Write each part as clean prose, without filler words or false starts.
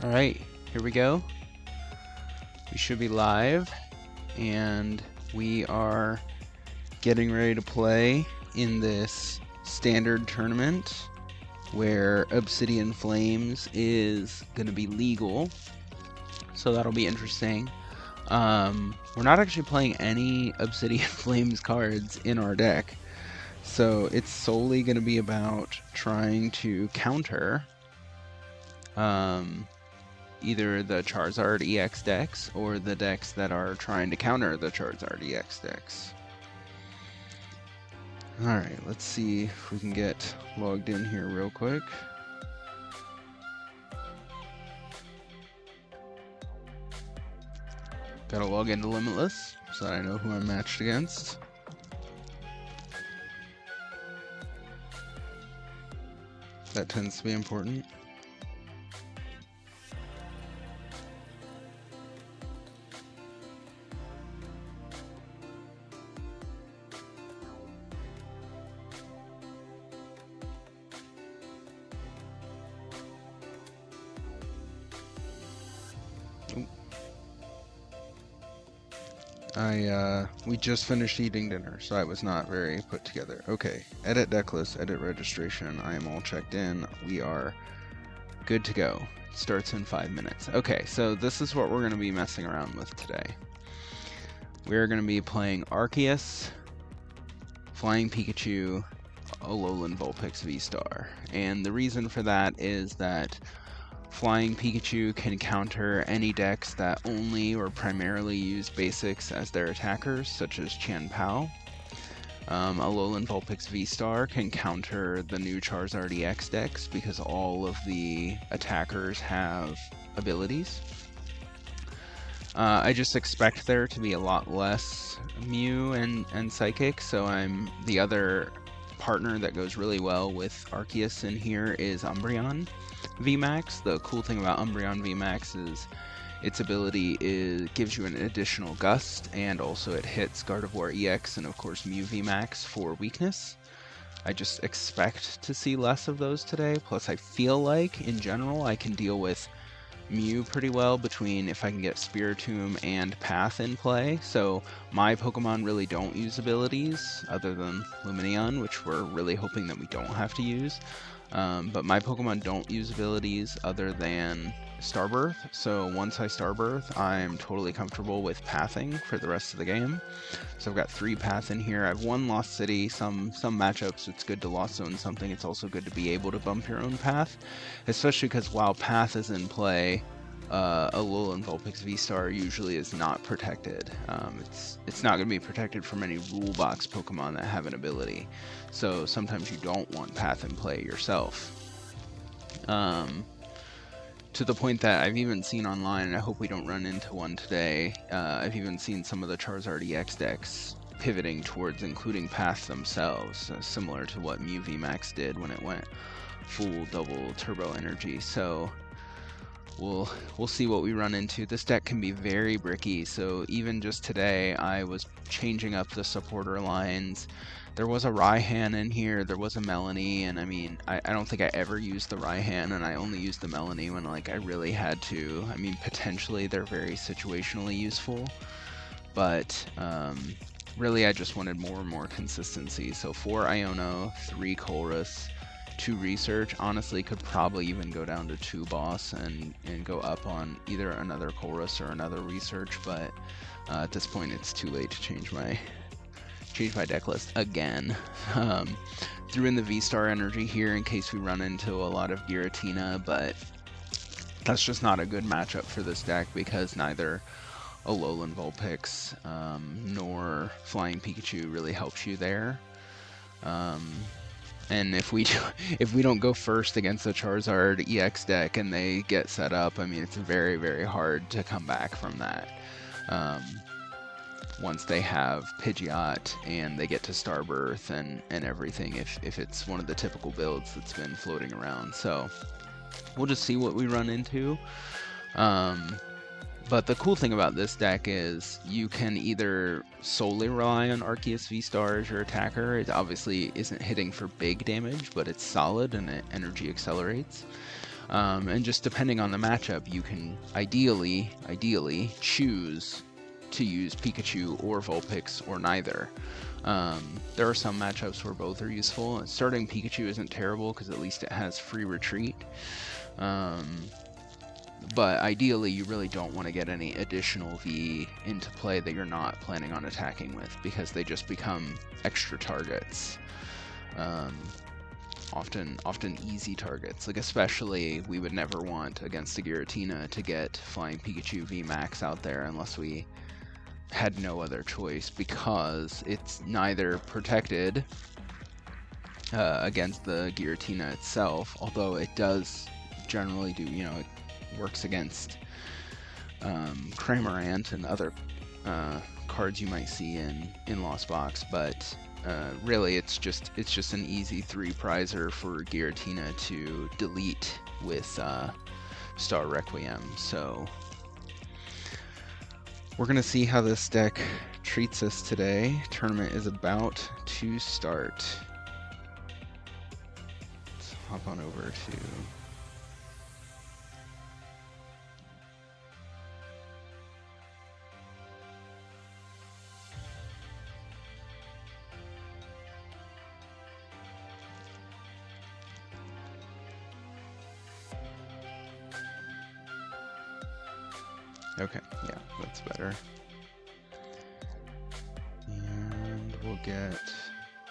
Alright, here we go. We should be live, and we are getting ready to play in this standard tournament where Obsidian Flames is going to be legal, so that'll be interesting. We're not actually playing any Obsidian Flames cards in our deck, so it's solely going to be about trying to counter either the Charizard EX decks or the decks that are trying to counter the Charizard EX decks. Alright, let's see if we can get logged in here real quick. Gotta log into Limitless so that I know who I'm matched against. That tends to be important. We just finished eating dinner, so I was not very put together. Okay, edit deck list, edit registration. I am all checked in. We are good to go. It starts in 5 minutes. Okay, so this is what we're going to be messing around with today. We're going to be playing Arceus, Flying Pikachu, Alolan Vulpix V-Star. And the reason for that is that Flying Pikachu can counter any decks that only or primarily use basics as their attackers, such as Chien-Pao. Alolan Vulpix V-Star can counter the new Charizard EX decks because all of the attackers have abilities. I just expect there to be a lot less Mew and Psychic, so the other partner that goes really well with Arceus in here is Umbreon VMAX. The cool thing about Umbreon VMAX is its ability gives you an additional gust, and also it hits Gardevoir EX and of course Mew VMAX for weakness. I just expect to see less of those today, plus I feel like in general I can deal with Mew pretty well between if I can get Spiritomb and Path in play. So my Pokemon really don't use abilities other than Lumineon, which we're really hoping that we don't have to use. But my Pokemon don't use abilities other than Starbirth, so once I Starbirth, I'm totally comfortable with pathing for the rest of the game. So I've got 3 path in here. I've 1 Lost City. Some matchups it's good to Lost Zone something. It's also good to be able to bump your own path, especially because while path is in play, Alolan Vulpix V-Star usually is not protected. It's not going to be protected from any rule box Pokemon that have an ability. So sometimes you don't want path in play yourself. To the point that I've even seen online, and I hope we don't run into one today, I've even seen some of the Charizard EX decks pivoting towards including path themselves, similar to what Mew VMAX did when it went full double turbo energy. So we'll see what we run into. This deck can be very bricky, so even just today I was changing up the supporter lines. There was a Raihan in here, there was a Melanie, and I mean, I don't think I ever used the Raihan, and I only used the Melanie when like I really had to. I mean, potentially they're very situationally useful, but really I just wanted more and more consistency. So 4 Iono, 3 Colress, 2 Research, honestly could probably even go down to 2 Boss and go up on either another Colress or another Research, but at this point it's too late to change my deck list again. Threw in the V-Star energy here in case we run into a lot of Giratina, but that's just not a good matchup for this deck because neither Alolan Vulpix nor Flying Pikachu really helps you there. And if we don't go first against the Charizard EX deck and they get set up, I mean, it's very, very hard to come back from that. Once they have Pidgeot and they get to Starbirth and everything, if it's one of the typical builds that's been floating around. So we'll just see what we run into. But the cool thing about this deck is you can either solely rely on Arceus V-Star as your attacker. It obviously isn't hitting for big damage, but it's solid and it energy accelerates. And just depending on the matchup, you can ideally choose to use Pikachu or Vulpix or neither. There are some matchups where both are useful. Starting Pikachu isn't terrible because at least it has free retreat. But ideally, you really don't want to get any additional V into play that you're not planning on attacking with, because they just become extra targets. Often easy targets. Like, especially, we would never want against a Giratina to get Flying Pikachu V Max out there unless we had no other choice, because it's neither protected against the Giratina itself, although it does generally do, it works against Cramorant and other cards you might see in Lost Box, but really it's just an easy 3-prizer for Giratina to delete with Star Requiem. So we're gonna see how this deck treats us today. Tournament is about to start. Let's hop on over to okay, yeah, that's better. And we'll get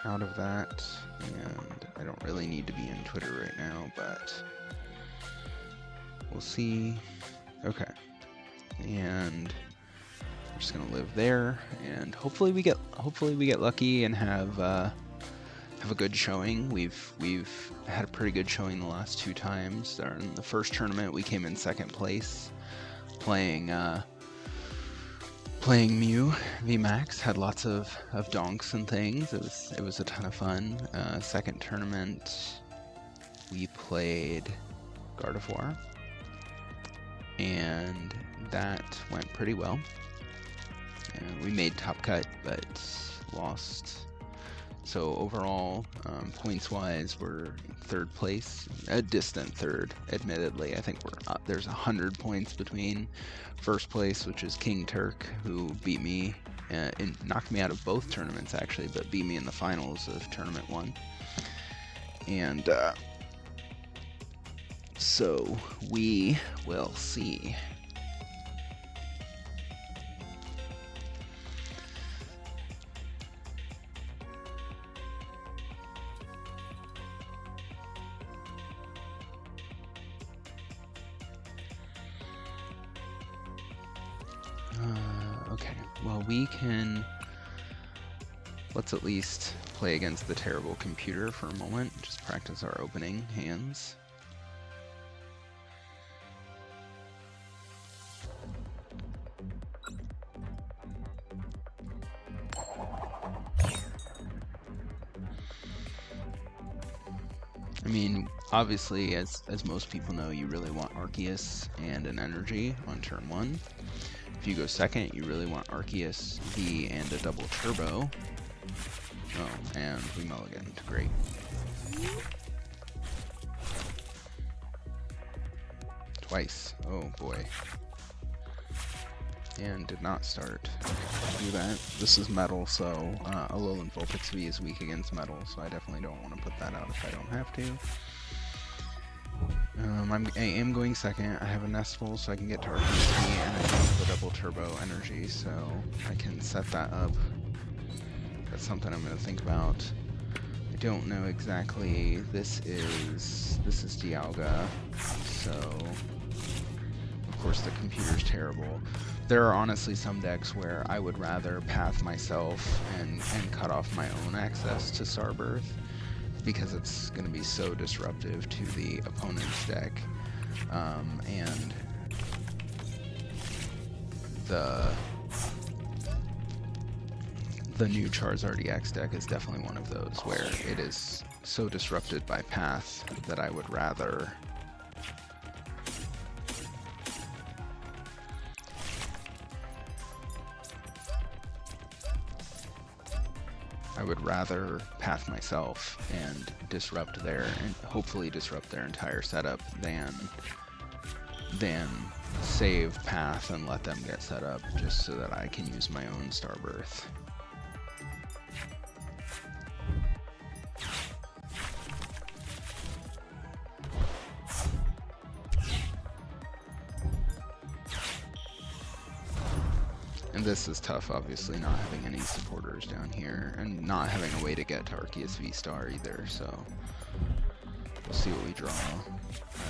out of that, and I don't really need to be in Twitter right now, but we'll see. Okay, and we're just gonna live there, and hopefully we get lucky and have a good showing. We've had a pretty good showing the last 2 times. In the first tournament, we came in 2nd place. Playing Mew VMAX, had lots of donks and things. It was a ton of fun. Second tournament, we played Gardevoir, and that went pretty well. We made top cut, but lost. So overall, points-wise, we're 3rd place, a distant 3rd, admittedly. I think there's 100 points between 1st place, which is King Turk, who beat me, and knocked me out of both tournaments, actually, but beat me in the finals of Tournament 1. And so we will see. Okay, well, let's at least play against the terrible computer for a moment, just practice our opening hands. I mean, obviously, as most people know, you really want Arceus and an energy on turn 1. If you go 2nd, you really want Arceus, V, and a double turbo. Oh, and we mulliganed. Great. Twice. Oh boy. And did not start. Okay, do that. This is metal, so Alolan Vulpix V is weak against metal, so I definitely don't want to put that out if I don't have to. I am going 2nd. I have a Nestful, so I can get to Arceus V, and I have a double turbo energy, so I can set that up. That's something I'm going to think about. I don't know exactly. This is Dialga, so of course the computer's terrible. There are honestly some decks where I would rather path myself and cut off my own access to Starbirth, because it's going to be so disruptive to the opponent's deck, and the new Charizard EX deck is definitely one of those where it is so disrupted by path that I would rather I would rather path myself and disrupt their, and hopefully disrupt their entire setup than save path and let them get set up just so that I can use my own Starbirth. And this is tough, obviously, not having any supporters down here, and not having a way to get to Arceus V-Star either, so we'll see what we draw.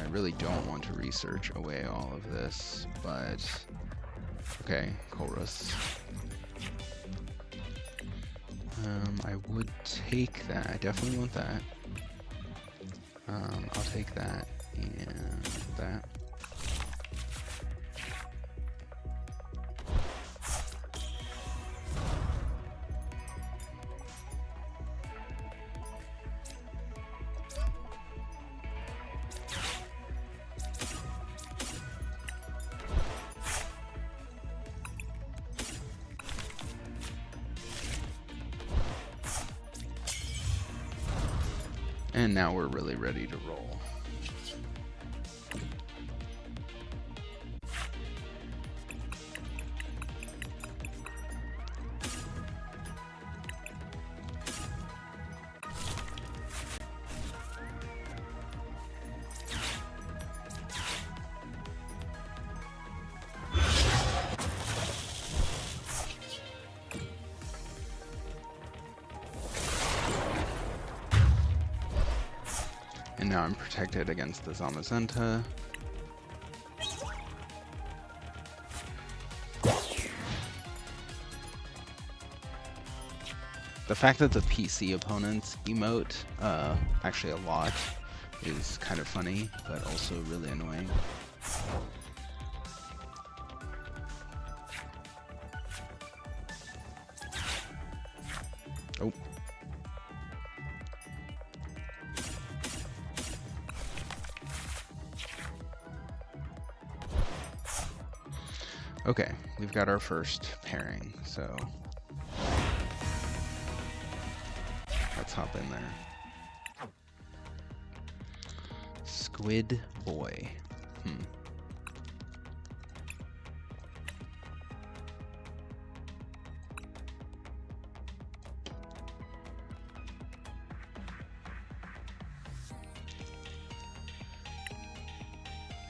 I really don't want to research away all of this, but okay, Colrus. I would take that. I definitely want that. I'll take that and that. And now we're really ready to roll. And now I'm protected against the Zamazenta. The fact that the PC opponents emote actually a lot is kind of funny, but also really annoying. Oh. Okay, we've got our first pairing, so let's hop in there. Squid Boy.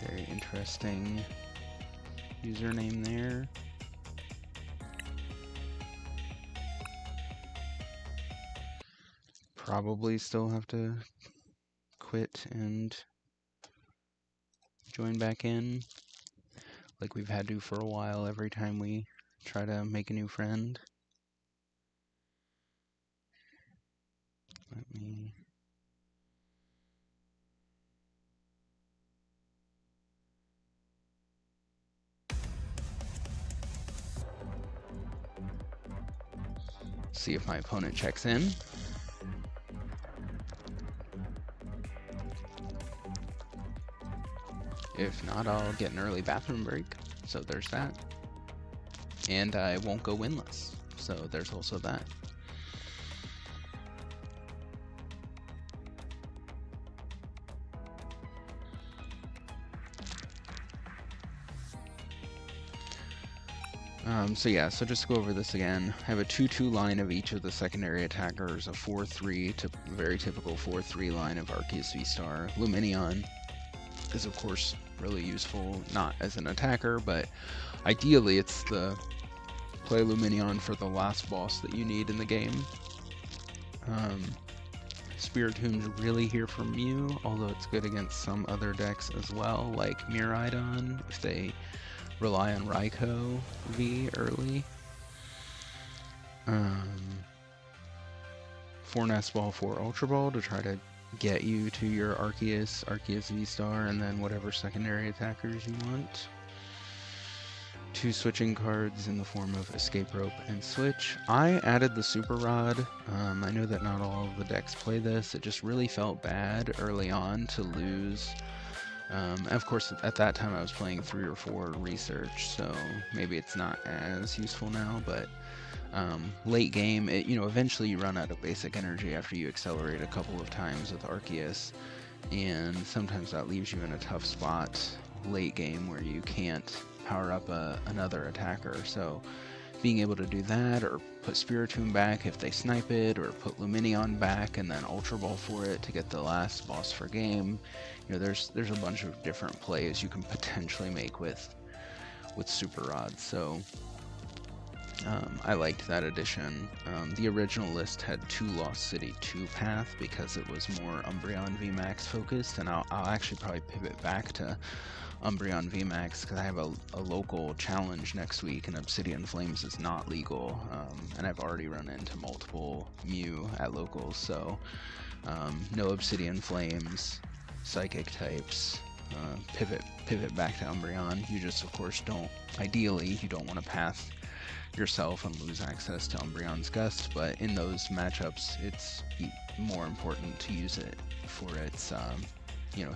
Very interesting username there. Probably still have to quit and join back in like we've had to for a while every time we try to make a new friend. Let me see if my opponent checks in. If not, I'll get an early bathroom break, so there's that. And I won't go winless, so there's also that. So yeah, so just to go over this again, I have a 2-2 line of each of the secondary attackers, a 4-3, very typical 4-3 line of Arceus V-Star. Luminion is of course really useful, not as an attacker, but ideally it's the play Luminion for the last boss that you need in the game. Spiritom's really here for Mew, although it's good against some other decks as well, like Miraidon, if they rely on Raikou V early. 4 Nest Ball, 4 Ultra Ball to try to get you to your Arceus V-Star, and then whatever secondary attackers you want. 2 switching cards in the form of Escape Rope and Switch. I added the Super Rod. I know that not all of the decks play this. It just really felt bad early on to lose. Of course, at that time I was playing 3 or 4 research, so maybe it's not as useful now, but Late game, eventually you run out of basic energy after you accelerate a couple of times with Arceus, and sometimes that leaves you in a tough spot late game where you can't power up another attacker. So being able to do that, or put Spiritomb back if they snipe it, or put Lumineon back and then Ultra Ball for it to get the last boss for game. There's a bunch of different plays you can potentially make with Super Rod. So I liked that addition. The original list had 2 Lost City 2 path because it was more Umbreon VMAX focused, and I'll actually probably pivot back to Umbreon VMAX because I have a local challenge next week, and Obsidian Flames is not legal, and I've already run into multiple Mew at locals, so no Obsidian Flames, Psychic types, pivot back to Umbreon. You just, of course, ideally, you don't want to path yourself and lose access to Umbreon's Gust, but in those matchups, it's more important to use it for its,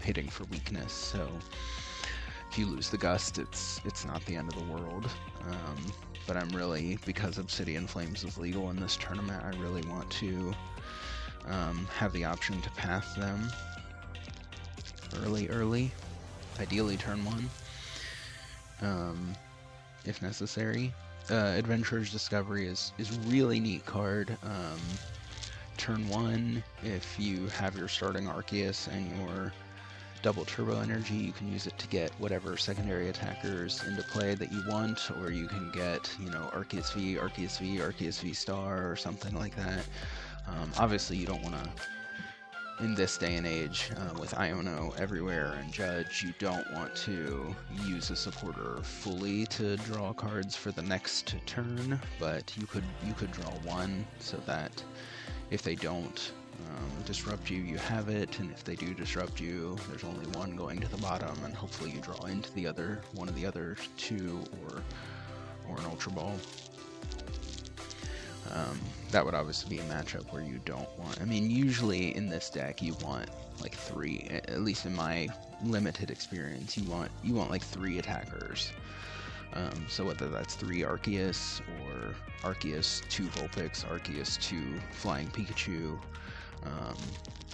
hitting for weakness. So if you lose the Gust, it's not the end of the world. But I'm really, because Obsidian Flames is legal in this tournament, I really want to have the option to path them early, ideally turn 1, if necessary. Adventurer's Discovery is really neat card. Turn 1, if you have your starting Arceus and your double turbo energy, you can use it to get whatever secondary attackers into play that you want, or you can get, Arceus V, Arceus V, Arceus V Star, or something like that. Obviously, you don't want to, in this day and age, with Iono everywhere and Judge, you don't want to use a supporter fully to draw cards for the next turn, but you could draw 1 so that if they don't disrupt you, you have it, and if they do disrupt you, there's only 1 going to the bottom, and hopefully you draw into the one of the other 2, or an Ultra Ball. That would obviously be a matchup where you don't want, usually in this deck you want like 3, at least in my limited experience, you want like 3 attackers. So whether that's 3 Arceus, or Arceus 2 Vulpix, Arceus 2 Flying Pikachu.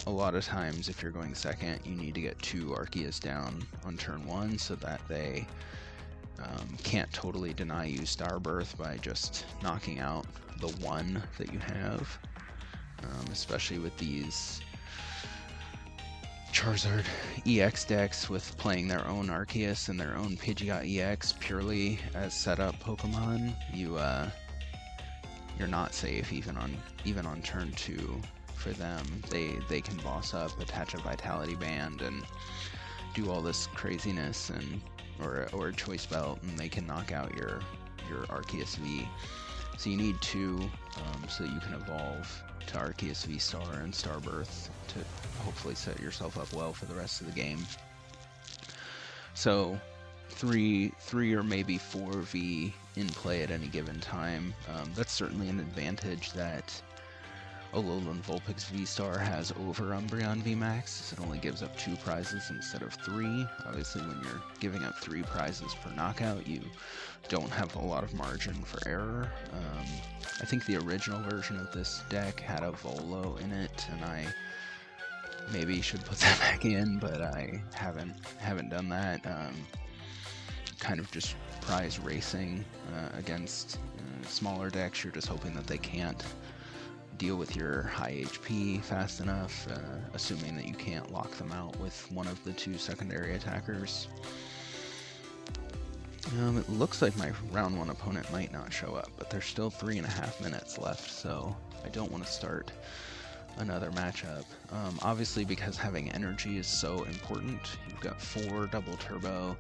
A lot of times if you're going second, you need to get 2 Arceus down on turn 1 so that they can't totally deny you Star Birth by just knocking out the 1 that you have, especially with these Charizard EX decks with playing their own Arceus and their own Pidgeot EX purely as setup Pokemon. You're not safe even on turn 2 for them. They can boss up, attach a Vitality Band, and do all this craziness, or a Choice Belt, and they can knock out your Arceus V. So you need 2 so that you can evolve to Arceus V Star and Star Birth to hopefully set yourself up well for the rest of the game. So 3 or maybe 4 V in play at any given time. That's certainly an advantage that Alolan Vulpix V-Star has over Umbreon VMAX. It only gives up 2 prizes instead of 3. Obviously, when you're giving up 3 prizes per knockout, you don't have a lot of margin for error. I think the original version of this deck had a Volo in it, and I maybe should put that back in, but I haven't done that. Kind of just prize racing against smaller decks. You're just hoping that they can't deal with your high HP fast enough, assuming that you can't lock them out with one of the 2 secondary attackers. It looks like my round 1 opponent might not show up, but there's still 3.5 minutes left, so I don't want to start another matchup. Obviously, because having energy is so important, you've got 4 double turbo.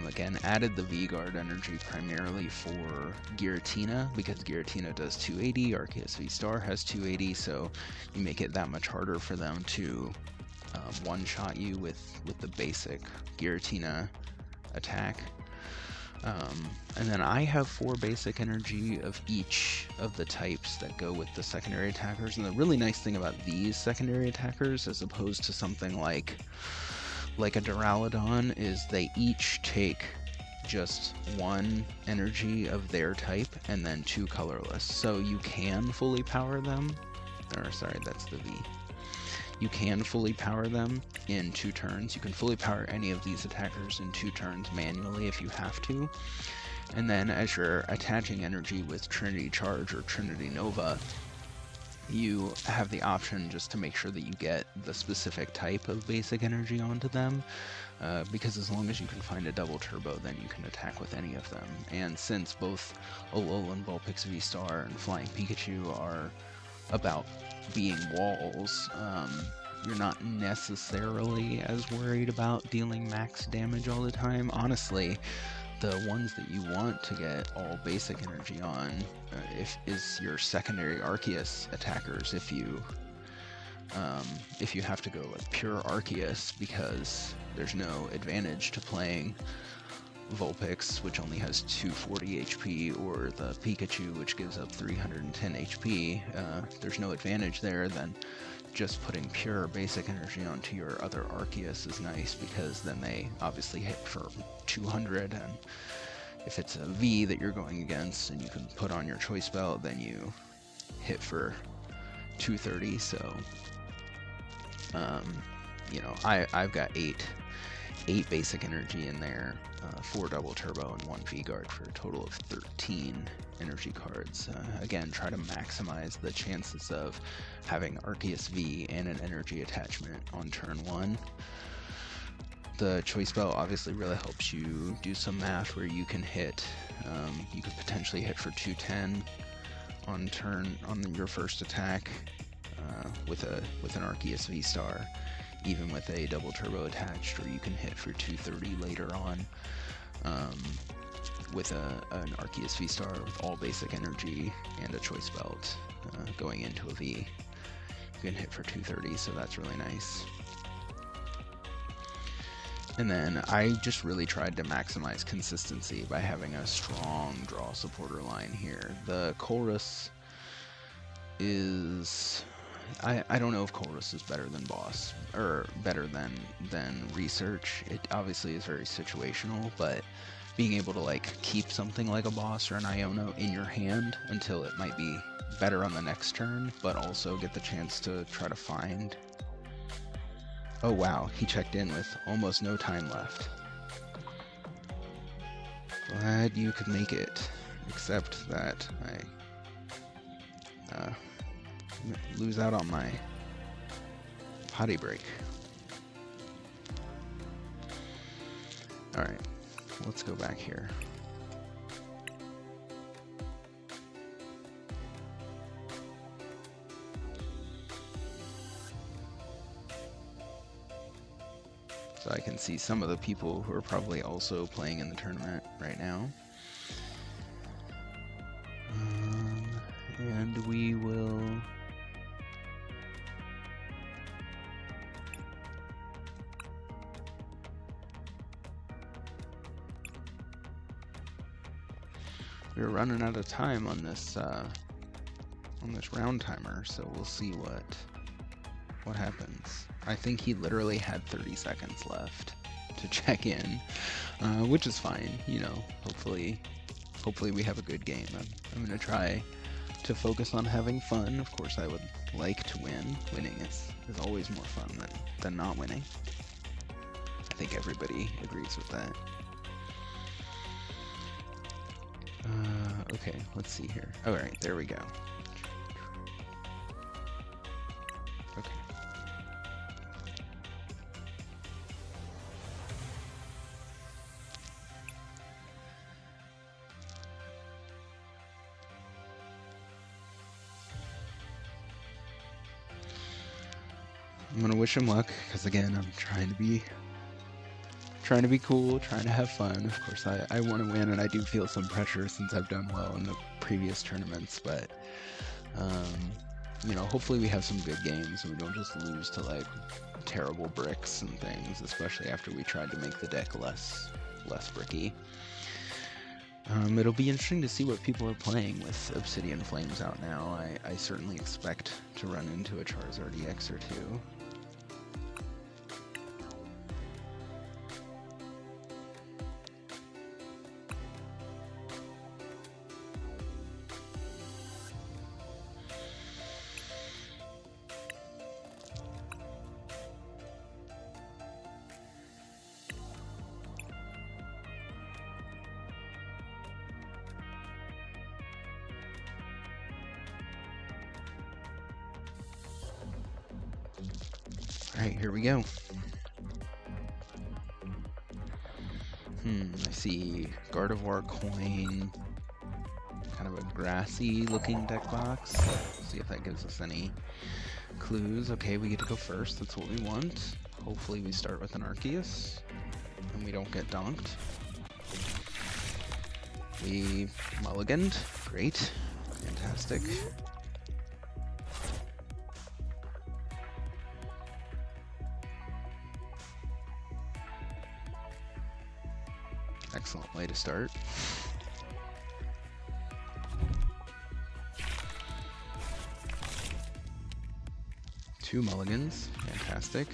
Again, added the V-Guard energy primarily for Giratina, because Giratina does 280, Arceus V-Star has 280, so you make it that much harder for them to one-shot you with the basic Giratina attack. And then I have 4 basic energy of each of the types that go with the secondary attackers, and the really nice thing about these secondary attackers, as opposed to something like a Duraludon, is they each take just one energy of their type and then 2 colorless. So you can fully power them, or sorry, that's the V. You can fully power them in 2 turns. You can fully power any of these attackers in 2 turns manually if you have to. And then as you're attaching energy with Trinity Charge or Trinity Nova, you have the option just to make sure that you get the specific type of basic energy onto them, because as long as you can find a double turbo, then you can attack with any of them. And since both Alolan Vulpix V-Star and Flying Pikachu are about being walls, you're not necessarily as worried about dealing max damage all the time. Honestly, the ones that you want to get all basic energy on is your secondary Arceus attackers if you have to go like pure Arceus, because there's no advantage to playing Vulpix, which only has 240 HP, or the Pikachu, which gives up 310 HP. There's no advantage there. Then just putting pure basic energy onto your other Arceus is nice, because then they obviously hit for 200, and if it's a V that you're going against and you can put on your choice belt, then you hit for 230. So you know, I've got 8 basic energy in there, 4 double turbo and 1 V-Guard for a total of 13 energy cards. Again, try to maximize the chances of having Arceus V and an energy attachment on turn 1. The choice belt obviously really helps you do some math where you can hit, you could potentially hit for 210 on your first attack with an Arceus V-Star, even with a double turbo attached, or you can hit for 230 later on with an Arceus V-Star with all basic energy and a choice belt going into a V. You can hit for 230, so that's really nice. And then I just really tried to maximize consistency by having a strong draw supporter line here. The Chorus is... I don't know if Chorus is better than Boss, or better than Research. It obviously is very situational, but being able to like keep something like a Boss or an Iono in your hand until it might be better on the next turn, but also get the chance to try to find... Oh wow, he checked in with almost no time left. Glad you could make it, except that I lose out on my potty break. Alright, let's go back here. So I can see some of the people who are probably also playing in the tournament right now. And we will... We're running out of time on this round timer, so we'll see what happens. I think he literally had 30 seconds left to check in, which is fine. You know, hopefully we have a good game. I'm gonna try to focus on having fun. Of course, I would like to win. Winning is always more fun than not winning. I think everybody agrees with that. Okay, let's see here. All right, there we go. Okay. I'm gonna wish him luck, because again, I'm trying to be cool, trying to have fun. Of course, I want to win, and I do feel some pressure since I've done well in the previous tournaments, but you know, hopefully we have some good games and we don't just lose to like terrible bricks and things, especially after we tried to make the deck less bricky. It'll be interesting to see what people are playing with Obsidian Flames out now. I certainly expect to run into a Charizard EX or two. Alright, here we go. I see Gardevoir coin, kind of a grassy looking deck box. See if that gives us any clues. Okay, we get to go first, that's what we want. Hopefully we start with an Arceus and we don't get donked. We mulliganed, great, fantastic. Excellent way to start. Two mulligans, fantastic.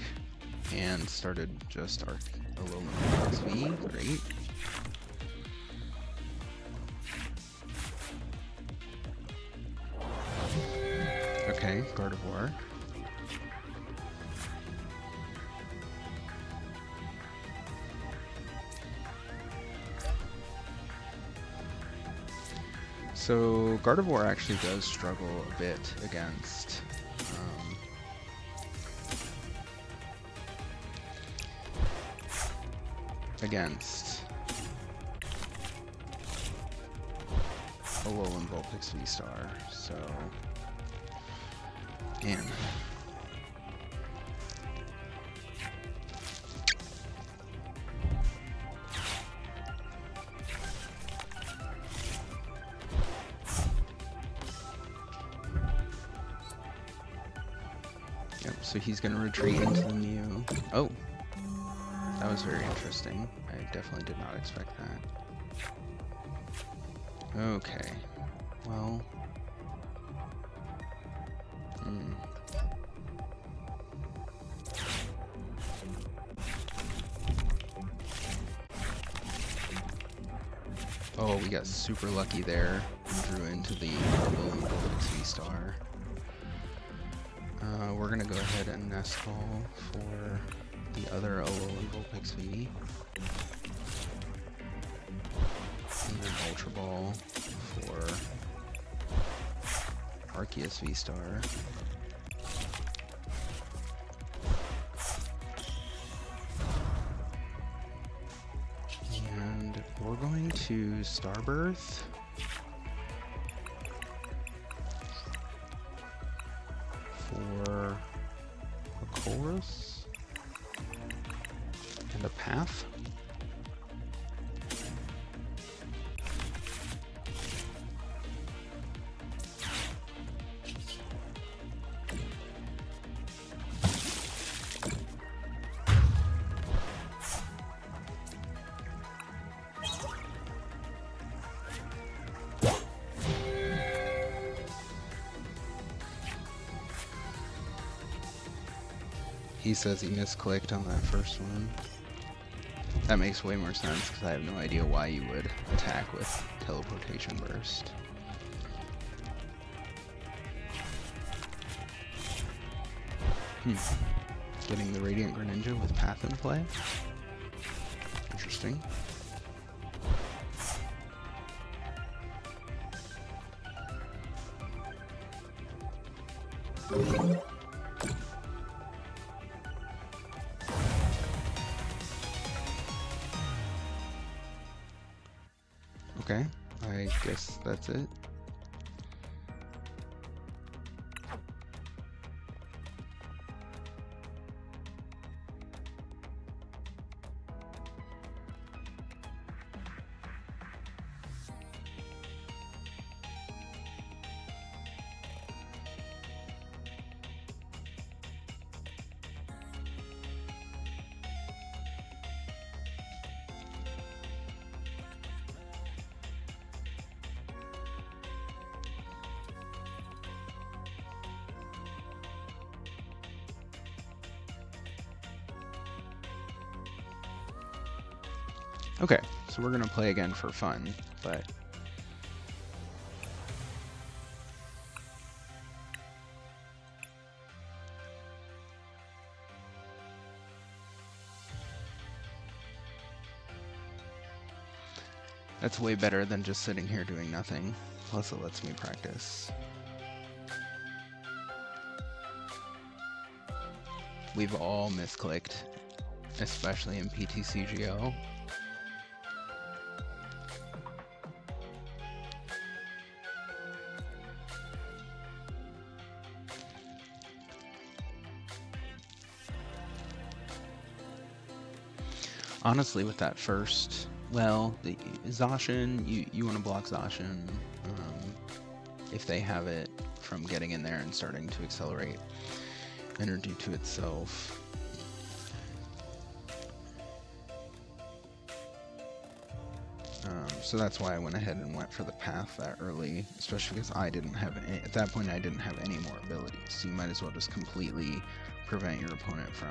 And started just our Alolan SV, great. Okay, Gardevoir. So Gardevoir actually does struggle a bit against Alolan Vulpix V-Star, so man. Yep, so he's gonna retreat into the Mew. Oh, that was very interesting. I definitely did not expect that. Okay, well, Oh, we got super lucky there. We drew into the Alolan Vulpix V-Star. We're gonna go ahead and nest ball for the other Alolan Vulpix V. And then Ultra Ball for Arceus V-Star. And we're going to Starbirth. For a Chorus and a Path. He says he misclicked on that first one. That makes way more sense because I have no idea why you would attack with Teleportation Burst. Getting the Radiant Greninja with Path in play. Interesting. Okay, I guess that's it. Okay, so we're gonna play again for fun, but that's way better than just sitting here doing nothing. Plus it lets me practice. We've all misclicked, especially in PTCGO. Honestly, with that first, well, the Zacian, you want to block Zacian if they have it from getting in there and starting to accelerate energy to itself. So that's why I went ahead and went for the path that early, especially because I didn't have any, at that point I didn't have any more abilities, so you might as well just completely prevent your opponent from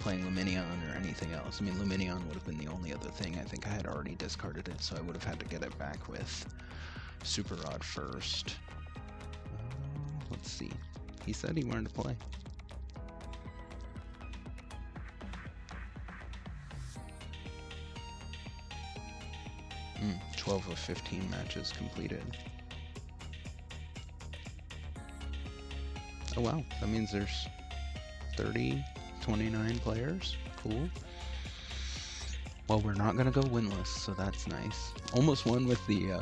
playing Luminion or anything else. I mean, Luminion would have been the only other thing. I think I had already discarded it, so I would have had to get it back with Super Rod first. Let's see. He said he wanted to play. 12 of 15 matches completed. Oh wow, that means there's 29 players. Cool. Well, we're not gonna go winless, so that's nice. Almost won with the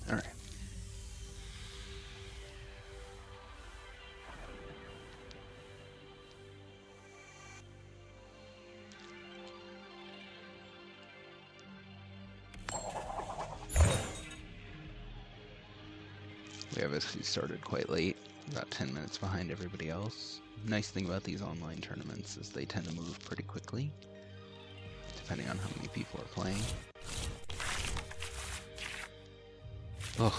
Alright. We obviously started quite late, about 10 minutes behind everybody else. Nice thing about these online tournaments is they tend to move pretty quickly, depending on how many people are playing. Ugh,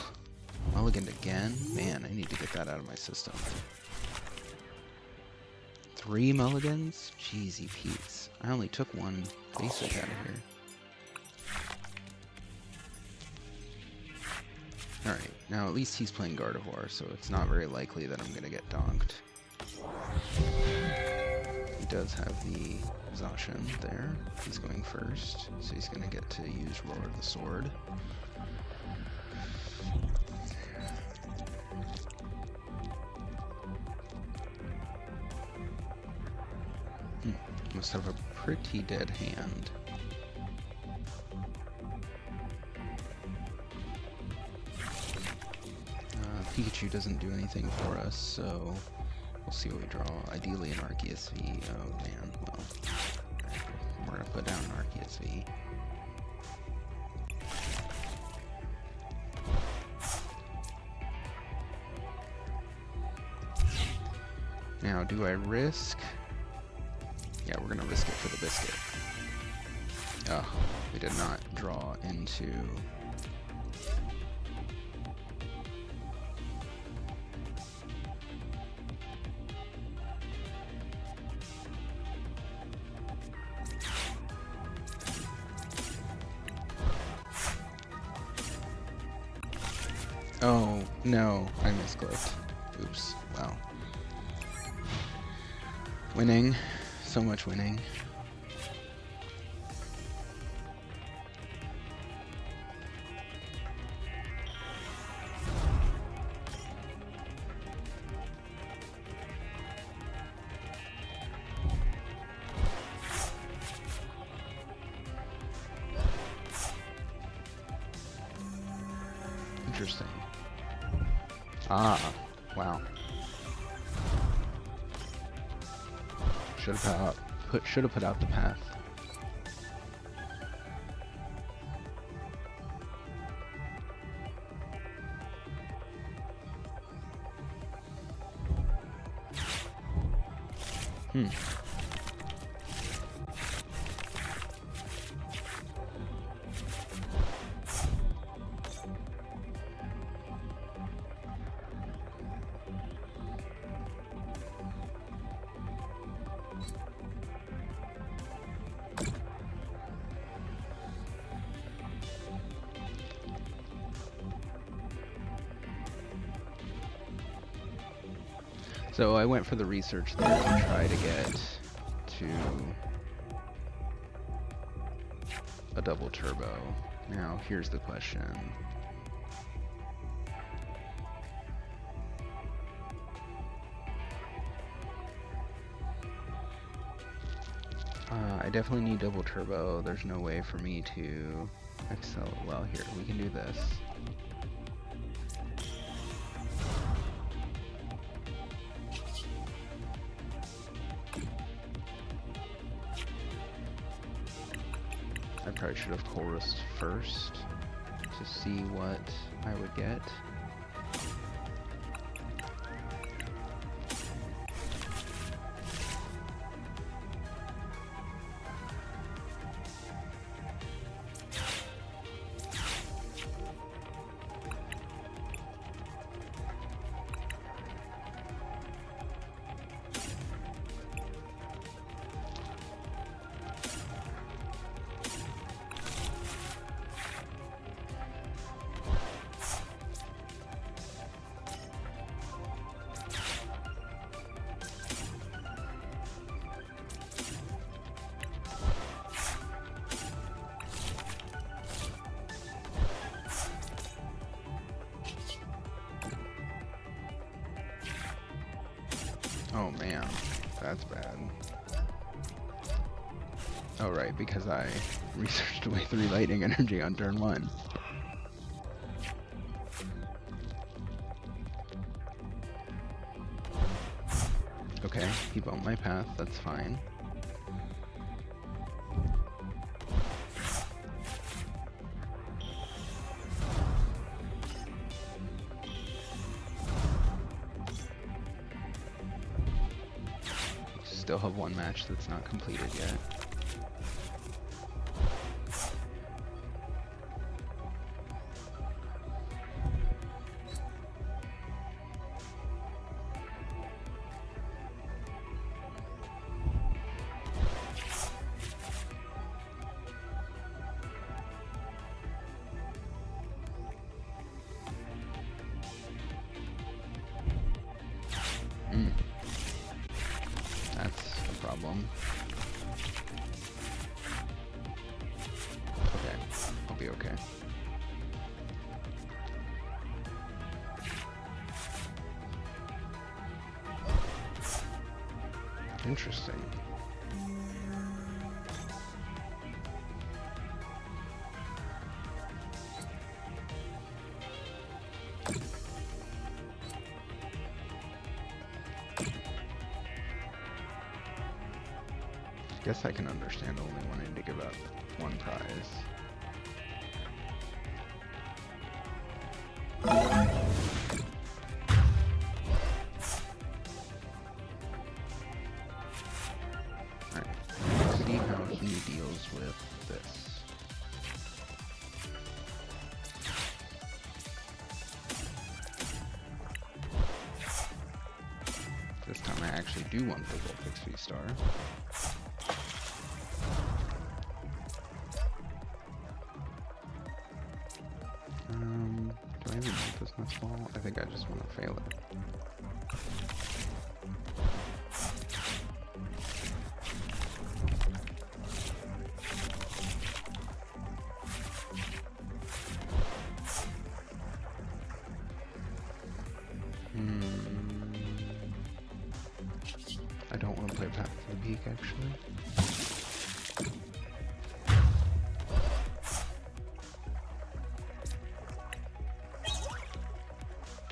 mulliganed again? Man, I need to get that out of my system. 3 mulligans? Jeezy Pete's. I only took 1 basic out of here. Alright, now at least he's playing Gardevoir, so it's not very likely that I'm gonna get donked. He does have the Zacian there. He's going first, so he's gonna get to use Roar of the Sword. Must have a pretty dead hand. Pikachu doesn't do anything for us, so we'll see what we draw. Ideally an Arceus V. Oh man, well, we're gonna put down an Arceus V. Now, do I risk? Yeah, we're gonna risk it for the biscuit. Oh, we did not draw into... Oh, no, I misclicked. Oops, wow. Winning. So much winning. Interesting. Ah, wow. Should have put out the path. So I went for the research there to try to get to a double turbo. Now here's the question. I definitely need double turbo. There's no way for me to excel. Well, here, we can do this. I probably should have chorused first to see what I would get. Oh man, that's bad. Oh right, because I researched away 3 lightning energy on turn 1. Okay, he bumped my path, that's fine. Still have 1 match that's not completed yet. That's a problem. Okay, I'll be okay. Interesting. Guess I can understand only wanting to give up 1 prize. Alright, let's see how he deals with this. This time I actually do want the Vulpix V-Star. Do I even want this next ball? I think I just want to fail it. I don't want to play Path to the Peak, actually.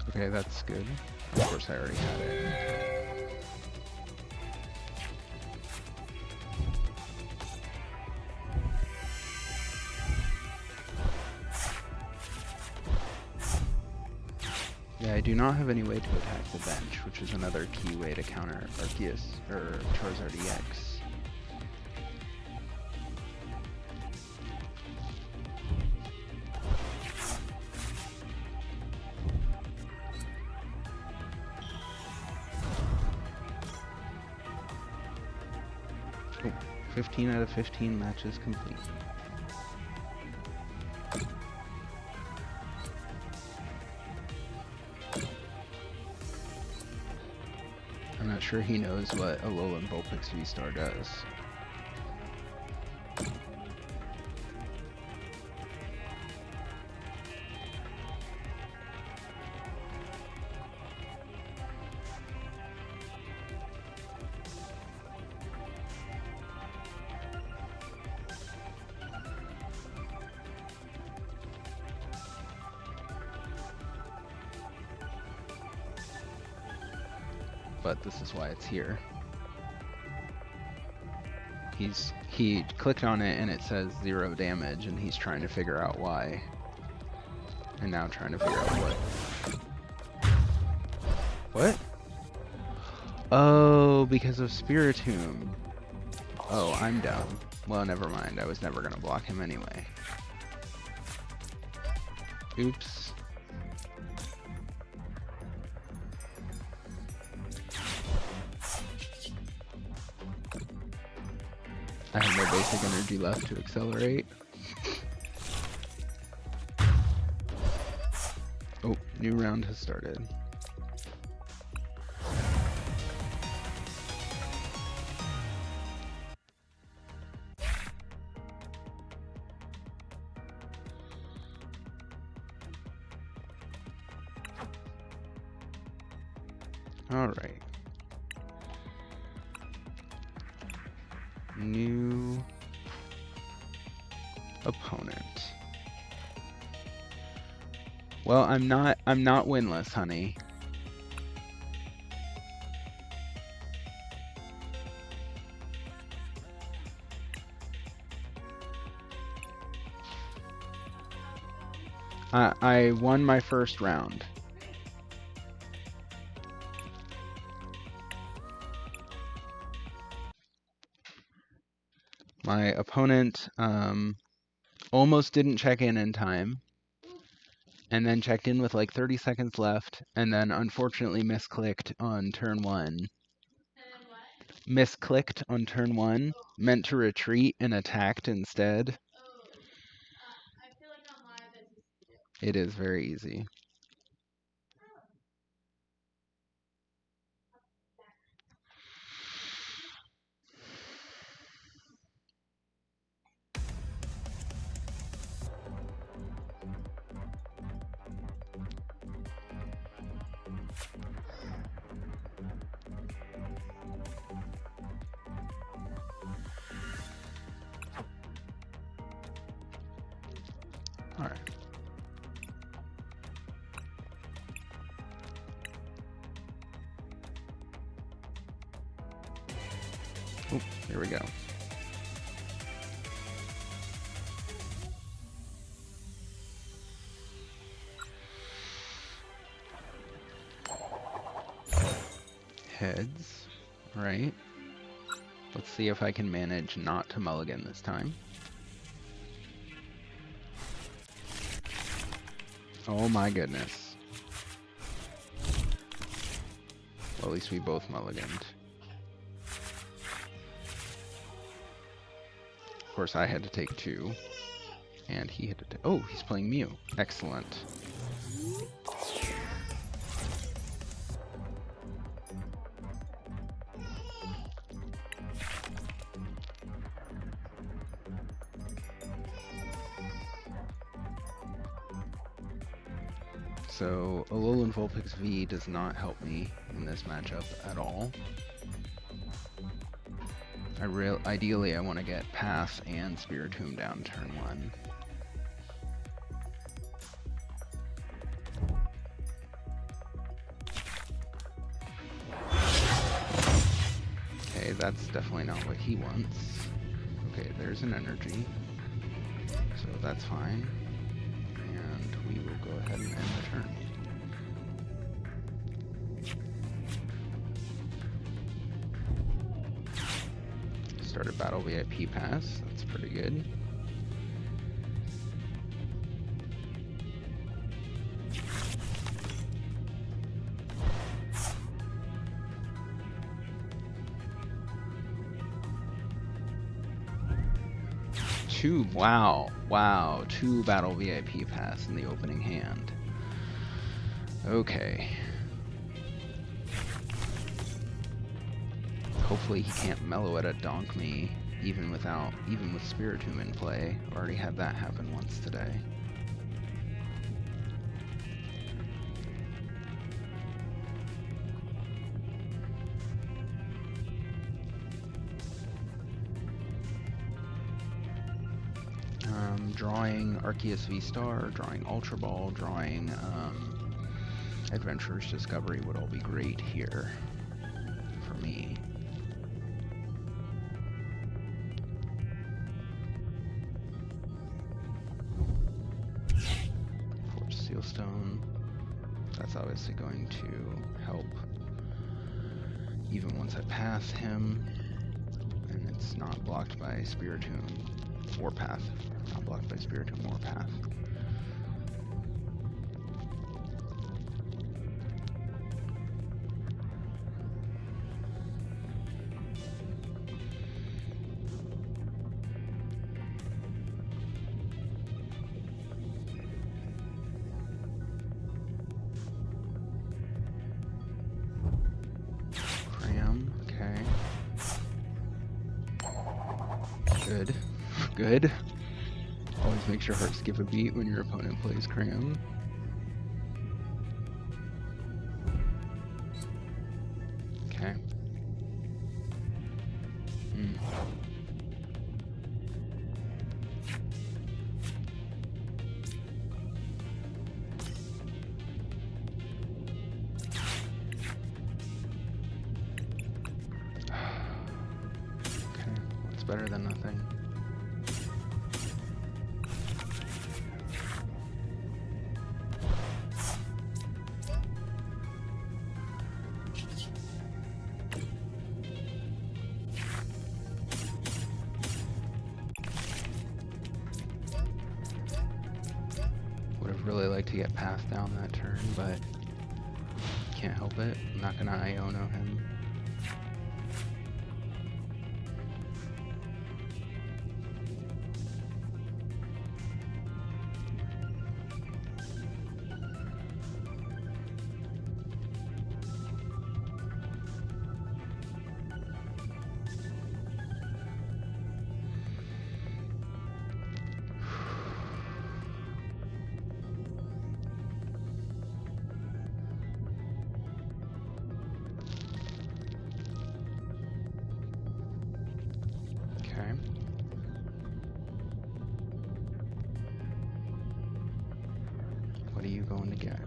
Okay, that's good. Of course, I already had it. Yeah, I do not have any way to attack the bench, which is another key way to counter Arceus or Charizard EX. Oh, 15 out of 15 matches complete. not sure he knows what Alolan Vulpix V-Star does. But this is why it's here. He clicked on it and it says 0 damage, and he's trying to figure out why. And now trying to figure out what. What? Oh, because of Spiritomb. Oh, I'm dumb. Well, never mind. I was never gonna block him anyway. Oops. I have no basic energy left to accelerate. Oh, new round has started. All right. New opponent. Well, I'm not winless, honey. I won my first round. My opponent almost didn't check in time, and then checked in with like 30 seconds left, and then unfortunately misclicked on turn 1. Misclicked on turn 1, meant to retreat and attacked instead. It is very easy. All right. Oh, here we go. Heads, right? Let's see if I can manage not to mulligan this time. Oh my goodness. Well, at least we both mulliganed. Of course, I had to take 2, and he had to take... Oh, he's playing Mew. Excellent. So, Alolan Vulpix V does not help me in this matchup at all. Ideally, I want to get Path and Spiritomb down turn 1. Okay, that's definitely not what he wants. Okay, there's an energy, so that's fine. And we will go ahead and end the turn. Started Battle VIP Pass, that's pretty good. Wow, 2 Battle VIP Pass in the opening hand. Okay. Hopefully he can't mellow it at donk me, even with Spiritomb in play. Already had that happen once today. Drawing Arceus V-Star, drawing Ultra Ball, drawing Adventurer's Discovery would all be great here for me. Forge Sealstone, that's obviously going to help even once I pass him, and it's not blocked by Spiritomb or Path. Not blocked by Spiritomb or Path. Cram, okay. Good. Good. Always makes your heart skip a beat when your opponent plays Cram. Okay. Okay, what's better than nothing? Really like to get Path down that turn, but can't help it. I'm not gonna Iono him. Okay. What are you going to get?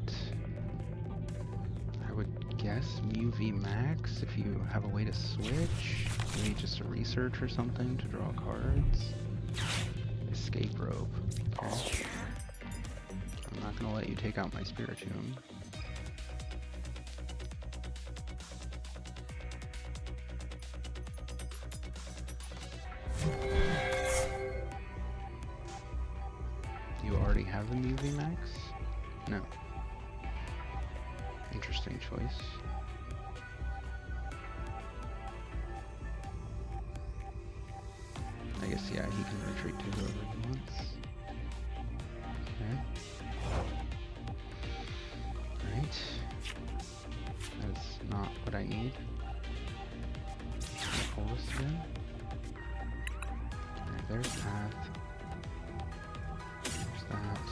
I would guess Mew V Max if you have a way to switch. Maybe just a research or something to draw cards. Escape Rope. Okay. I'm not gonna let you take out my Spiritomb. You already have the Mew V Max? No. Interesting choice. I guess, yeah, he can retreat to whoever he wants. Okay. Right. That's not what I need. Pull this again. Alright, there's Path. There's that.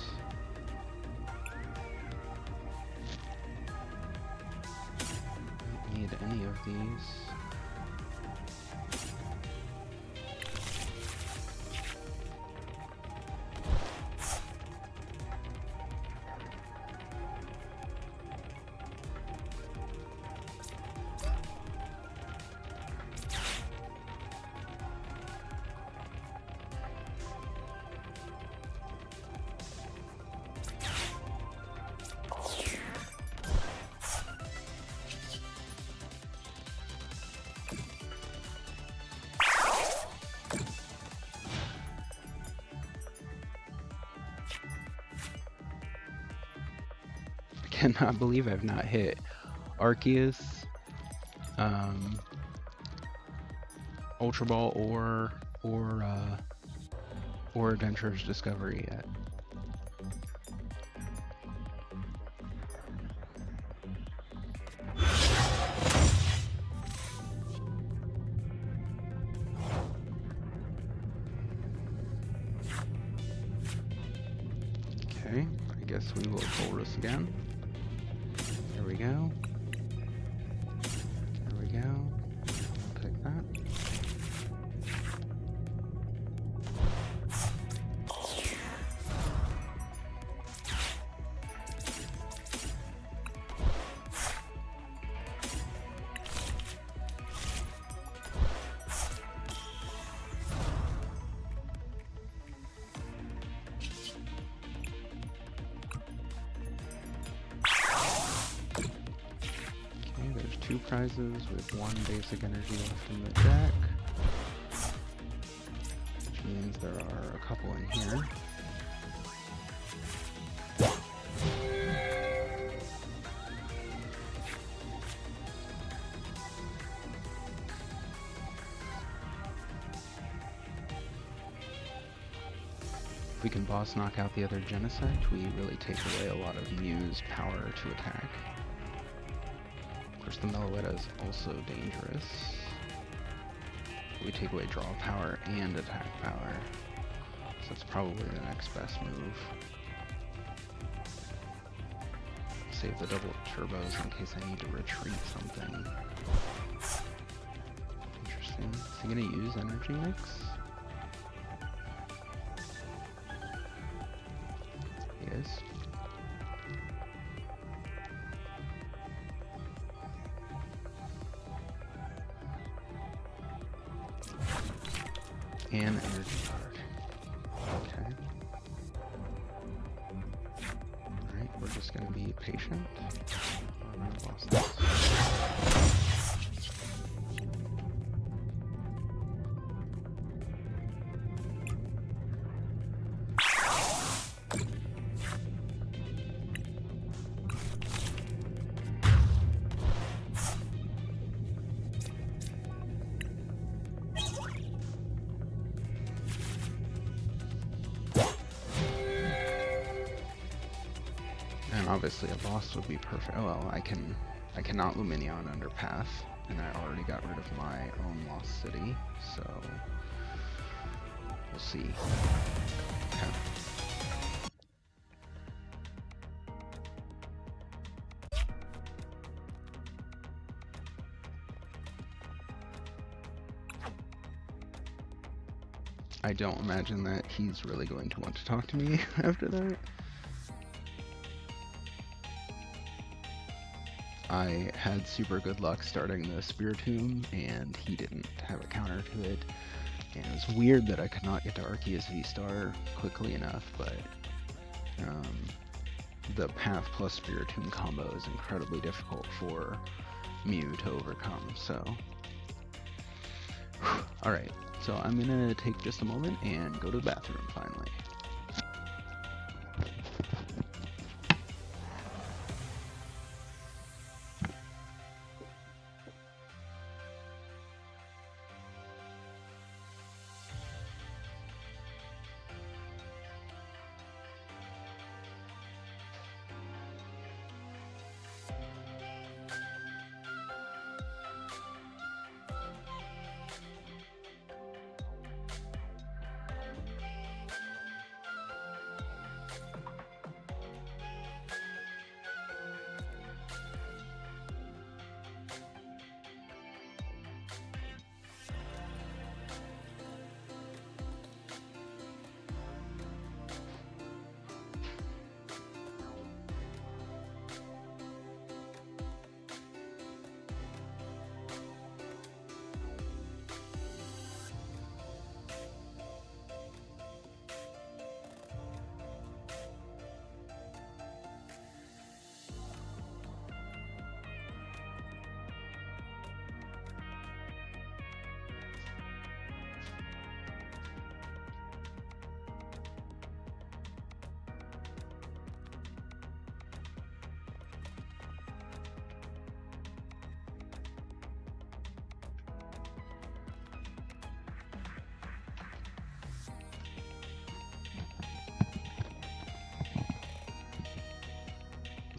Don't need any of these. Cannot believe I've not hit Arceus, Ultra Ball, or Adventurer's Discovery yet. Okay, I guess we will pull this again. There we go. There we go. I'll take that. Two prizes with one basic energy left in the deck, which means there are a couple in here. If we can boss knock out the other Genesect, we really take away a lot of Mew's power to attack. Of course, the Meloetta is also dangerous. We take away draw power and attack power, so it's probably the next best move. Save the double turbos in case I need to retreat something. Interesting. Is he gonna use Energy Mix? He is. And energy card. Okay. Alright, we're just gonna be patient. Alright, lost this. Obviously a boss would be perfect. Oh well, I cannot Luminion under Path, and I already got rid of my own Lost City, so we'll see. Okay. I don't imagine that he's really going to want to talk to me after that. I had super good luck starting the Spiritomb, and he didn't have a counter to it. And it was weird that I could not get to Arceus V-Star quickly enough, but the Path plus Spiritomb combo is incredibly difficult for Mew to overcome, so... Alright, so I'm gonna take just a moment and go to the bathroom finally.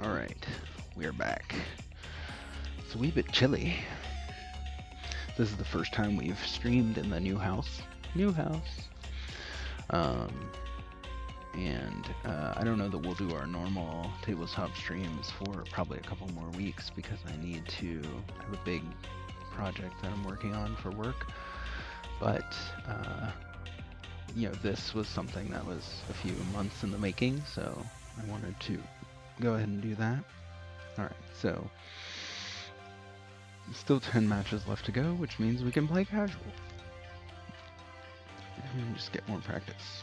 Alright, we're back. It's a wee bit chilly. This is the first time we've streamed in the new house. and I don't know that we'll do our normal tabletop streams for probably a couple more weeks because I need to have a big project that I'm working on for work. But you know, this was something that was a few months in the making, so I wanted to go ahead and do that. Alright, so still 10 matches left to go, which means we can play casual. And just get more practice.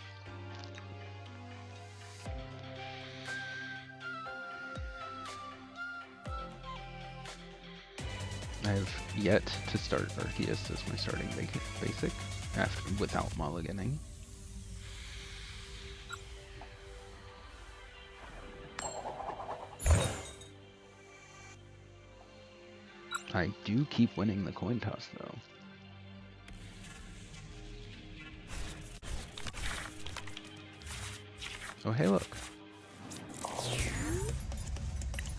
I have yet to start Arceus as my starting basic without mulliganing. I do keep winning the coin toss though. Oh hey look.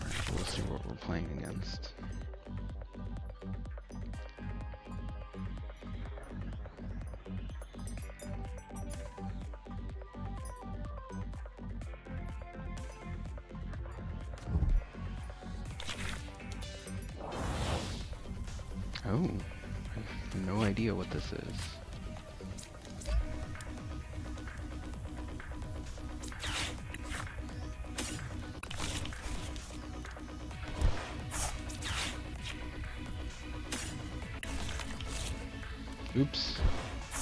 Alright, we'll see what we're playing against. Oh, I have no idea what this is. Oops,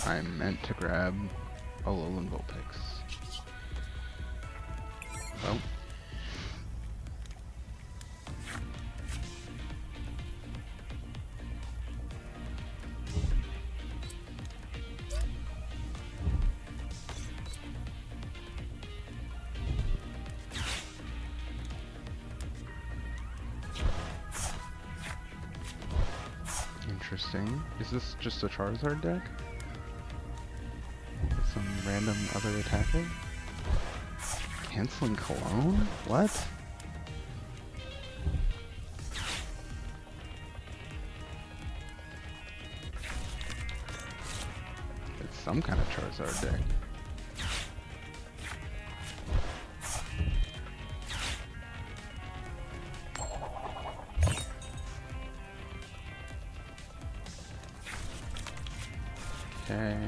I meant to grab Alolan Vulpix. Well. Interesting. Is this just a Charizard deck? With some random other attacker? Canceling Cologne? What? It's some kind of Charizard deck. Okay.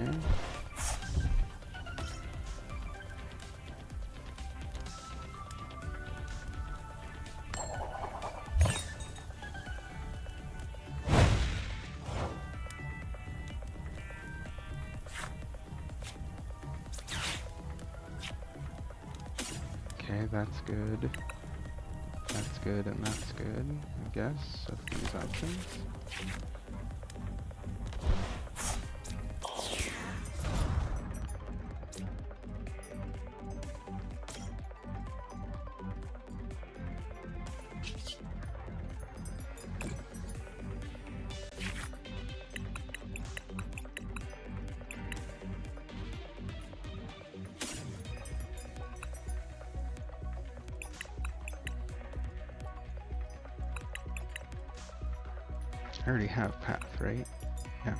Okay, that's good. That's good and that's good, I guess, of these options. I already have Path, right? Yeah.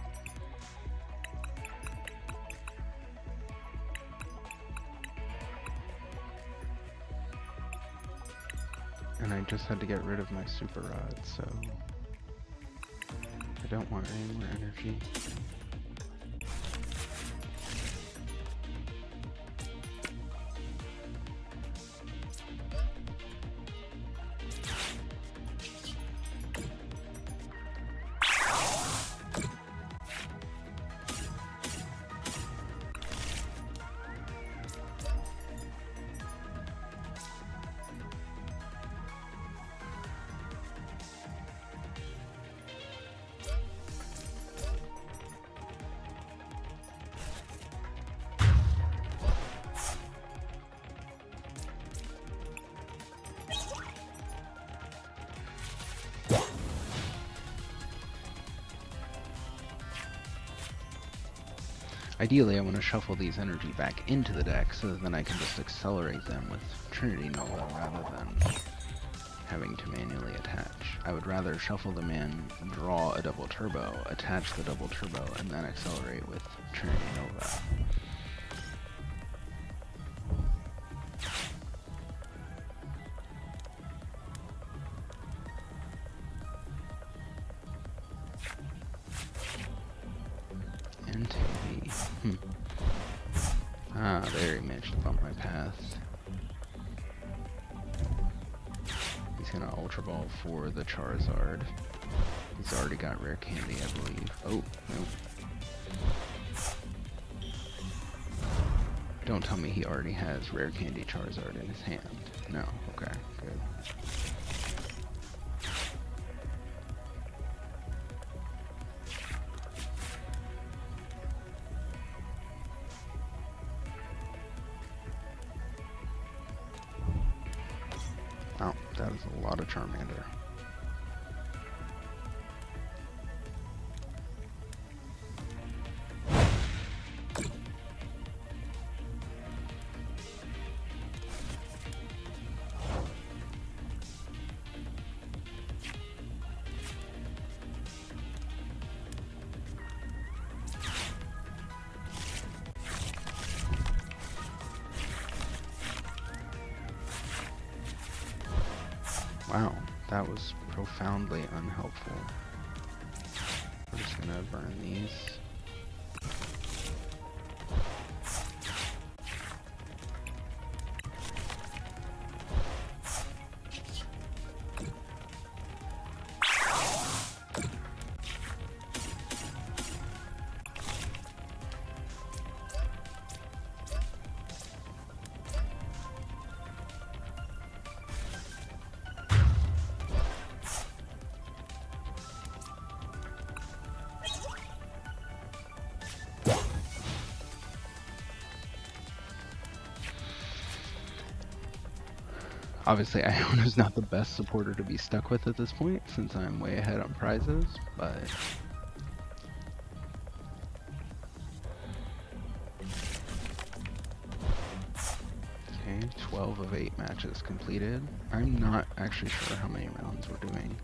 And I just had to get rid of my Super Rod, so I don't want any more energy. Ideally, I want to shuffle these energy back into the deck so that then I can just accelerate them with Trinity Nova rather than having to manually attach. I would rather shuffle them in, draw a double turbo, attach the double turbo, and then accelerate with Trinity Nova. Ah, there he managed to bump my path. He's gonna Ultra Ball for the Charizard. He's already got Rare Candy, I believe. Oh, no. Don't tell me he already has Rare Candy Charizard in his hand. No, okay, good. Wow, that is a lot of Charmander. Wow, that was profoundly unhelpful. We're just gonna burn these. Obviously, Iona's not the best supporter to be stuck with at this point, since I'm way ahead on prizes, but... Okay, 12 of 8 matches completed. I'm not actually sure how many rounds we're doing.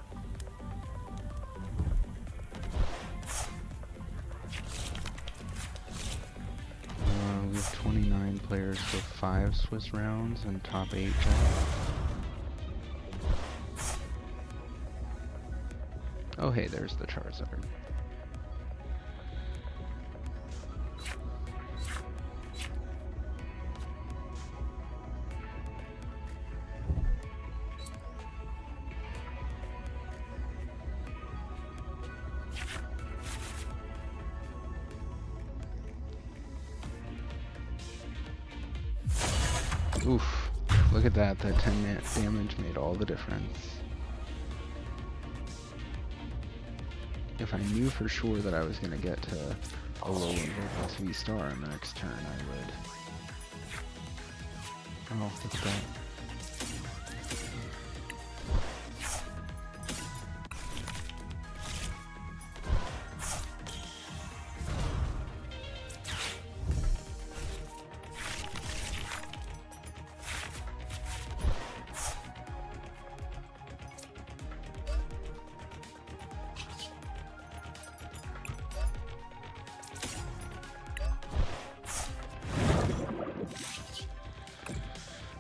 We have 29 players, so 5 Swiss rounds and top 8. Oh hey, there's the Charizard. Oof, look at that, that 10 damage made all the difference. If I knew for sure that I was going to get to a low level SV star on the next turn, I would. Oh, look at that.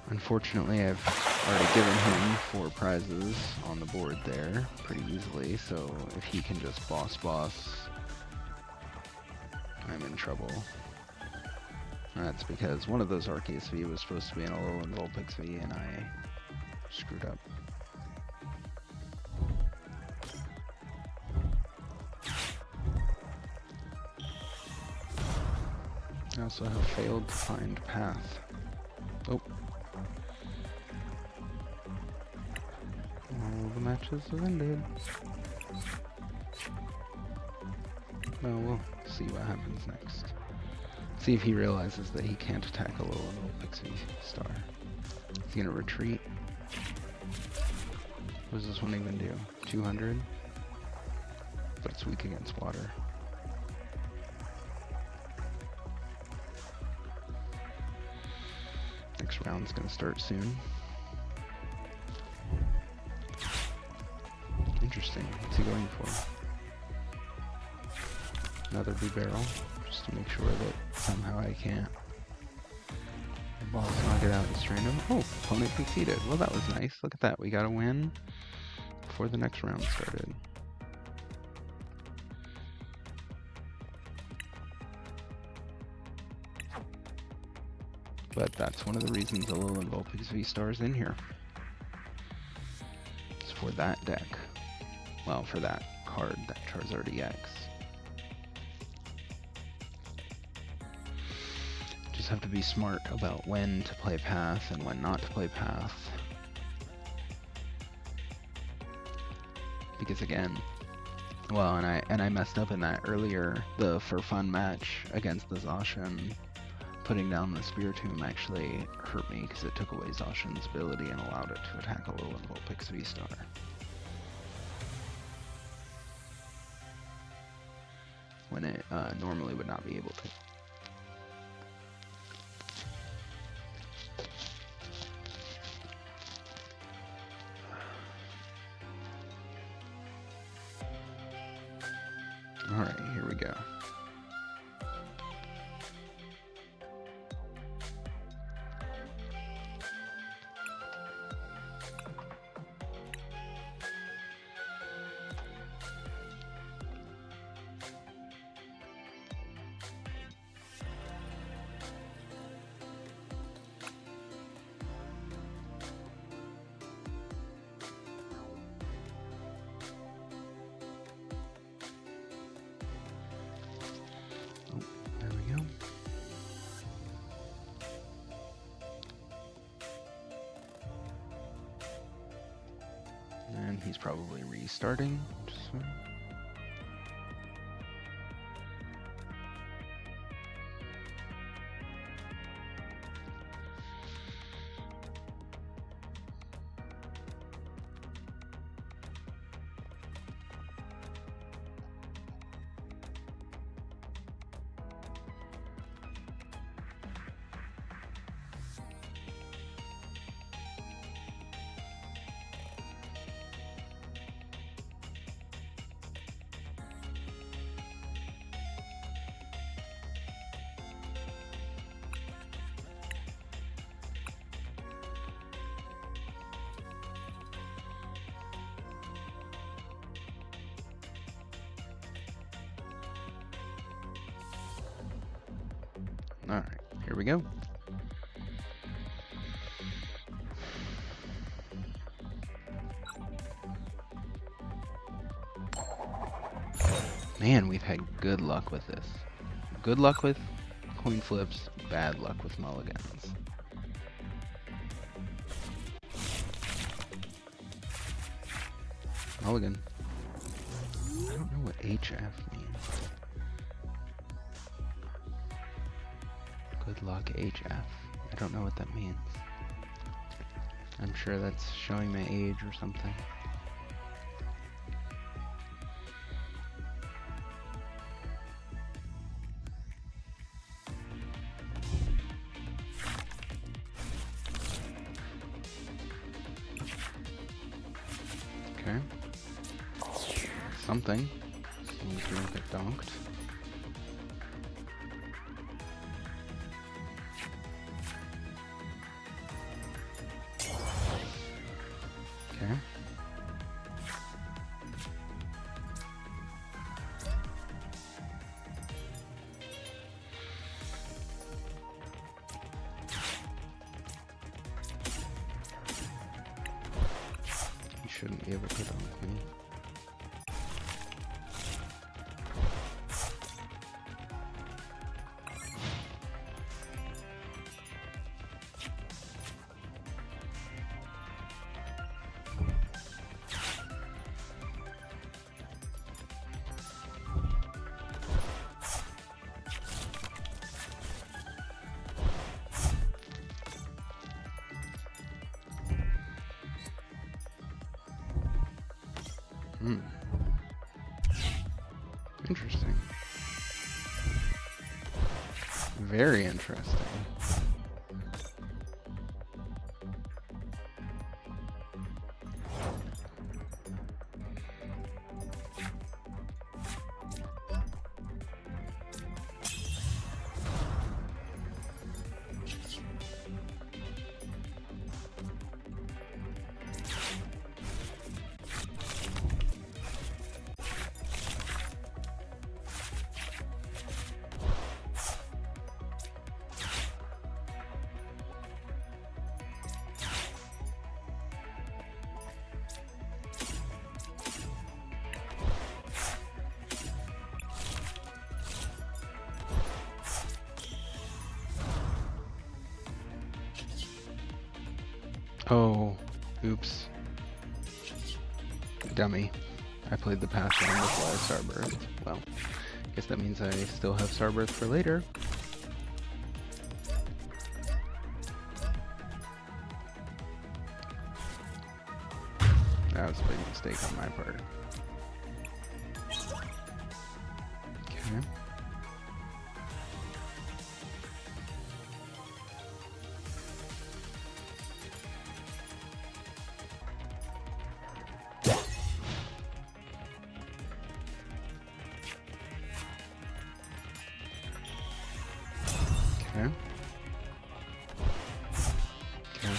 Unfortunately, I've already given him 4 prizes on the board there pretty easily, so if he can just boss, I'm in trouble. That's because one of those Arceus V was supposed to be in a low and Vulpix V, and I screwed up. I also have failed to find path. Oh. All the matches have ended. Well, we'll see what happens next. See if he realizes that he can't attack a low level Pixie Star. He's gonna retreat. What does this one even do? 200? But it's weak against water. Next round's gonna start soon. Interesting. What's he going for? Another blue barrel, just to make sure that somehow I can't. The ball's knock it out and strain him. Oh, opponent conceded. Well, that was nice. Look at that. We got a win before the next round started. But that's one of the reasons the Lowland Vulpix V-Star is in here. It's for that deck. Well, for that card, that Charizard EX. Just have to be smart about when to play Path and when not to play Path. Because again, well, and I messed up in that earlier, the for fun match against the Zacian. Putting down the Spiritomb actually hurt me because it took away Zacian's ability and allowed it to attack a Lowland Vulpix V-Star. When it normally would not be able to. Alright, here we go. And he's probably restarting. So. Alright, here we go. Man, we've had good luck with this. Good luck with coin flips, bad luck with mulligans. Mulligan. I don't know what HF means. Good luck HF. I don't know what that means. I'm sure that's showing my age or something. Okay. Something seems to get donked. Okay. You shouldn't be able to donk me. Interesting. Very interesting. Oh, oops. Dummy. I played the path one before I Starbirth. Well, guess that means I still have Starbirth for later. That was a big mistake on my part. Okay. Okay. Okay.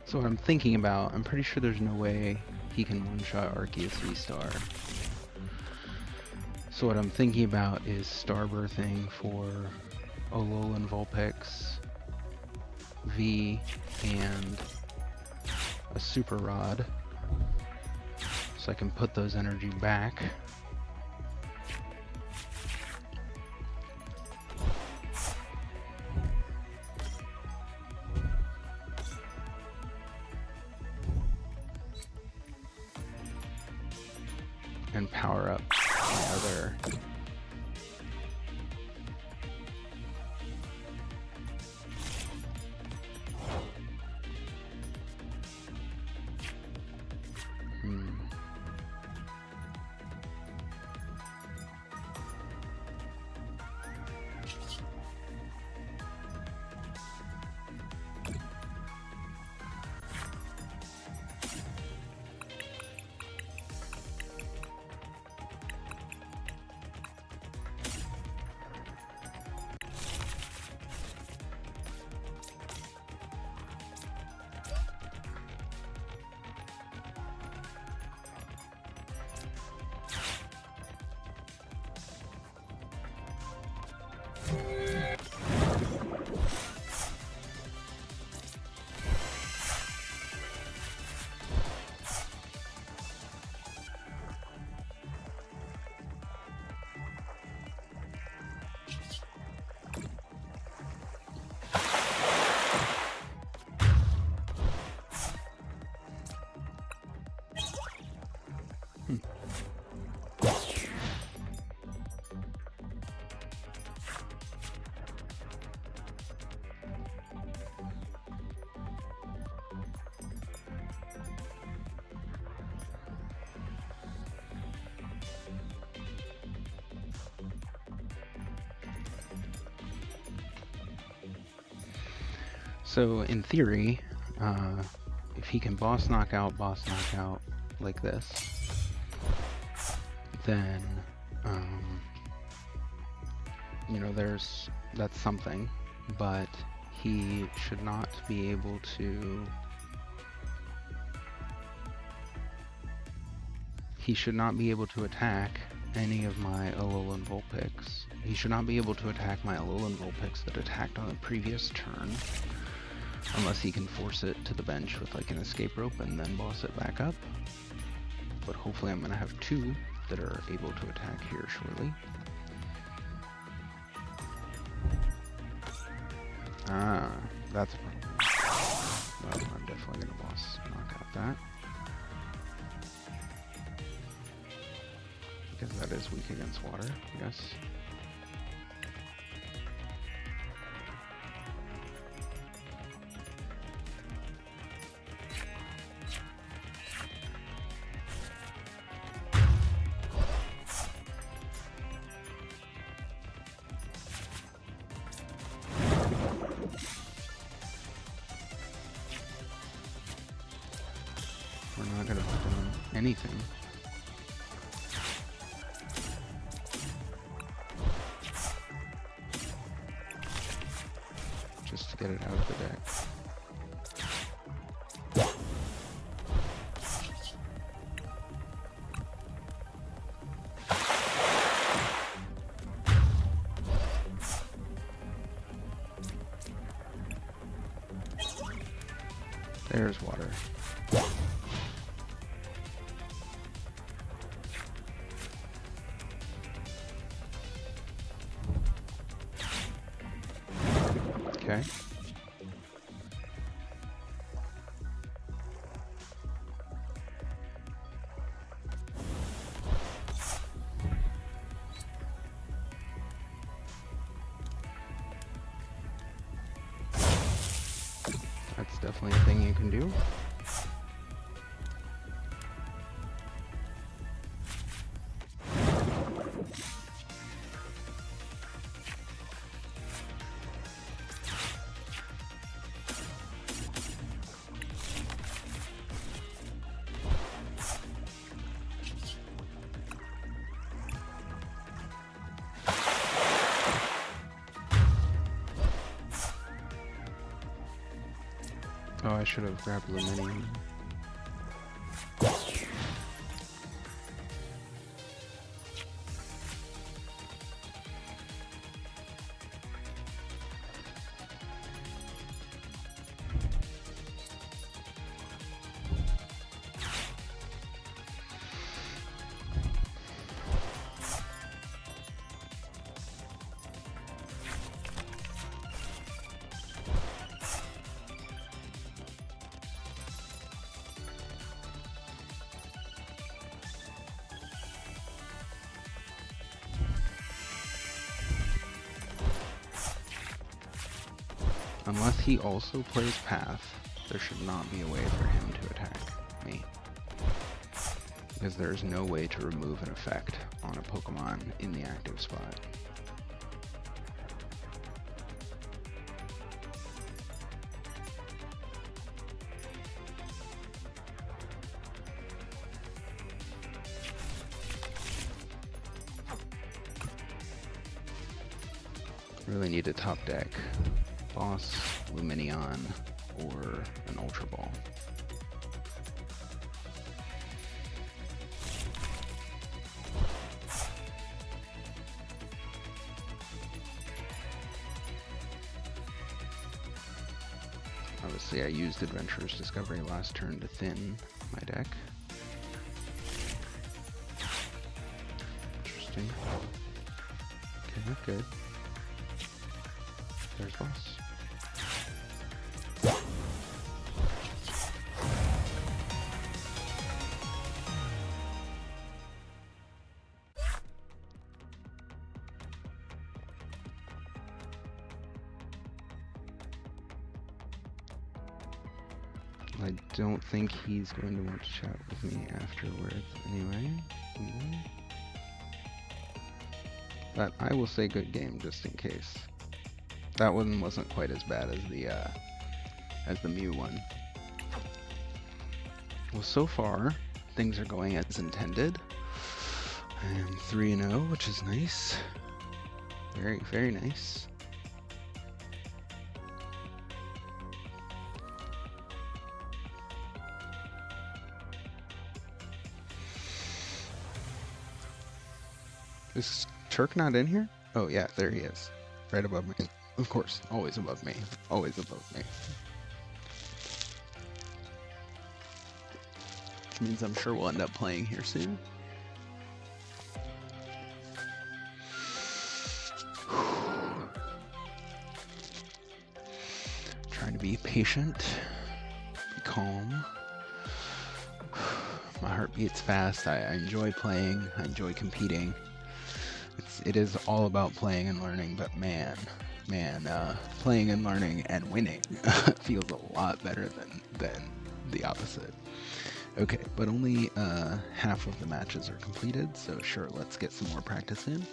So what I'm thinking about, I'm pretty sure there's no way he can one-shot Arceus V-Star. So what I'm thinking about is Starbirthing for Alolan Vulpix, V, and a Super Rod. So I can put those energy back. And power up my other. So in theory, if he can boss knockout like this, then you know, that's something, but he should not be able to. He should not be able to attack any of my Alolan Vulpix. He should not be able to attack my Alolan Vulpix that attacked on the previous turn, unless he can force it to the bench with like an escape rope and then boss it back up. But hopefully I'm going to have two that are able to attack here shortly. Ah, that's a problem. Well, I'm definitely going to boss knock out that. Because that is weak against water, yes. We're not going to put down anything. There's water. Okay. That's definitely a thing you can do. Oh, I should have grabbed the mini. Unless he also plays Path, there should not be a way for him to attack me. Because there's no way to remove an effect on a Pokemon in the active spot. Really need a top deck. Boss, Luminion, or an Ultra Ball. Obviously, I used Adventurer's Discovery last turn to thin my deck. Interesting. Okay, good. There's Boss. I don't think he's going to want to chat with me afterwards anyway. But I will say good game just in case. That one wasn't quite as bad as the Mew one. Well, so far things are going as intended. I'm 3-0, which is nice. Very, very nice. Is Turk not in here? Oh yeah, there he is. Right above me. Of course, always above me. Always above me. Which means I'm sure we'll end up playing here soon. Trying to be patient, be calm. My heart beats fast. I enjoy playing. I enjoy competing. It is all about playing and learning, but man, playing and learning and winning feels a lot better than the opposite. Okay, but only half of the matches are completed, so sure, let's get some more practice in.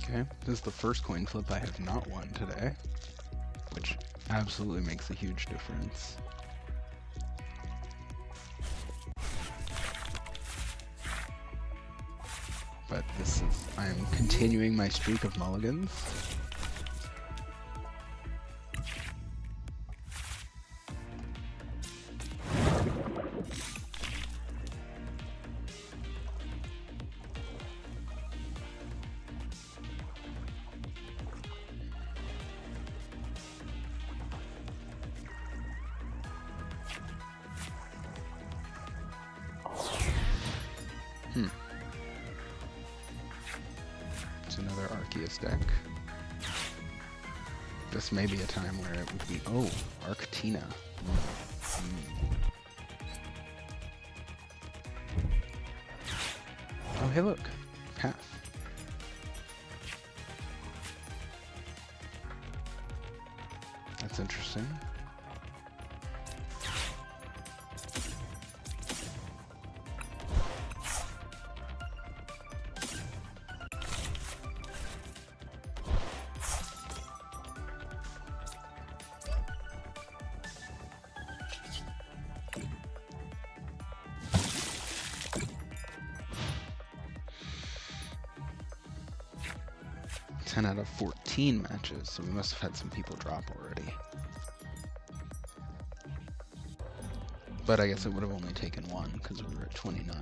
Okay, this is the first coin flip I have not won today, which Absolutely makes a huge difference. But I'm continuing my streak of mulligans. It's another Arceus deck. This may be a time where it would be... Oh, Arctina. Oh, hey look. Path. That's interesting. Out of 14 matches, so we must have had some people drop already. But I guess it would have only taken one because we were at 29.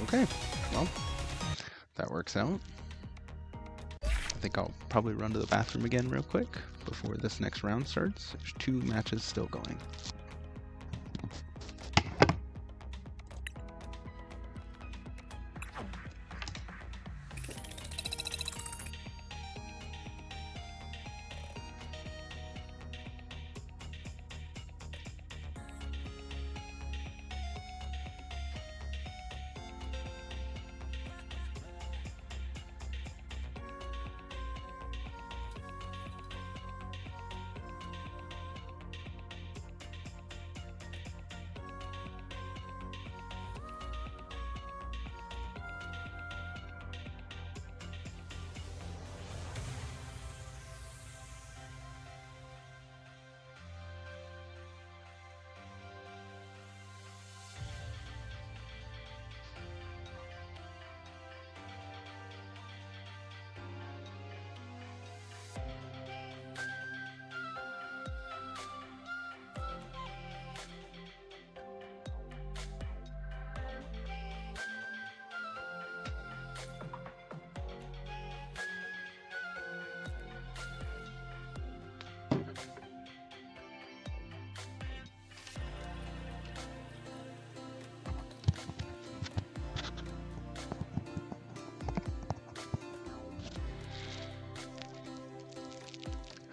Okay, well, that works out. I think I'll probably run to the bathroom again real quick before this next round starts. There's 2 matches still going.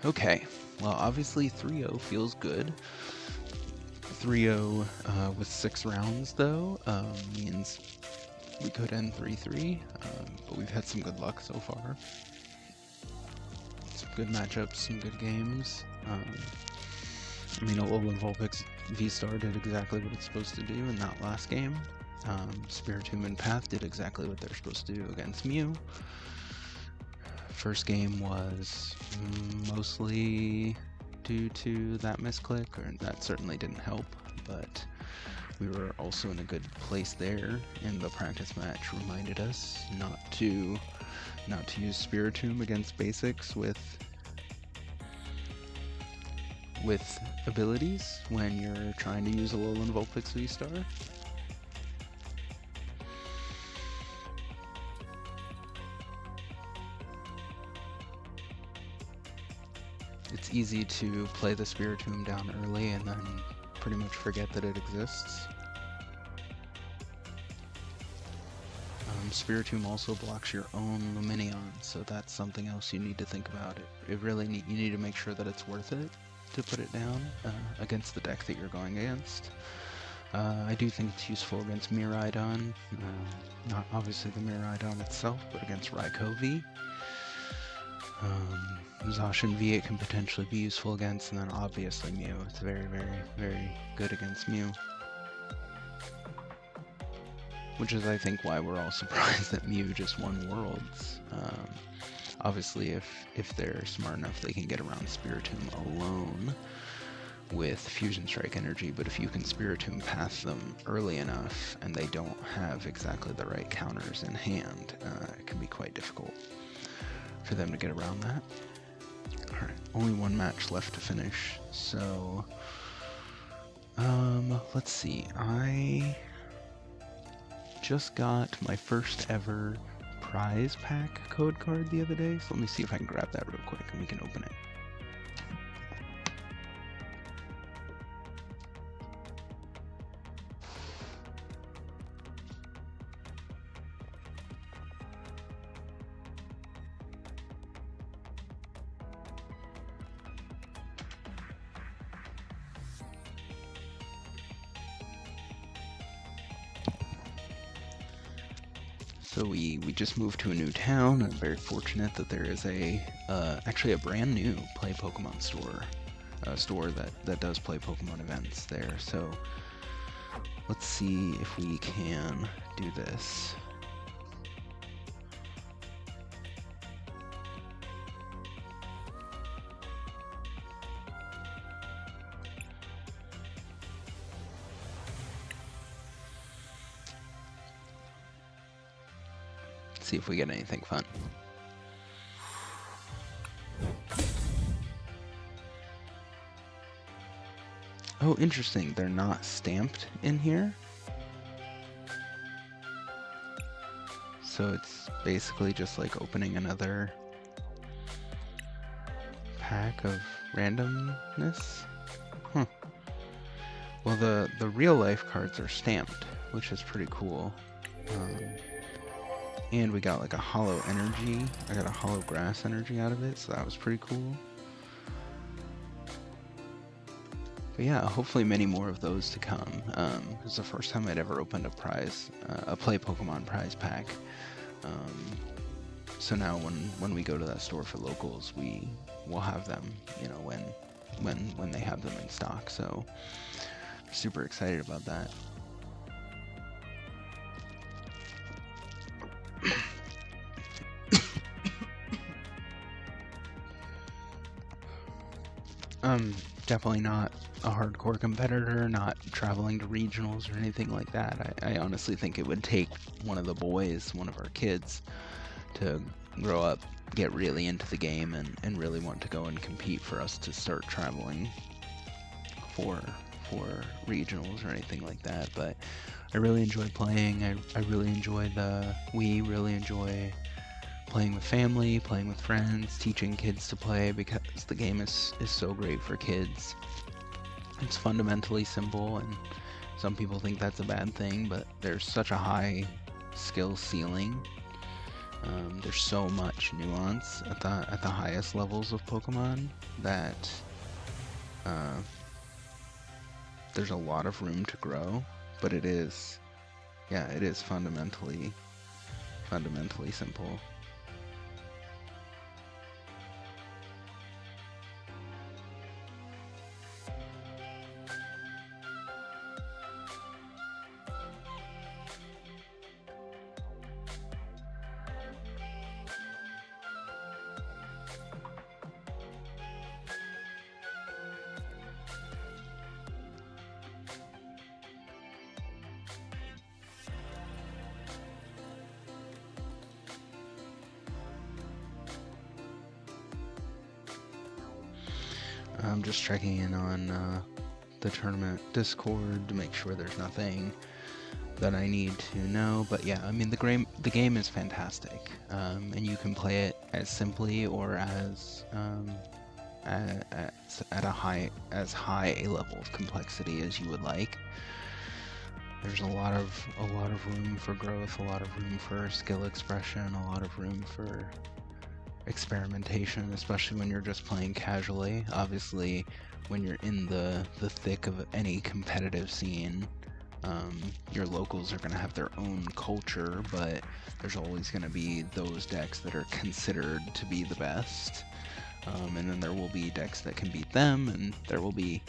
Okay, well obviously 3-0 feels good. 3-0 with 6 rounds though means we could end 3-3, but we've had some good luck so far. Some good matchups, some good games. I mean, Alolan Vulpix V-Star did exactly what it's supposed to do in that last game. Spiritomb and Path did exactly what they're supposed to do against Mew. First game was mostly due to that misclick, or that certainly didn't help, but we were also in a good place there, and the practice match reminded us not to use Spiritomb against basics with with abilities when you're trying to use a Alolan Vulpix V-Star. It's easy to play the Spiritomb down early and then pretty much forget that it exists. Spiritomb also blocks your own Lumineon, so that's something else you need to think about. You need to make sure that it's worth it to put it down against the deck that you're going against. I do think it's useful against Miraidon, not obviously the Miraidon itself, but against Raikou. Zacian V it can potentially be useful against, and then obviously Mew. It's very, very, very good against Mew. Which is, I think, why we're all surprised that Mew just won Worlds. Obviously, if they're smart enough, they can get around Spiritomb alone with Fusion Strike energy, but if you can Spiritomb past them early enough and they don't have exactly the right counters in hand, it can be quite difficult for them to get around that. Alright, only one match left to finish, so let's see. I just got my first ever prize pack code card the other day, so let me see if I can grab that real quick and we can open it. So we just moved to a new town. I'm very fortunate that there is actually a brand new Play Pokemon store, a store that does play Pokemon events there. So let's see if we can do this. See if we get anything fun. Oh, interesting. They're not stamped in here. So it's basically just like opening another pack of randomness. Huh. Well, the real life cards are stamped, which is pretty cool. And we got like a hollow energy. I got a hollow grass energy out of it, so that was pretty cool. But yeah, hopefully many more of those to come. It was the first time I'd ever opened a Play Pokemon prize pack. So now when we go to that store for locals, we will have them, you know, when they have them in stock. So super excited about that. Definitely not a hardcore competitor, not traveling to regionals or anything like that. I honestly think it would take one of the boys, one of our kids, to grow up, get really into the game, and really want to go and compete for us to start traveling for regionals or anything like that. But I really enjoy playing. I really enjoy we really enjoy playing with family, playing with friends, teaching kids to play, because the game is so great for kids. It's fundamentally simple, and some people think that's a bad thing, but there's such a high skill ceiling. There's so much nuance at the highest levels of Pokemon that there's a lot of room to grow, but it is fundamentally simple. I'm just checking in on the tournament Discord to make sure there's nothing that I need to know. But yeah, I mean the game is fantastic, and you can play it as simply or as at a high a level of complexity as you would like. There's a lot of room for growth, a lot of room for skill expression, a lot of room for experimentation, especially when you're just playing casually. Obviously, when you're in the thick of any competitive scene, your locals are going to have their own culture, but there's always going to be those decks that are considered to be the best. And then there will be decks that can beat them, and there will be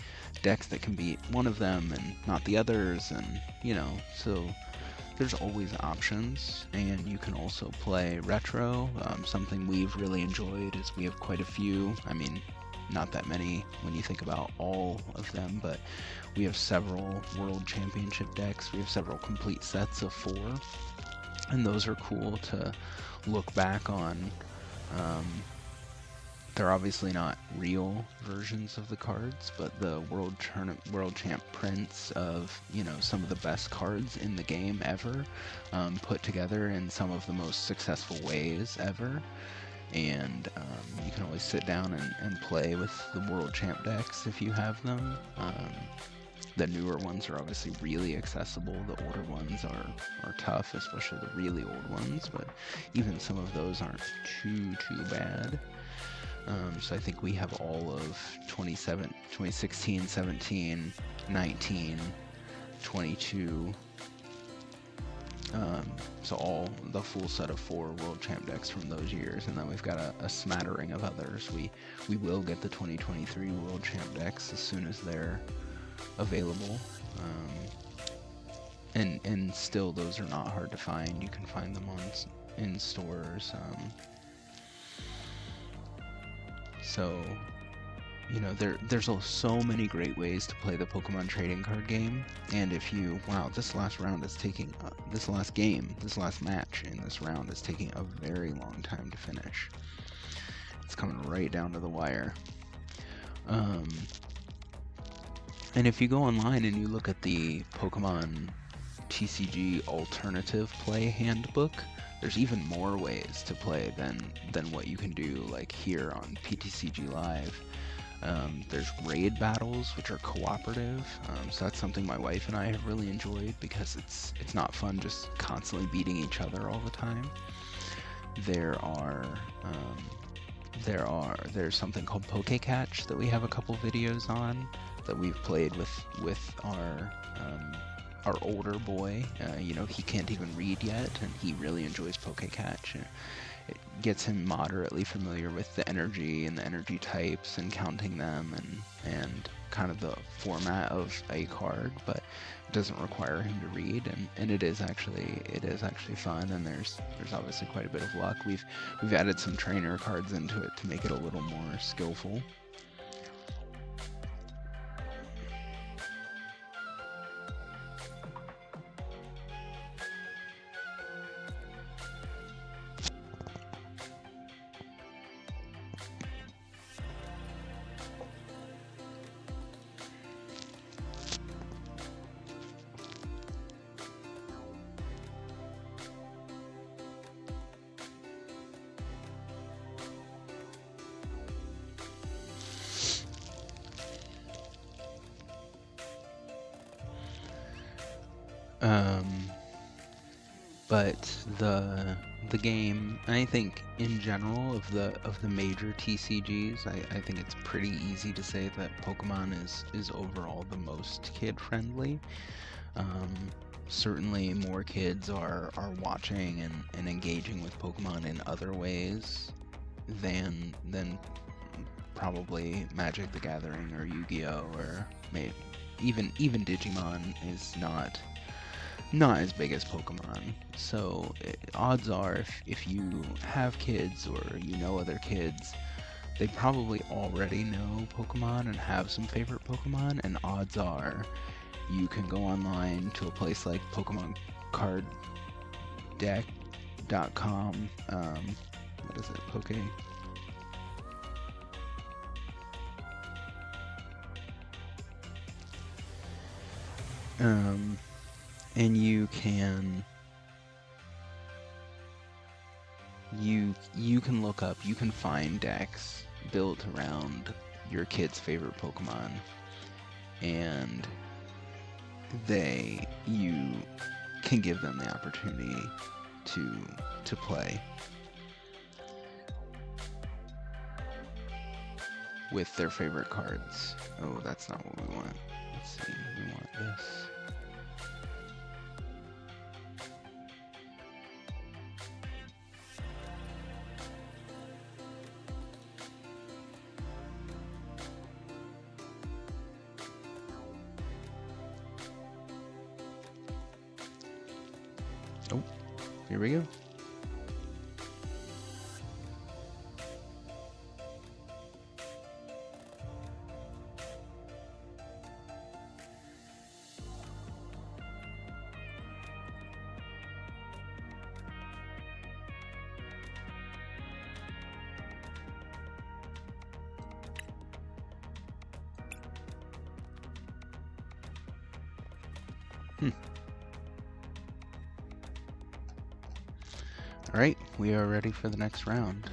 decks that can beat one of them and not the others, and so there's always options. And you can also play retro. Something we've really enjoyed is we have quite a few, I mean not that many when you think about all of them, but we have several World Championship decks. We have several complete sets of 4, and those are cool to look back on. They're obviously not real versions of the cards, but the World Champ prints of, some of the best cards in the game ever, put together in some of the most successful ways ever. And you can always sit down and play with the World Champ decks if you have them. The newer ones are obviously really accessible. The older ones are tough, especially the really old ones, but even some of those aren't too bad. So I think we have all of 2016, 17, 19, 22. So all the full set of 4 World Champ decks from those years, and then we've got a smattering of others. We will get the 2023 World Champ decks as soon as they're available. And still, those are not hard to find. You can find them in stores. So, there's so many great ways to play the Pokemon trading card game. And if you, this last match in this round is taking a very long time to finish. It's coming right down to the wire. And if you go online and you look at the Pokemon TCG Alternative Play Handbook, there's even more ways to play than what you can do like here on PTCG Live. There's raid battles, which are cooperative, so that's something my wife and I have really enjoyed because it's not fun just constantly beating each other all the time. There's something called Pokécatch that we have a couple videos on that we've played with our older boy. He can't even read yet, and he really enjoys Pokécatch. It gets him moderately familiar with the energy and the energy types and counting them and kind of the format of a card, but it doesn't require him to read, and it is actually fun, and there's obviously quite a bit of luck. We've added some trainer cards into it to make it a little more skillful. But the game, I think in general of the major TCGs, I think it's pretty easy to say that Pokemon is overall the most kid friendly. Certainly more kids are watching and engaging with Pokemon in other ways than probably Magic the Gathering or Yu-Gi-Oh, or maybe even Digimon is not as big as Pokemon. So odds are if you have kids or other kids, they probably already know Pokemon and have some favorite Pokemon, and odds are you can go online to a place like PokemonCardDeck.com. What is it? And you can you can look up, you can find decks built around your kid's favorite Pokemon, and you can give them the opportunity to play with their favorite cards. Oh, that's not what we want. Let's see, we want this. Oh, here we go. Alright, we are ready for the next round.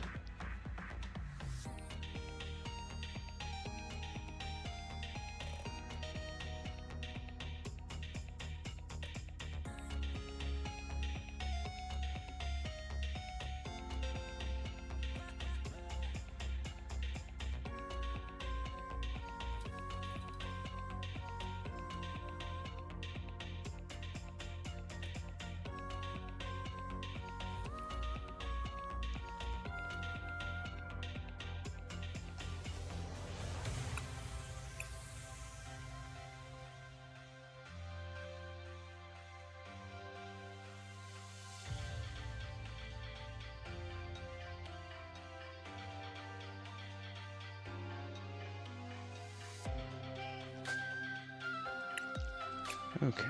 Okay.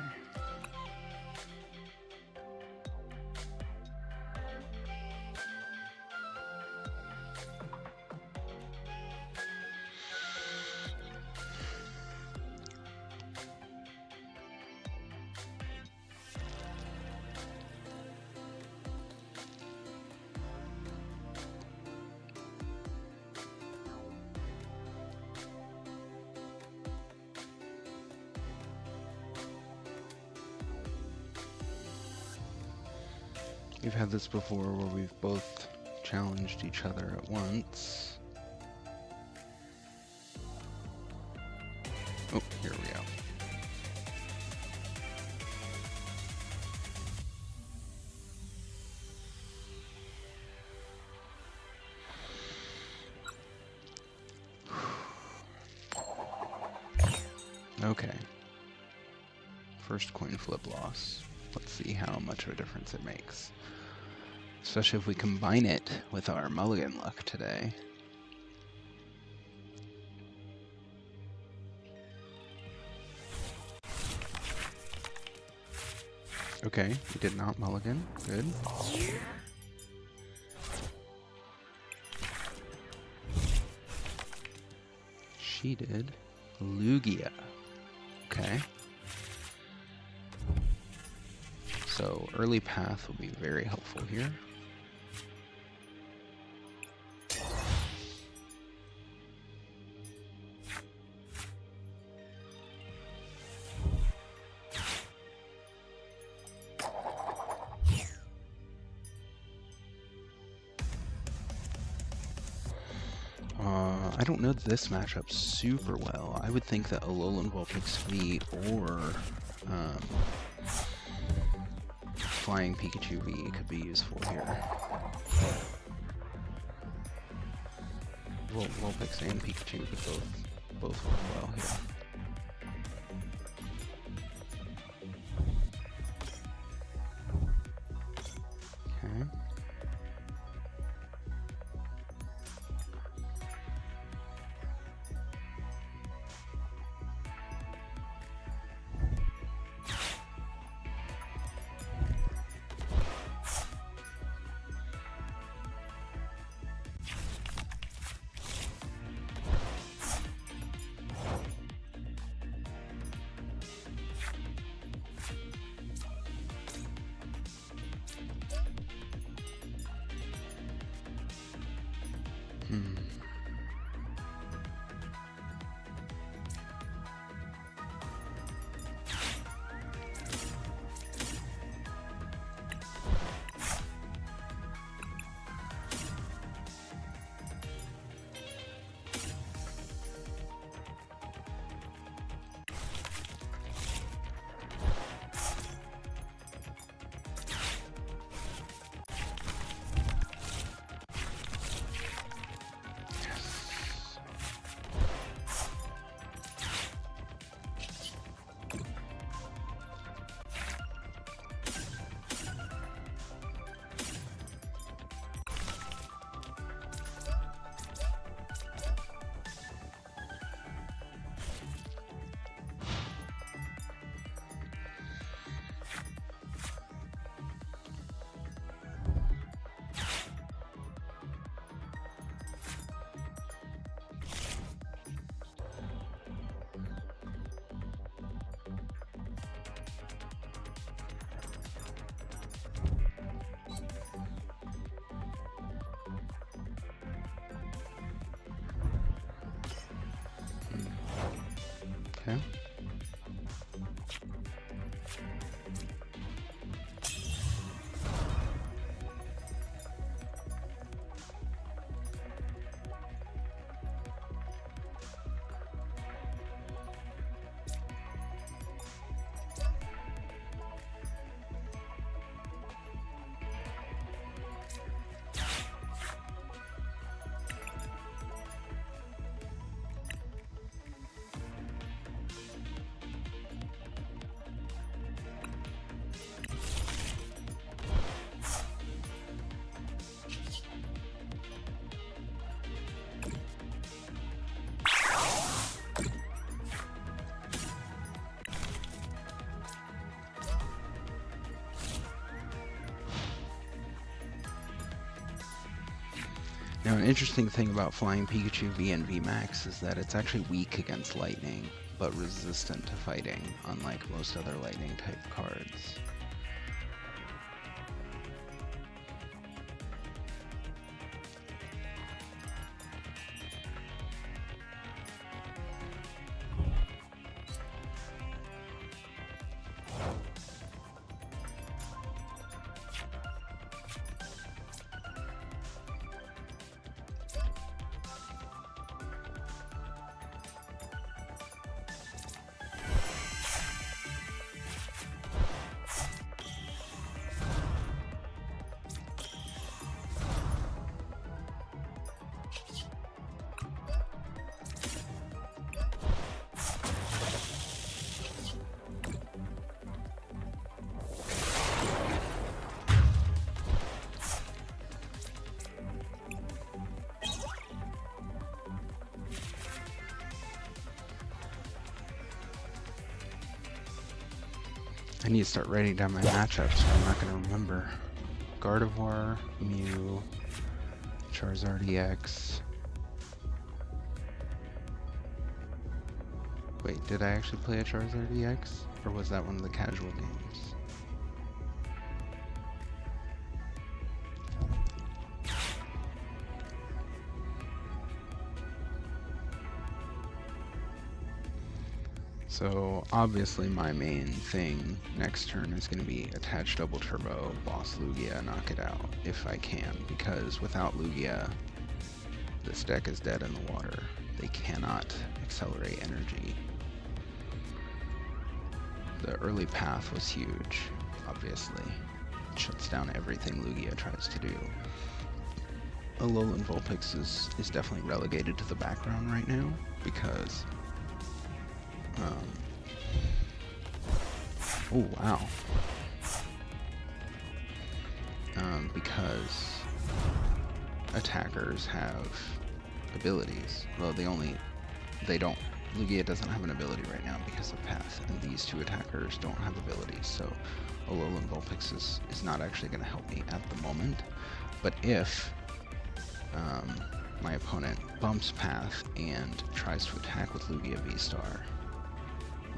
We've had this before where we've both challenged each other at once. Oh, here we go. Okay. First coin flip loss. Let's see how much of a difference it makes. Especially if we combine it with our mulligan luck today. Okay, we did not mulligan. Good. She did. Lugia. Okay. So early path will be very helpful here. I don't know this matchup super well. I would think that Alolan Vulpix V or Flying Pikachu V could be useful here. Vulpix and Pikachu could both work well here. Okay. Okay. Now, an interesting thing about Flying Pikachu V and VMAX is that it's actually weak against lightning, but resistant to fighting, unlike most other lightning type cards. I need to start writing down my matchups, so I'm not going to remember. Gardevoir, Mew, Charizard EX. Wait, did I actually play a Charizard EX? Or was that one of the casual games? So obviously my main thing next turn is going to be attach double turbo, boss Lugia, knock it out if I can, because without Lugia this deck is dead in the water. They cannot accelerate energy. The early path was huge, obviously. It shuts down everything Lugia tries to do. Alolan Vulpix is definitely relegated to the background right now because oh wow. Because attackers have abilities. Well, Lugia doesn't have an ability right now because of Path, and these two attackers don't have abilities, so Alolan Vulpix is not actually going to help me at the moment. But if my opponent bumps Path and tries to attack with Lugia V-Star,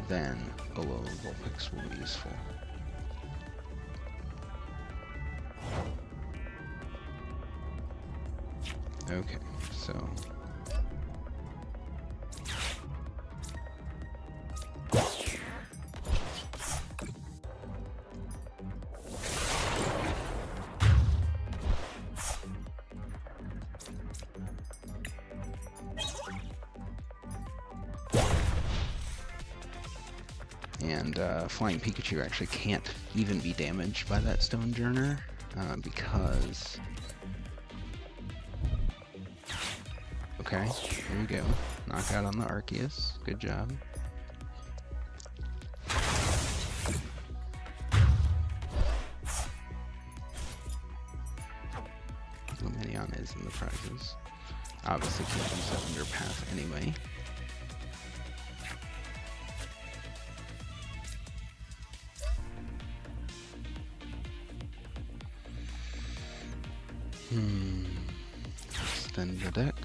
then Alolan Vulpix will be useful. Okay, so. And Flying Pikachu actually can't even be damaged by that Stonejourner because... Okay, there you go. Knockout on the Arceus. Good job. Lumineon is in the prizes. Obviously can't use that under path anyway. Extend the deck.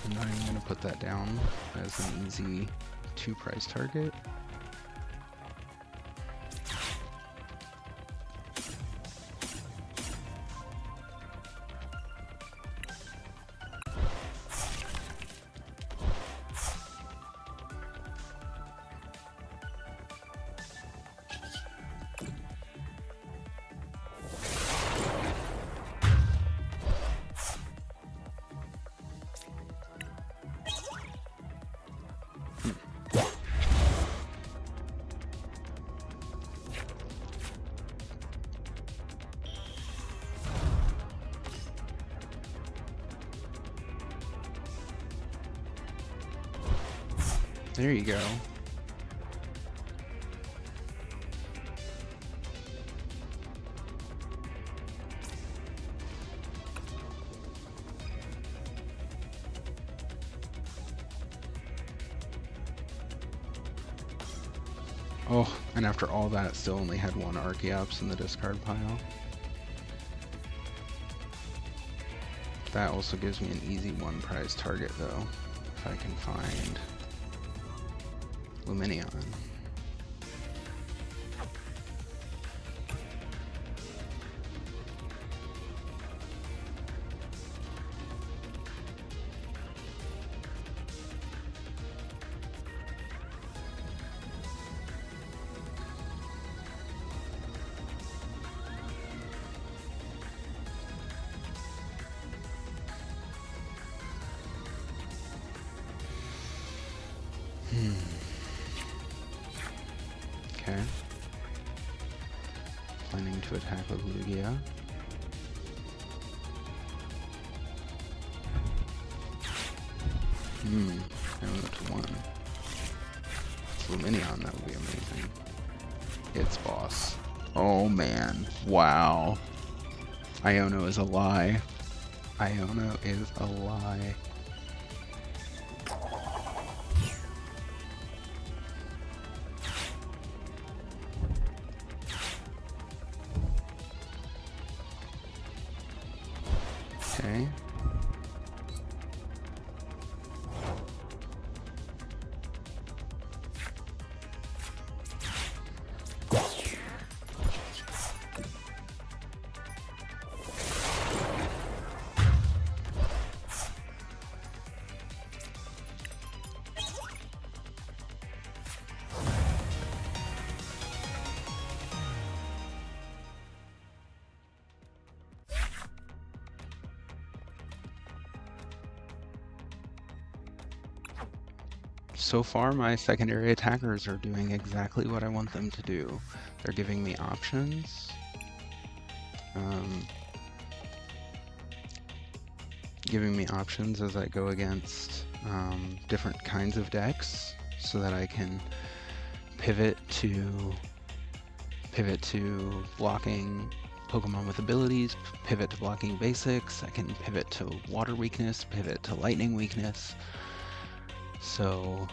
And I'm going to put that down as an easy 2-prize target. There you go. Oh, and after all that, it still only had 1 Archeops in the discard pile. That also gives me an easy 1-prize target, though, if I can find Lumineon. Okay. Planning to attack with Lugia. Down to 1. It's Lumineon, that would be amazing. It's boss. Oh man. Wow. Iono is a lie. Iono is a lie. Okay. So far, my secondary attackers are doing exactly what I want them to do. They're giving me options. Giving me options as I go against different kinds of decks, so that I can pivot to blocking Pokemon with abilities, pivot to blocking basics. I can pivot to water weakness, pivot to lightning weakness. So,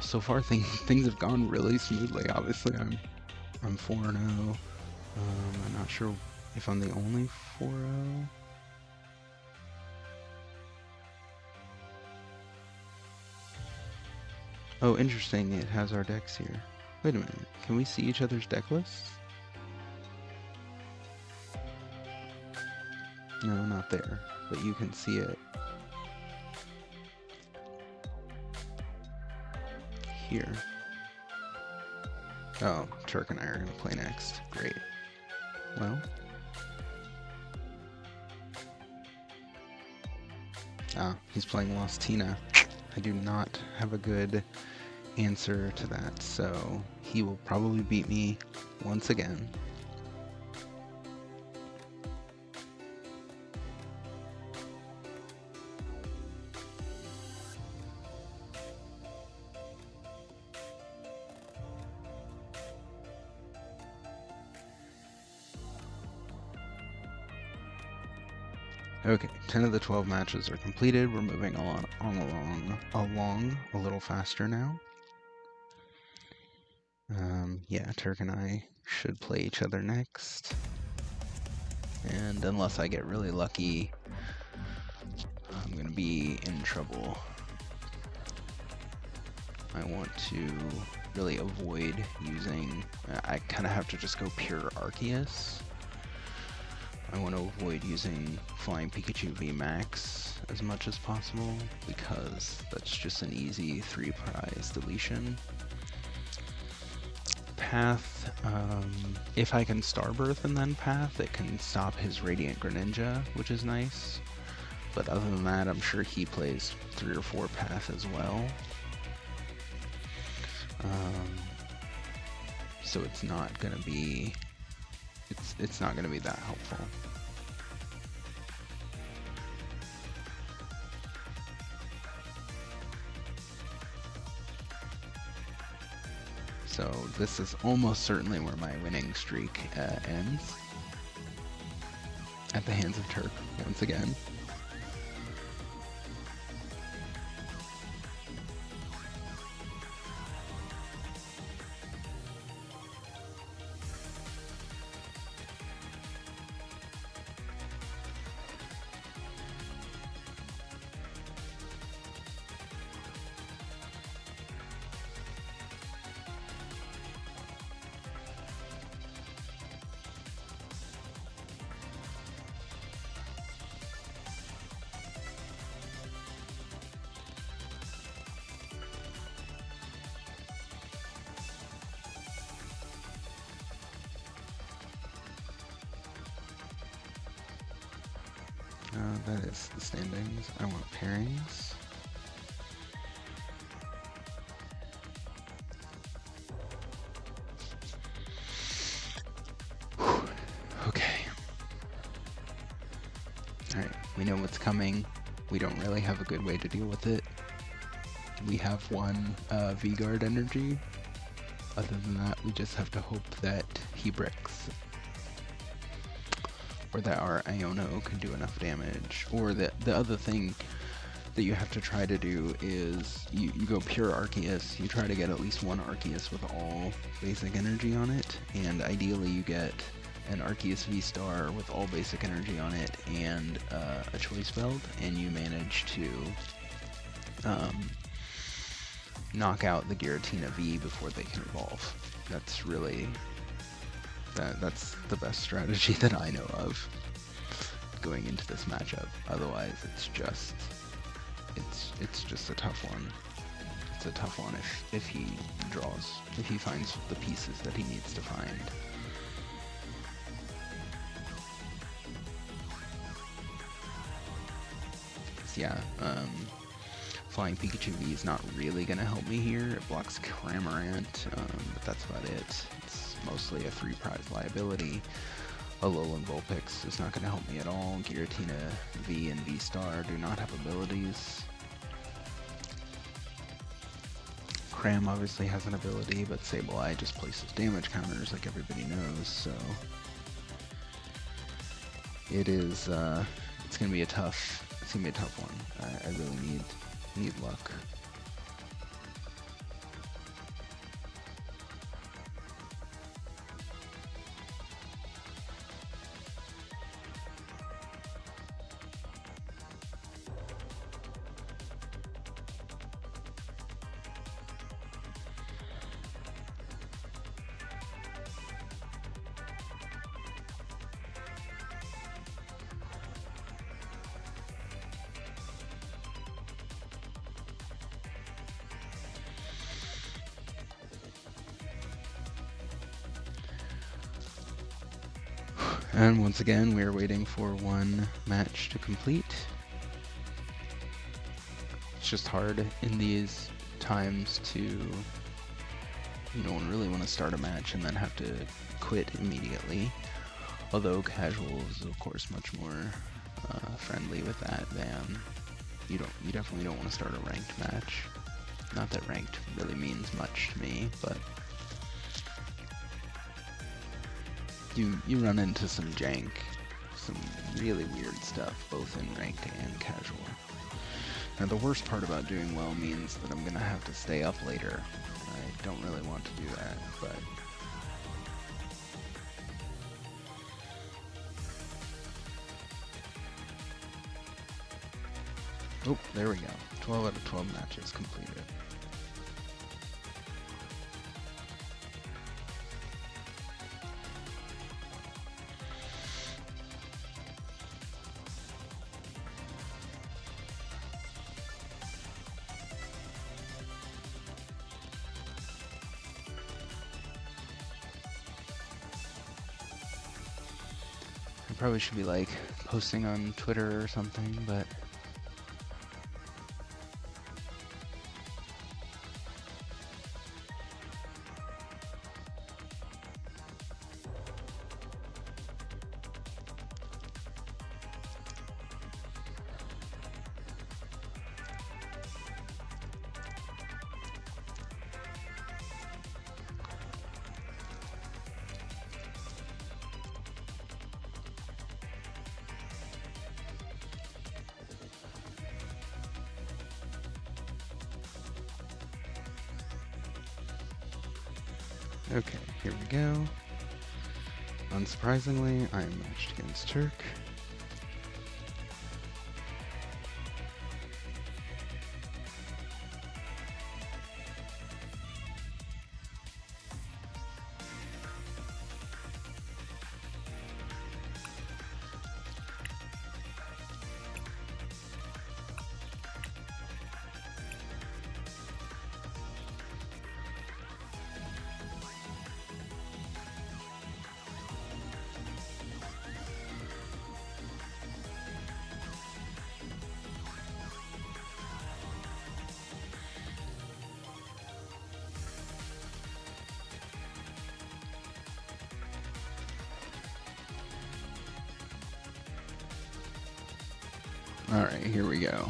so far things have gone really smoothly. Obviously, I'm 4-0. I'm not sure if I'm the only 4-0. Oh, interesting. It has our decks here. Wait a minute. Can we see each other's deck lists? No, not there. But you can see it here. Oh, Turk and I are going to play next. Great. Well. Ah, he's playing Lost Tina. I do not have a good answer to that, so he will probably beat me once again. Okay, 10 of the 12 matches are completed. We're moving along a little faster now. Yeah, Turk and I should play each other next. And unless I get really lucky, I'm going to be in trouble. I want to really avoid using... I kind of have to just go pure Arceus. I want to avoid using Flying Pikachu VMAX as much as possible, because that's just an easy 3-prize deletion. Path, if I can Starbirth and then Path, it can stop his Radiant Greninja, which is nice. But other than that, I'm sure he plays 3 or 4 Path as well. So it's not going to be... It's not going to be that helpful. So this is almost certainly where my winning streak ends. At the hands of Turk, once again. That is the standings. I want pairings. Whew. Okay. Alright, we know what's coming. We don't really have a good way to deal with it. We have one V-Guard energy. Other than that, we just have to hope that he bricks. Or that our Iono can do enough damage. Or the other thing that you have to try to do is you go pure Arceus. You try to get at least one Arceus with all basic energy on it. And ideally you get an Arceus V-Star with all basic energy on it and a choice belt. And you manage to knock out the Giratina V before they can evolve. That's really... That's the best strategy that I know of going into this matchup. Otherwise, it's just a tough one. It's a tough one if he finds the pieces that he needs to find. Yeah, Flying Pikachu V is not really gonna help me here. It blocks Cramorant, but that's about it. It's mostly a 3-prize liability. Alolan Vulpix is not gonna help me at all. Giratina V and V-Star do not have abilities. Cram obviously has an ability, but Sableye just places damage counters like everybody knows, so... it is, it's gonna be a tough one. I really need luck. And once again, we are waiting for one match to complete. It's just hard in these times to, you don't really want to start a match and then have to quit immediately. Although casual is of course much more friendly with that than you definitely don't want to start a ranked match. Not that ranked really means much to me, but you run into some jank, some really weird stuff, both in ranked and casual. Now the worst part about doing well means that I'm gonna have to stay up later. I don't really want to do that, but oh, there we go. 12 out of 12 matches completed. I probably should be like posting on Twitter or something, but okay, here we go. Unsurprisingly, I am matched against Turk. Alright, here we go.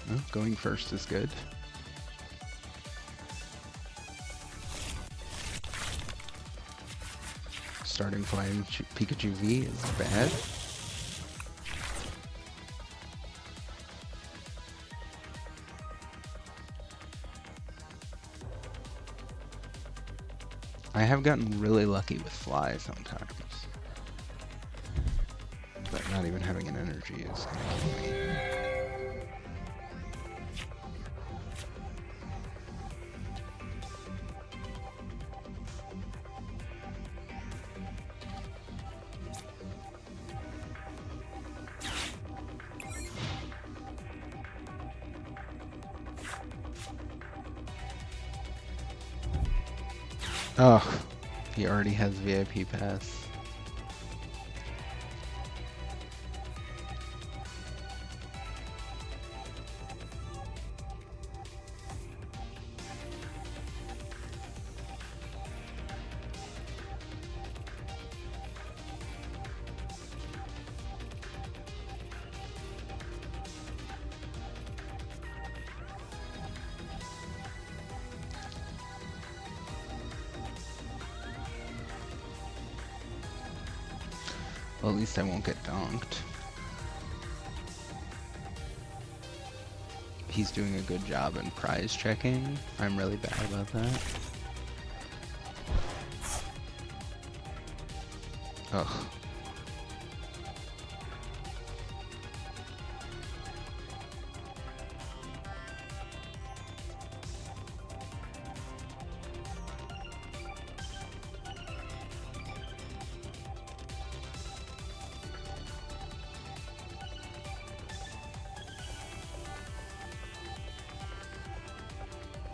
Well, going first is good. Starting flying Pikachu V is bad. I have gotten really lucky with fly sometimes, but not even having an energy is gonna kill me. Oh, he already has VIP pass. Well, at least I won't get donked. He's doing a good job in prize checking. I'm really bad about that. Ugh.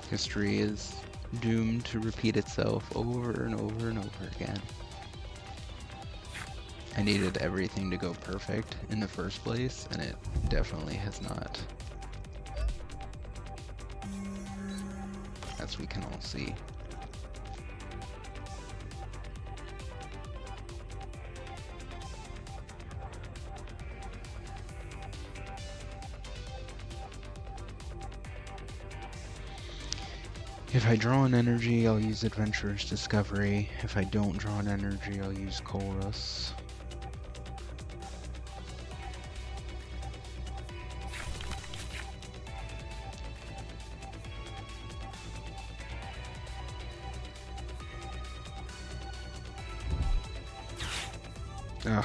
History is doomed to repeat itself over and over and over again. I needed everything to go perfect in the first place, and it definitely has not. As we can all see. If I draw an energy, I'll use Adventurer's Discovery. If I don't draw an energy, I'll use Chorus. Ugh.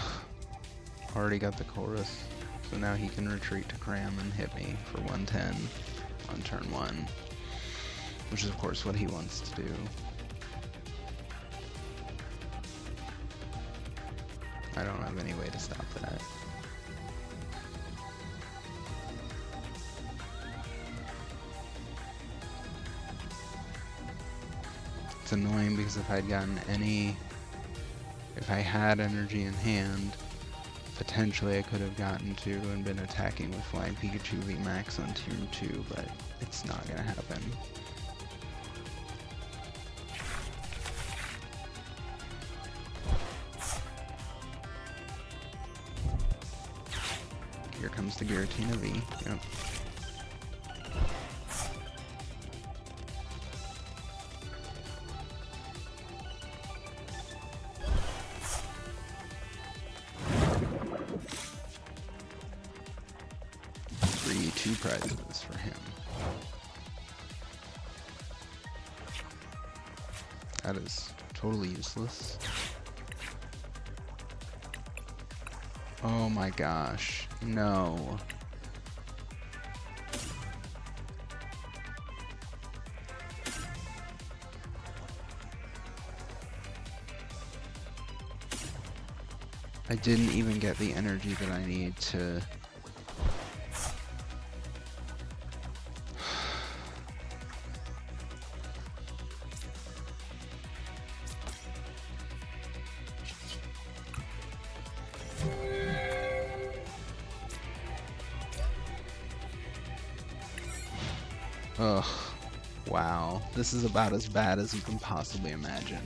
Already got the Chorus. So now he can retreat to Cram and hit me for 110 on turn 1. Which is of course what he wants to do. I don't have any way to stop that. It's annoying because if I'd gotten if I had energy in hand, potentially I could have gotten to and been attacking with Flying Pikachu VMAX on turn 2, but it's not gonna happen. Here comes the Giratina V. Yep. Two prizes for him. That is totally useless. Oh my gosh, no. I didn't even get the energy that I need to... Ugh, wow, this is about as bad as you can possibly imagine.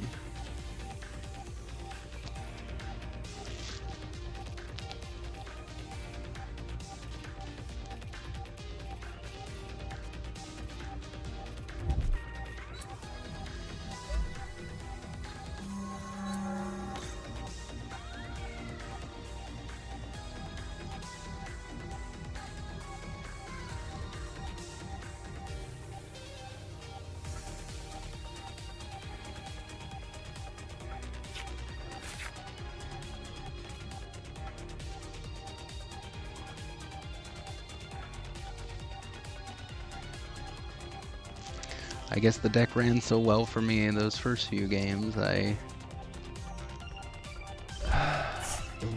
I guess the deck ran so well for me in those first few games, it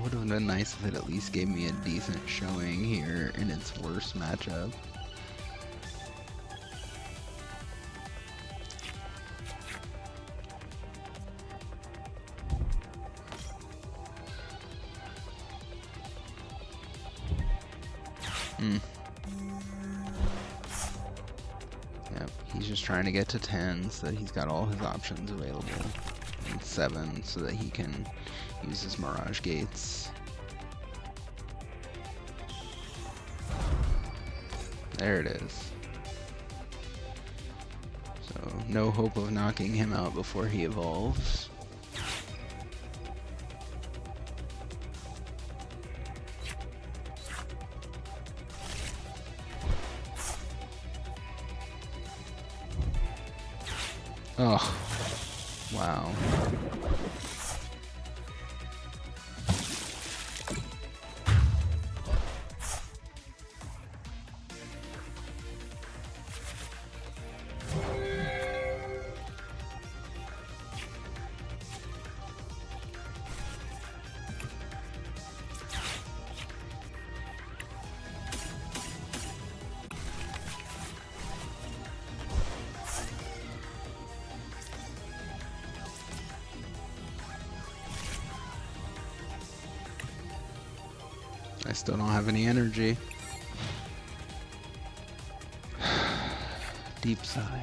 would have been nice if it at least gave me a decent showing here in its worst matchup. Yep, he's just trying to get to 10 so that he's got all his options available. And 7 so that he can use his Mirage Gates. There it is. So, no hope of knocking him out before he evolves. Oh, wow. I still don't have any energy. Deep sigh.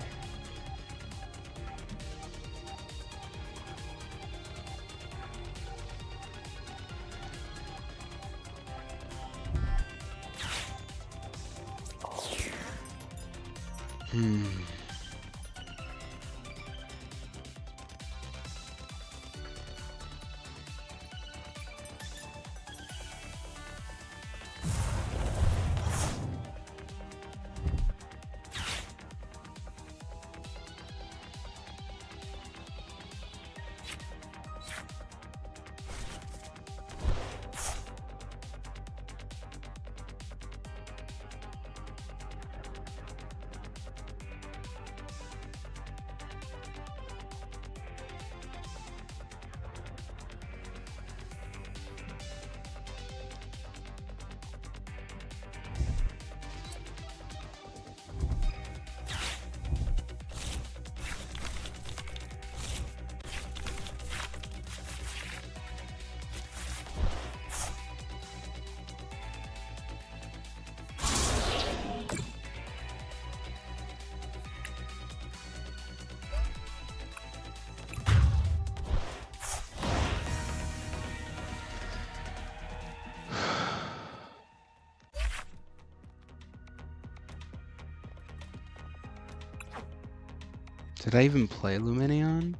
Did I even play Luminion?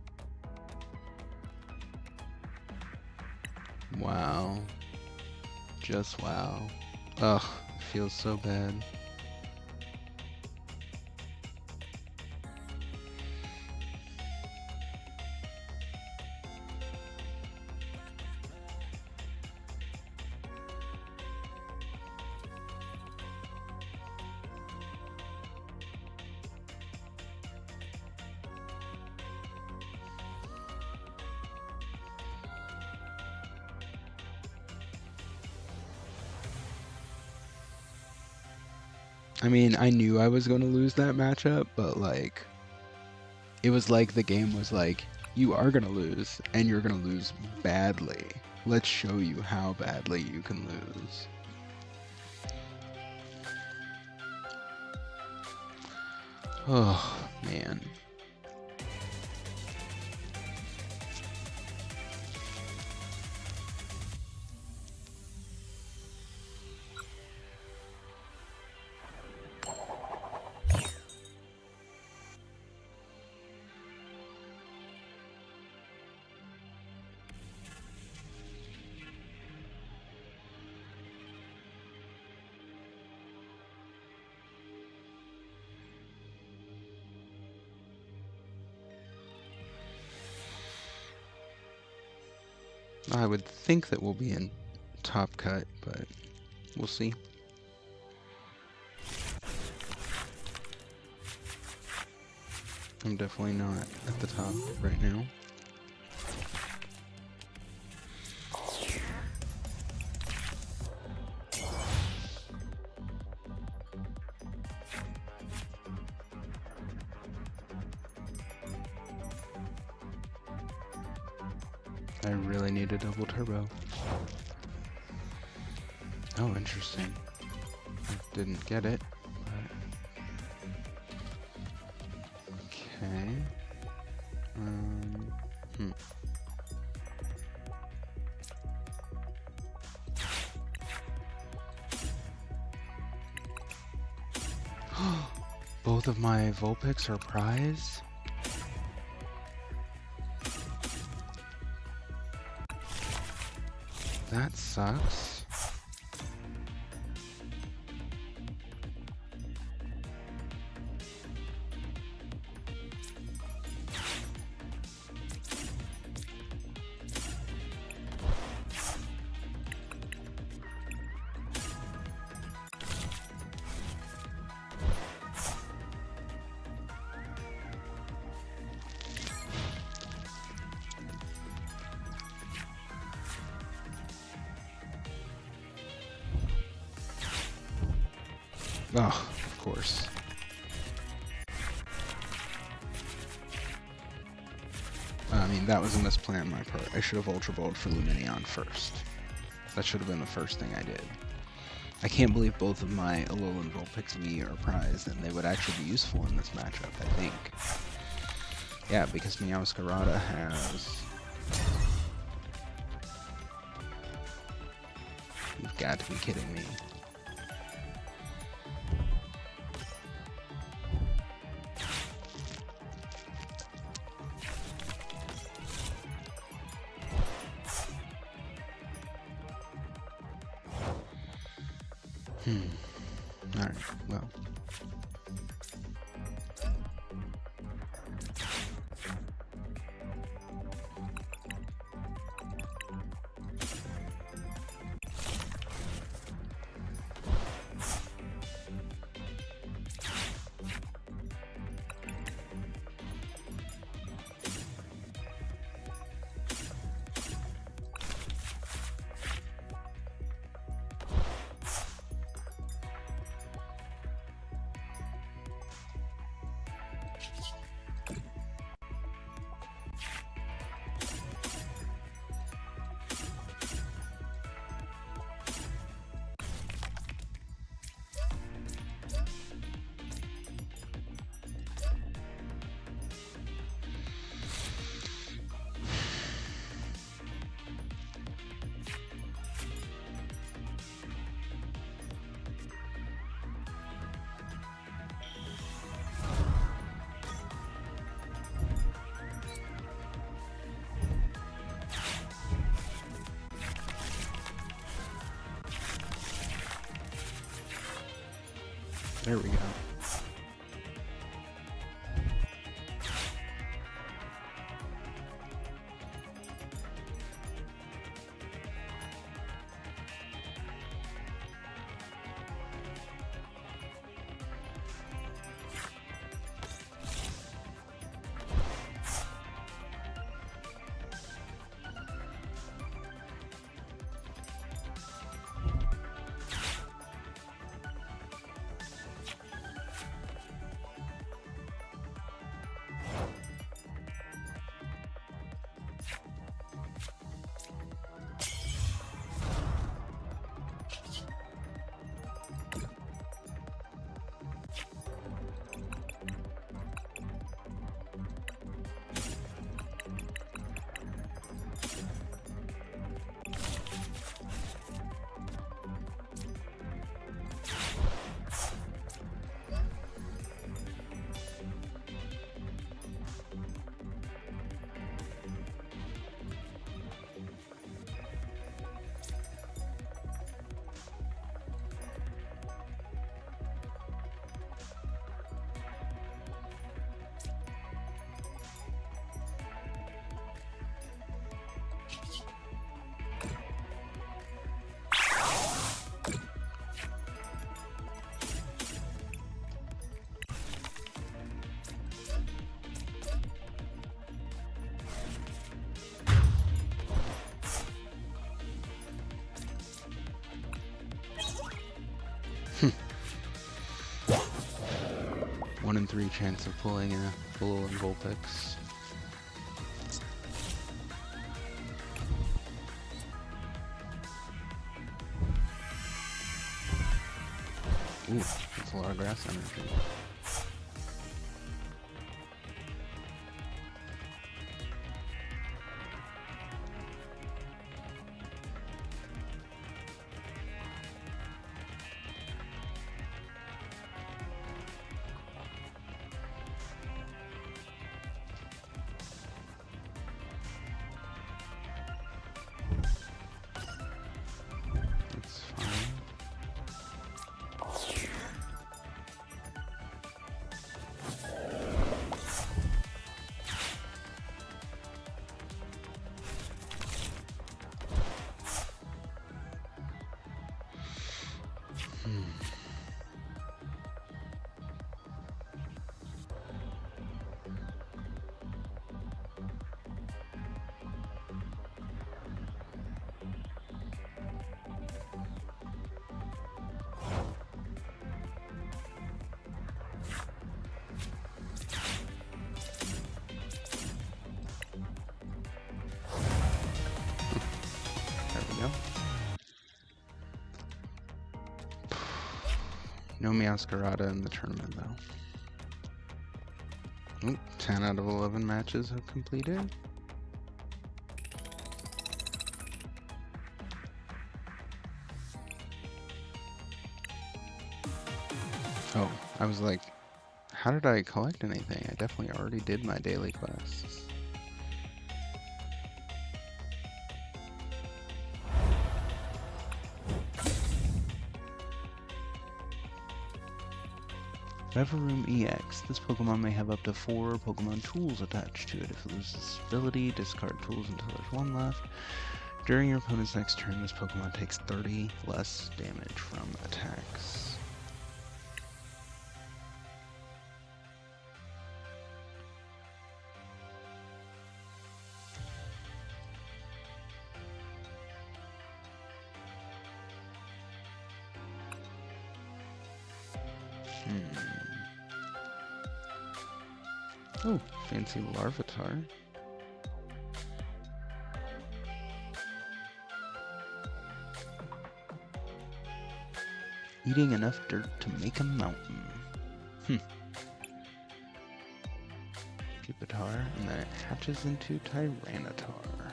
Wow. Just wow. Ugh, it feels so bad. I mean, I knew I was going to lose that matchup, but like, it was like the game was like, you are going to lose, and you're going to lose badly. Let's show you how badly you can lose. Oh, man. I would think that we'll be in top cut, but we'll see. I'm definitely not at the top right now. I really need a double turbo. Oh, interesting. I didn't get it, but... Okay. Both of my Vulpix are prize? That sucks. Oh, of course. I mean, that was a misplay on my part. I should have Ultra Balled for Luminion first. That should have been the first thing I did. I can't believe both of my Alolan Vulpix V are prized, and they would actually be useful in this matchup, I think. Yeah, because Meowscarada has... You've got to be kidding me. Alright, well. There we go. One in 3 chance of pulling a Alolan Vulpix. Ooh, that's a lot of grass energy. No Meowscarada in the tournament, though. Oop, 10 out of 11 matches have completed. Oh, I was like, how did I collect anything? I definitely already did my daily quests. Reverum EX. This Pokemon may have up to 4 Pokemon tools attached to it. If it loses its ability, discard tools until there's 1 left. During your opponent's next turn, this Pokemon takes 30 less damage from attacks. Oh, fancy Larvitar. Eating enough dirt to make a mountain. Pupitar, and then it hatches into Tyranitar.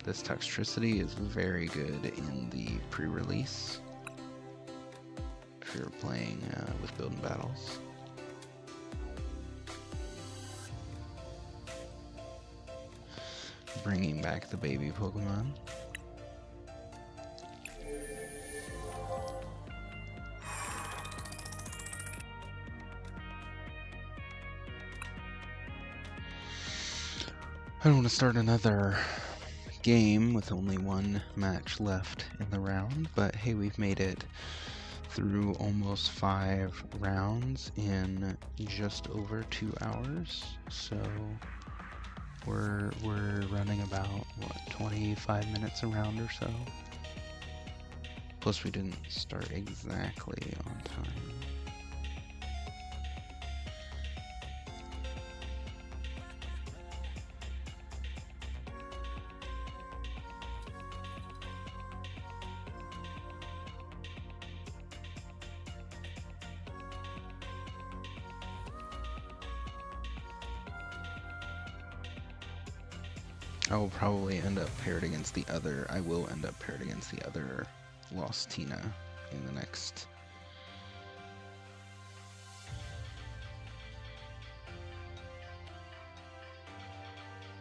This Toxtricity is very good in the pre-release if you're playing with building battles. Bringing back the baby Pokemon. I don't want to start another game with only 1 match left in the round, but hey, we've made it through almost 5 rounds in just over 2 hours, so we're running about, what, 25 minutes a round or so? Plus we didn't start exactly on time. I will probably end up paired against the other. I will end up paired against the other Lost Tina in the next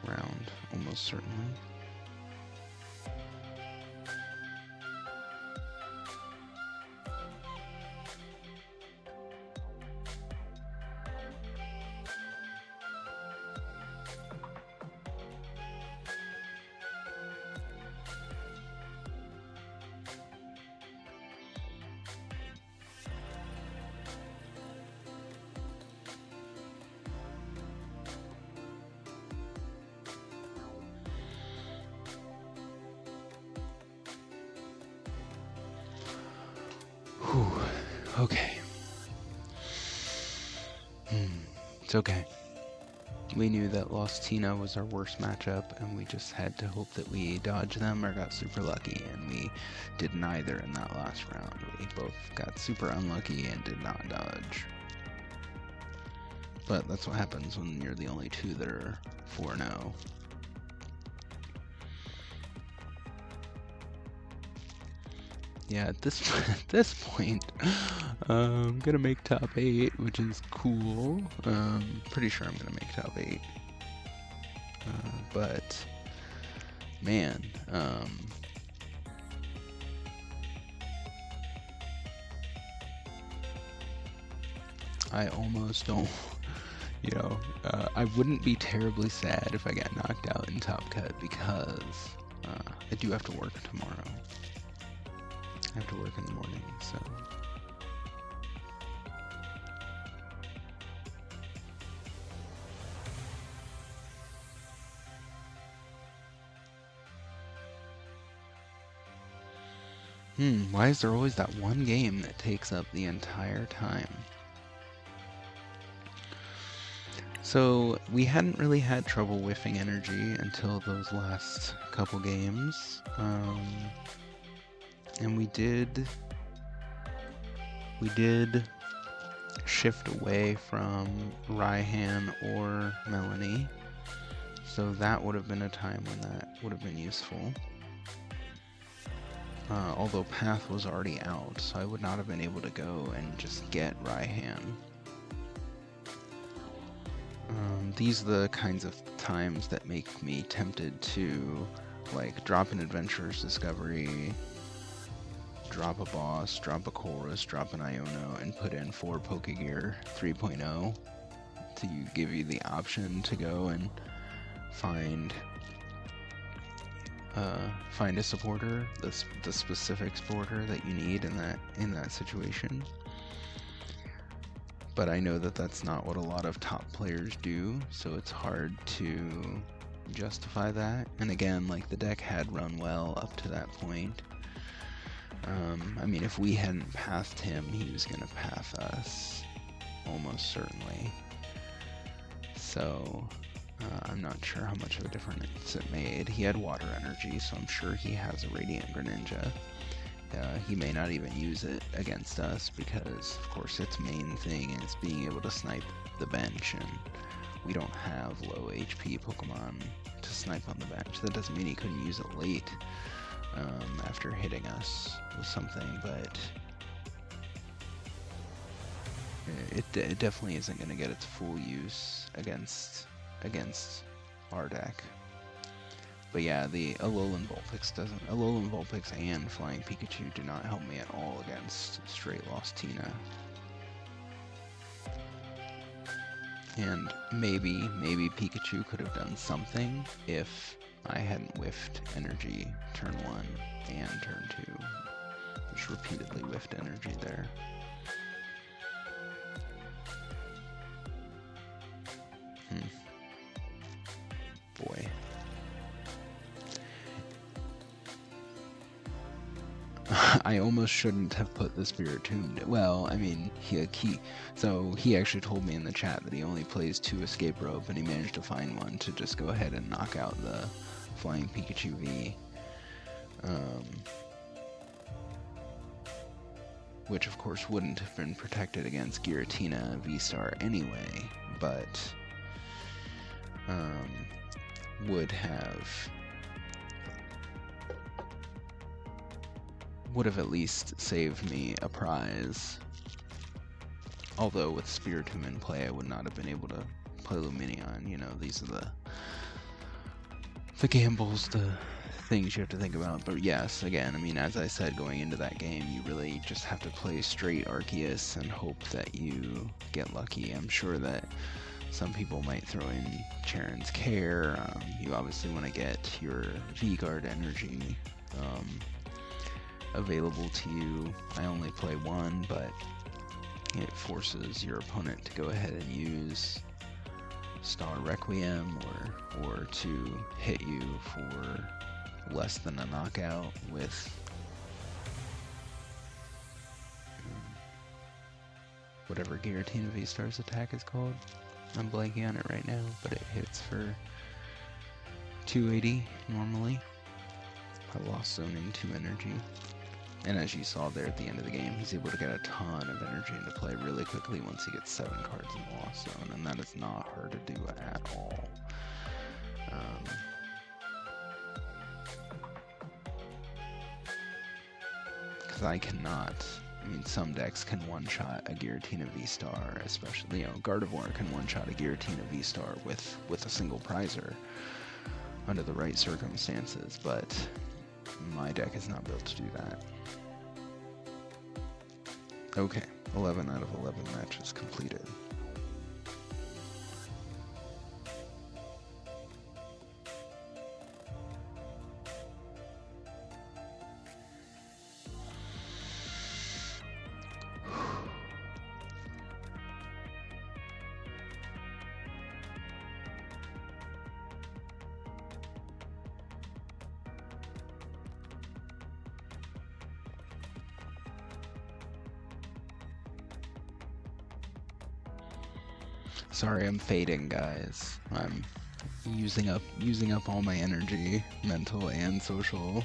round, almost certainly. Whew. Okay. It's okay. We knew that Lost Tina was our worst matchup, and we just had to hope that we dodged them or got super lucky, and we did neither in that last round. We both got super unlucky and did not dodge. But that's what happens when you're the only 2 that are 4-0. Yeah, at this point, I'm gonna make top 8, which is cool. Pretty sure I'm gonna make top 8. But man, I almost don't. You know, I wouldn't be terribly sad if I got knocked out in Top Cut because I do have to work tomorrow. I have to work in the morning, so. Why is there always that one game that takes up the entire time? So we hadn't really had trouble whiffing energy until those last couple games. And we did We did shift away from Raihan or Melanie, so that would have been a time when that would have been useful. Although Path was already out, so I would not have been able to go and just get Raihan. These are the kinds of times that make me tempted to, like, drop an Adventurer's Discovery, drop a boss, drop a chorus, drop an Iono, and put in 4 Pokegear 3.0 to give you the option to go and find a supporter, the specific supporter that you need in that situation. But I know that that's not what a lot of top players do, so it's hard to justify that. And again, like, the deck had run well up to that point. I mean, if we hadn't pathed him, he was going to path us, almost certainly. So, I'm not sure how much of a difference it made. He had water energy, so I'm sure he has a Radiant Greninja. He may not even use it against us because, of course, its main thing is being able to snipe the bench, and we don't have low HP Pokemon to snipe on the bench. That doesn't mean he couldn't use it late after hitting us with something, but it definitely isn't going to get its full use against our deck. But yeah, the Alolan Vulpix doesn't. Alolan Vulpix and Flying Pikachu do not help me at all against straight lost Tina. And maybe Pikachu could have done something if I hadn't whiffed energy turn 1 and turn 2. Just repeatedly whiffed energy there. Boy. I almost shouldn't have put the Spiritomb. Well, I mean, he actually told me in the chat that he only plays 2 Escape Rope, and he managed to find one to just go ahead and knock out the Flying Pikachu V. Which of course wouldn't have been protected against Giratina V-Star anyway, but would have at least saved me a prize. Although with Spiritomb in play, I would not have been able to play Lumineon. You know, these are the gambles, the things you have to think about. But yes, again, I mean, as I said, going into that game, you really just have to play straight Arceus and hope that you get lucky. I'm sure that some people might throw in Charon's Care. You obviously want to get your V-Guard energy available to you. I only play 1, but it forces your opponent to go ahead and use Star Requiem or to hit you for less than a knockout with whatever Giratina V-Star's attack is called. I'm blanking on it right now, but it hits for 280 normally. I lost zoning 2 energy. And as you saw there at the end of the game, he's able to get a ton of energy into play really quickly once he gets 7 cards in the Lost Zone, and that is not hard to do at all. Because I cannot. I mean, some decks can one-shot a Giratina V-Star, especially, Gardevoir can one-shot a Giratina V-Star with a single prizer under the right circumstances, but my deck is not built to do that. Okay, 11 out of 11 matches completed. Sorry, I'm fading, guys. I'm using up all my energy, mental and social.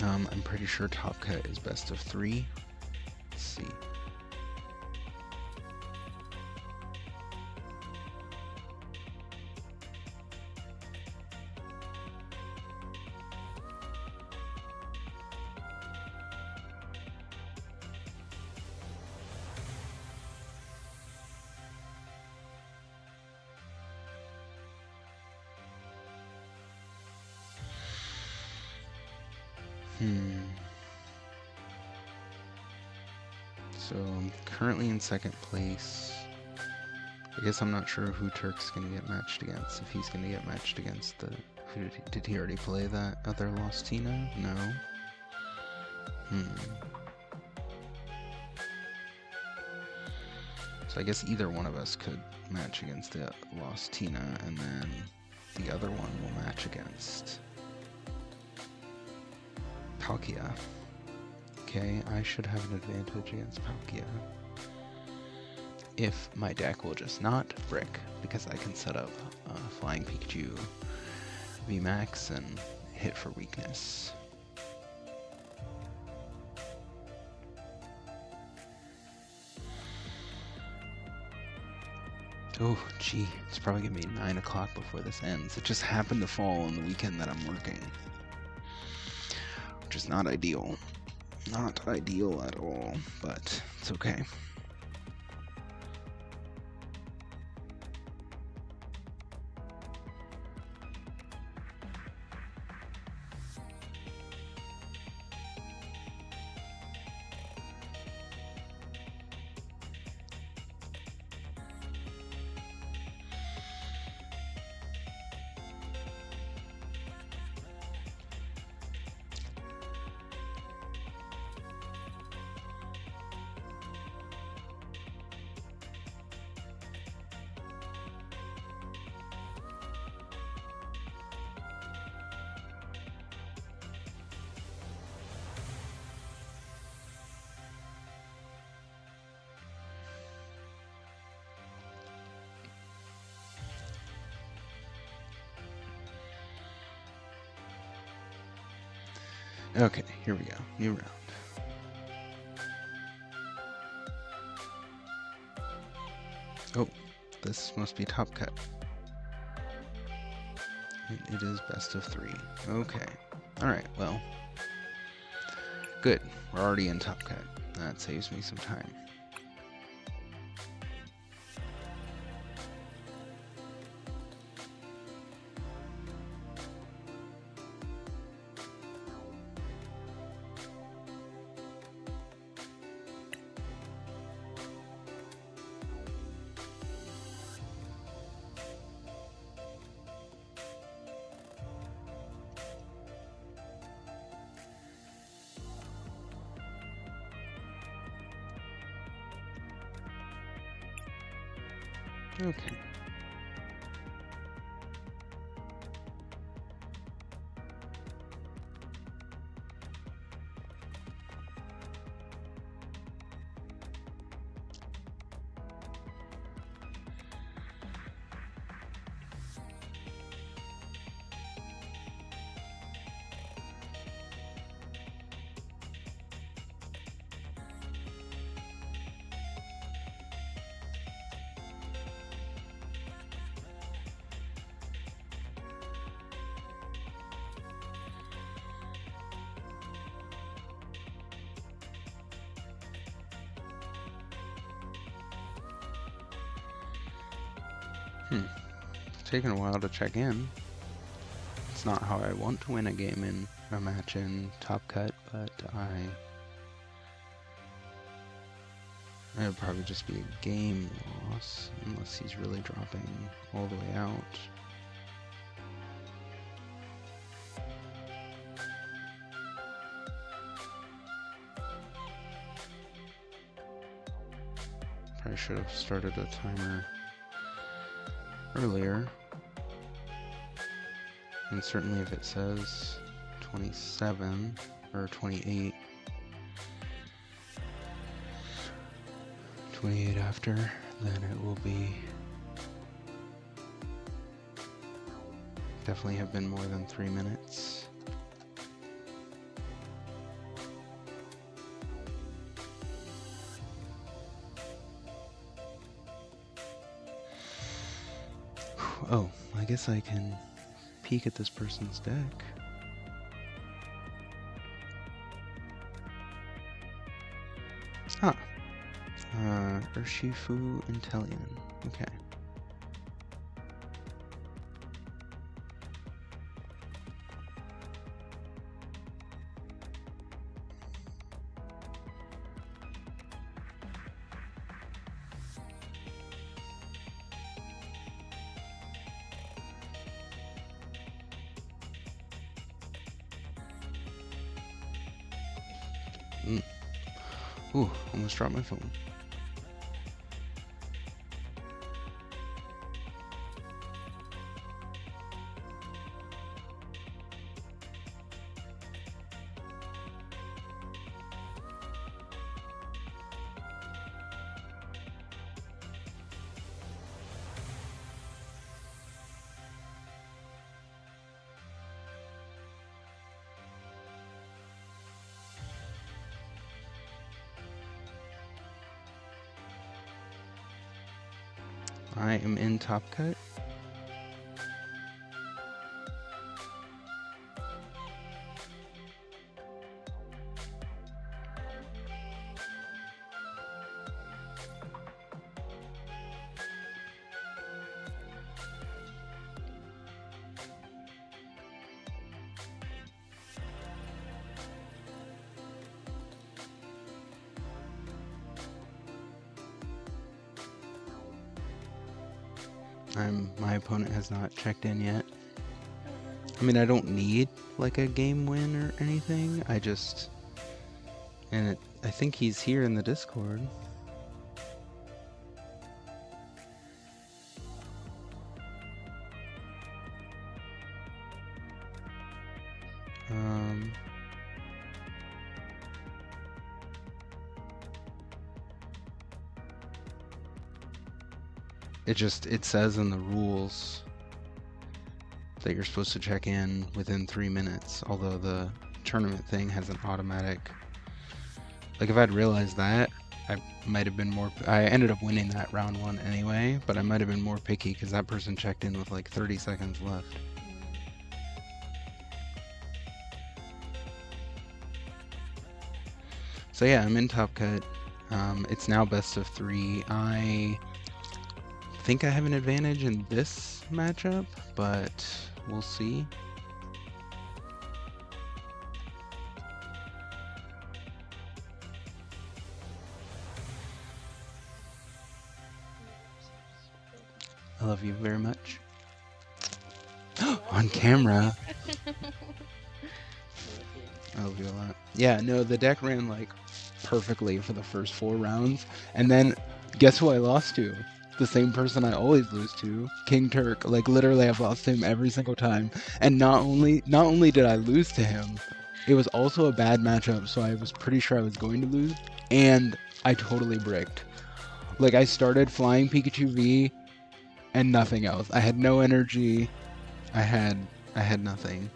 I'm pretty sure Top Cut is best of 3. Let's see. So I'm currently in second place. I guess I'm not sure who Turk's gonna get matched against. If he's gonna get matched against the... Did he already play that other Lost Tina? No. So I guess either one of us could match against the Lost Tina, and then the other one will match against Palkia. Okay, I should have an advantage against Palkia. If my deck will just not brick, because I can set up Flying Pikachu VMAX and hit for weakness. Oh, gee, it's probably gonna be 9 o'clock before this ends. It just happened to fall on the weekend that I'm working, which is not ideal. Not ideal at all, but it's okay. Okay, here we go. New round. Oh, this must be Top Cut. It is best of 3. Okay. Alright, well. Good. We're already in Top Cut. That saves me some time. Okay. It's taken a while to check in. It's not how I want to win a game in a match in Top Cut, but it would probably just be a game loss, unless he's really dropping all the way out. Probably should have started a timer earlier. And certainly if it says 27 or 28 after, then it will be definitely have been more than 3 minutes. Oh, I guess I can peek at this person's deck. Huh. Urshifu Intellion. Okay. Ooh, almost dropped my phone. I am in Top Cut. My opponent has not checked in yet. I mean, I don't need like a game win or anything. I think he's here in the Discord. It says in the rules that you're supposed to check in within 3 minutes, although the tournament thing has an automatic. Like, if I'd realized that, I might have been more. I ended up winning that round 1 anyway, but I might have been more picky because that person checked in with like 30 seconds left. So yeah, I'm in Top Cut. It's now best of 3. I think I have an advantage in this matchup, but we'll see. I love you very much. On camera. I love you a lot. Yeah, no, the deck ran like perfectly for the first 4 rounds, and then guess who I lost to? The same person I always lose to, King Turk. Like, literally, I've lost to him every single time. And not only did I lose to him, it was also a bad matchup, so I was pretty sure I was going to lose, and I totally bricked. Like, I started flying Pikachu V and nothing else. I had no energy. I had nothing.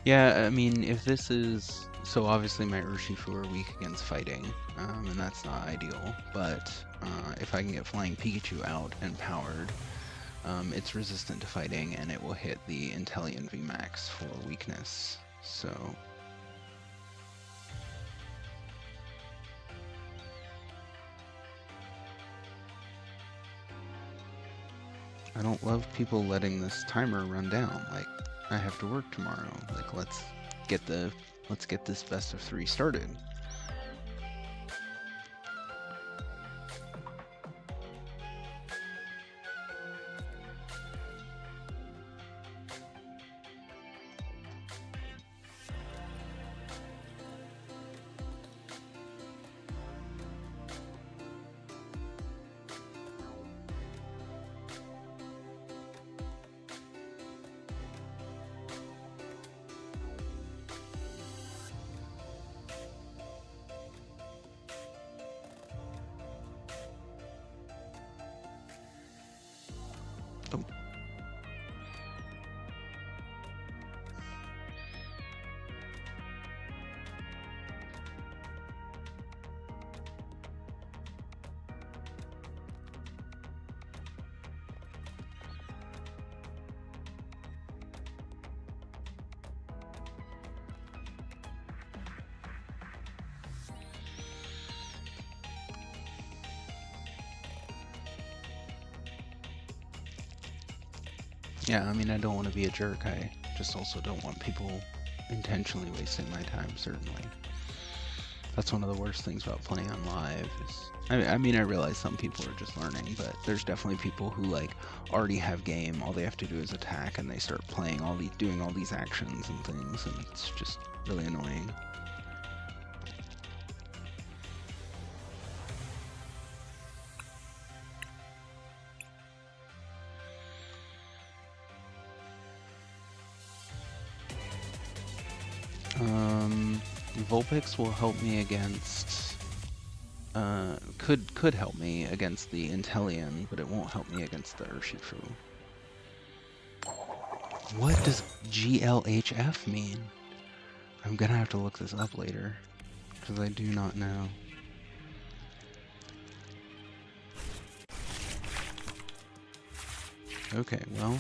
Yeah, I mean, if this is... So obviously my Urshifu are weak against fighting, and that's not ideal, but if I can get Flying Pikachu out and powered, it's resistant to fighting, and it will hit the Intellion VMAX for weakness, so... I don't love people letting this timer run down. Like, I have to work tomorrow. Like, let's get this best of 3 started. Yeah, I mean, I don't want to be a jerk. I just also don't want people intentionally wasting my time, certainly. That's one of the worst things about playing on live is, I mean, I realize some people are just learning, but there's definitely people who, like, already have game. All they have to do is attack, and they start playing doing all these actions and things, and it's just really annoying. Vulpix will help me against, could help me against the Intellion, but it won't help me against the Urshifu. What does GLHF mean? I'm gonna have to look this up later, because I do not know. Okay, well,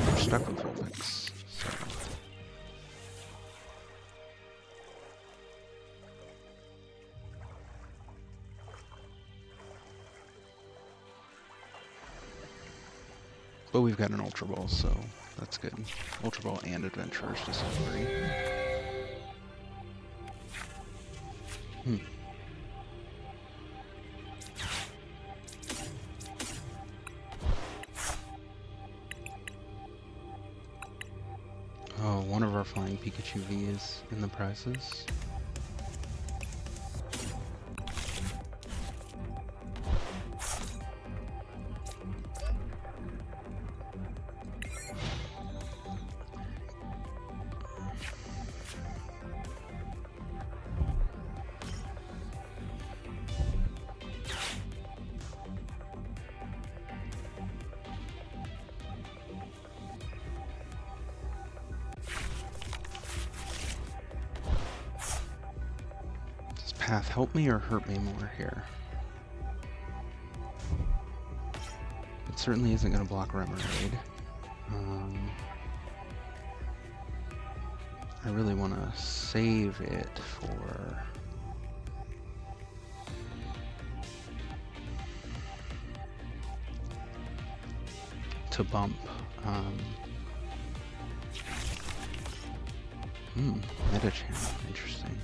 we're stuck with Vulpix, so... But we've got an Ultra Ball, so that's good. Ultra Ball and Adventurer's Discovery. Oh, one of our Flying Pikachu V is in the prizes. Path help me or hurt me more here? It certainly isn't going to block Remoraid. I really want to save it for... to bump. Metachannel, interesting.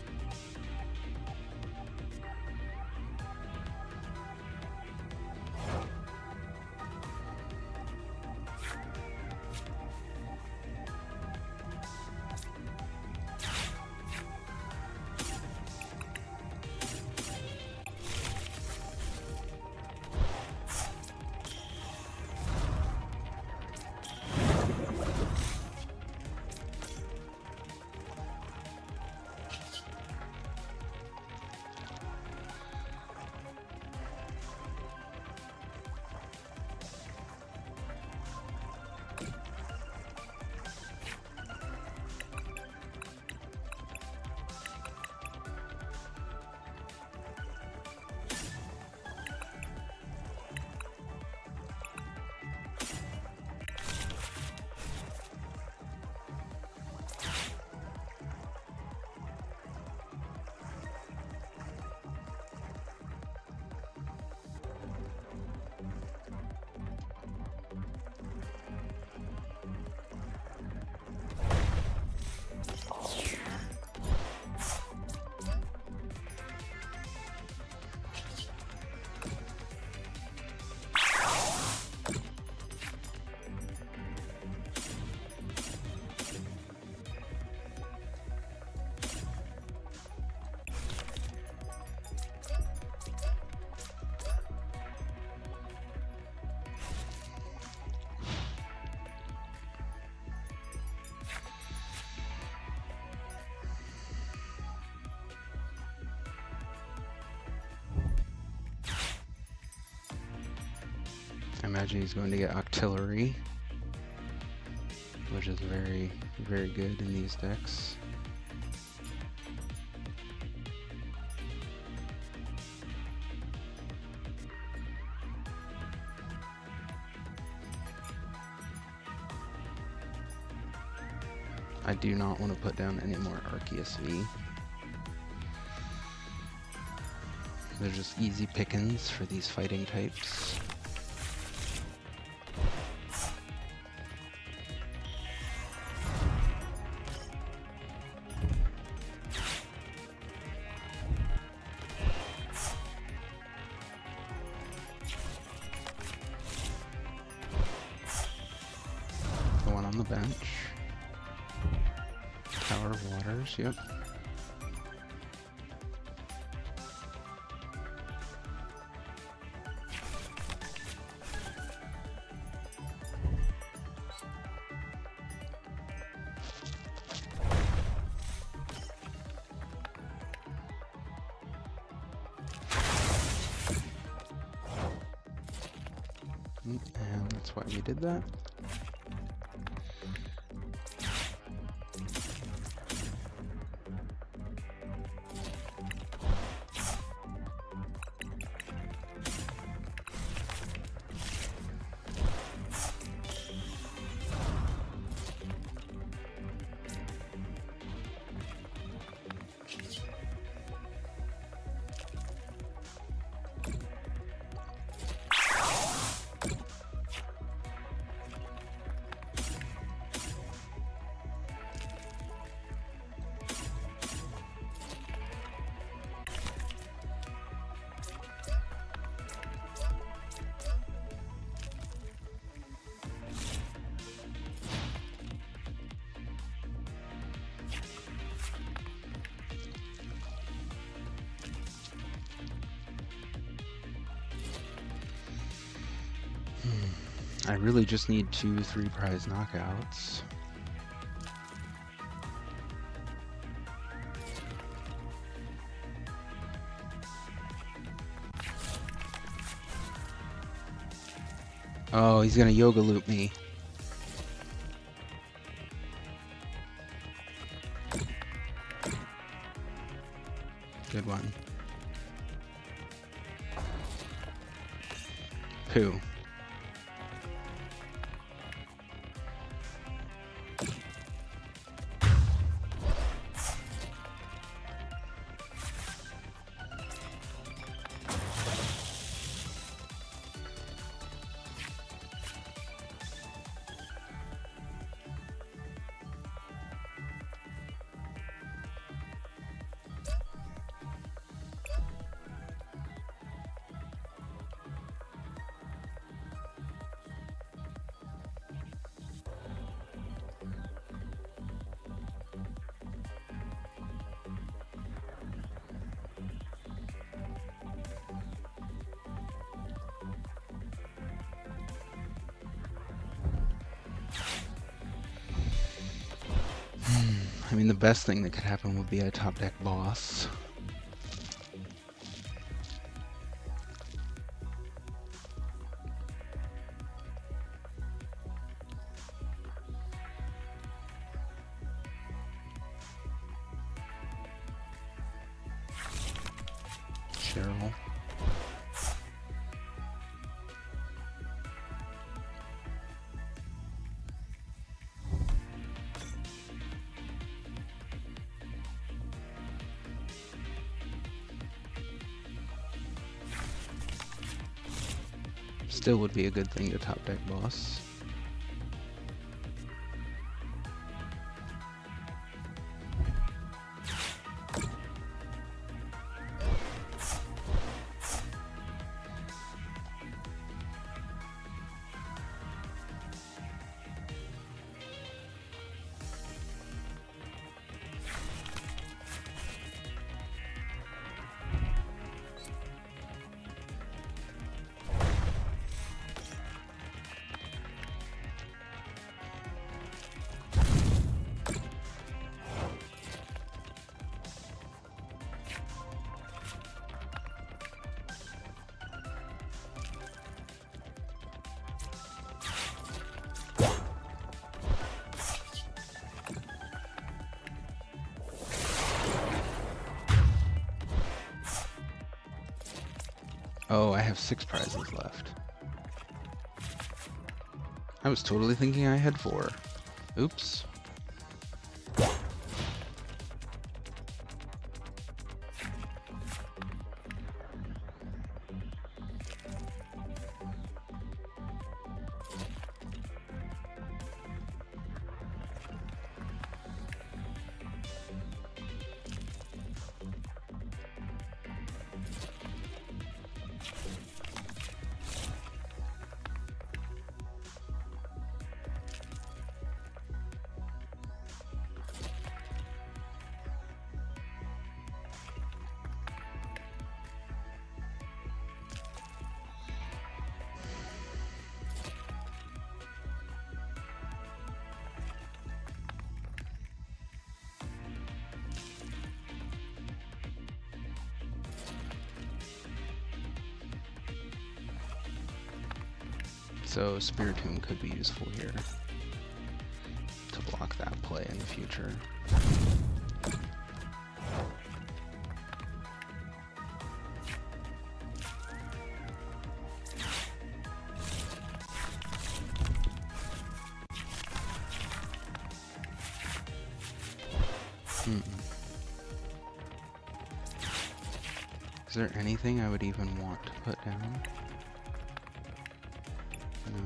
imagine he's going to get artillery, which is very, very good in these decks. I do not want to put down any more Arceus V. They're just easy pickings for these fighting types. The one on the bench. Tower of Waters, yep. And that's why we did that. I really just need 2-3 prize knockouts. Oh, he's gonna yoga loop me. Good one. Pooh. I mean, the best thing that could happen would be a top deck boss. Cheryl. Still would be a good thing to top deck boss. Oh, I have 6 prizes left. I was totally thinking I had 4. Oops. So Spiritomb could be useful here to block that play in the future. Is there anything I would even want to put down? No.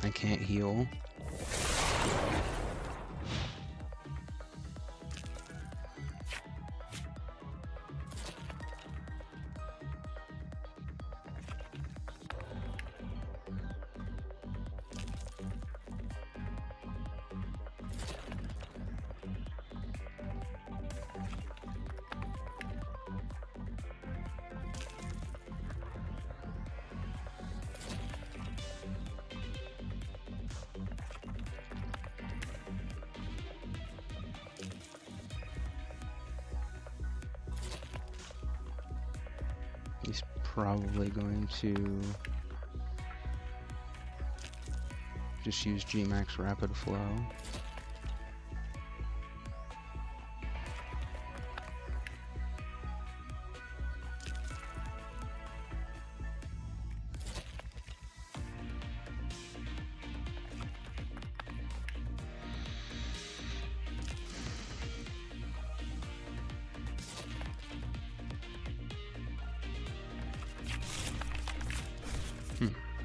I can't heal. He's probably going to just use Gmax Rapid Flow.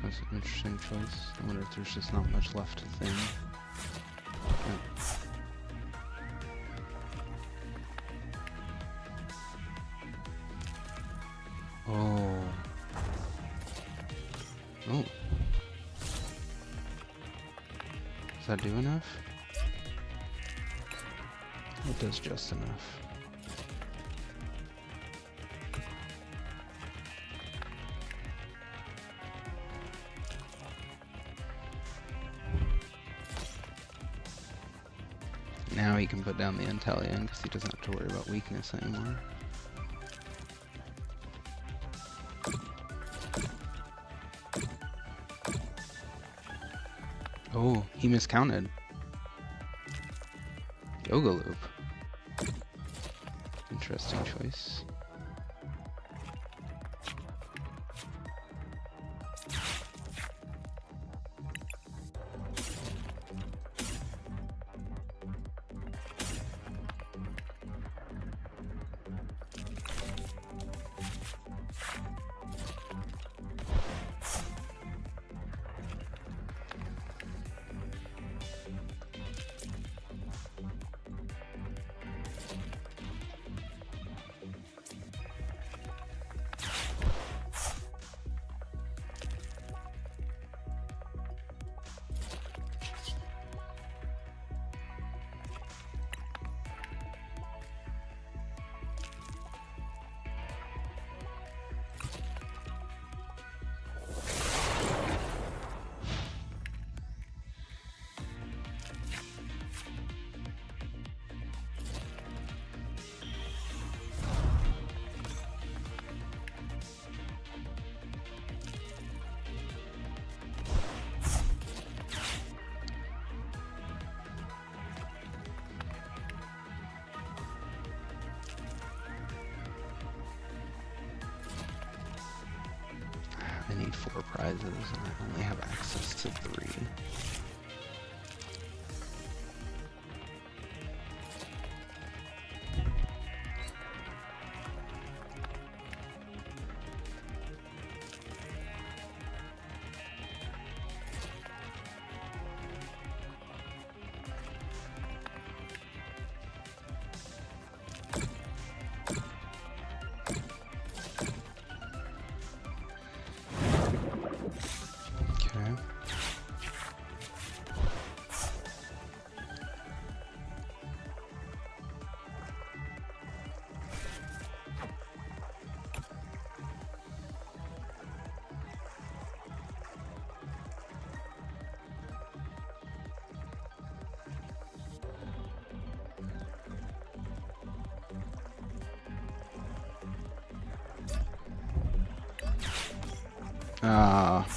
That's an interesting choice. I wonder if there's just not much left to thin. Yeah. Oh. Oh. Does that do enough? It does just enough. Now he can put down the Inteleon because he doesn't have to worry about weakness anymore. Oh, he miscounted. Yoga Loop. Interesting choice. I need 4 prizes, and I only have access to 3. Ah.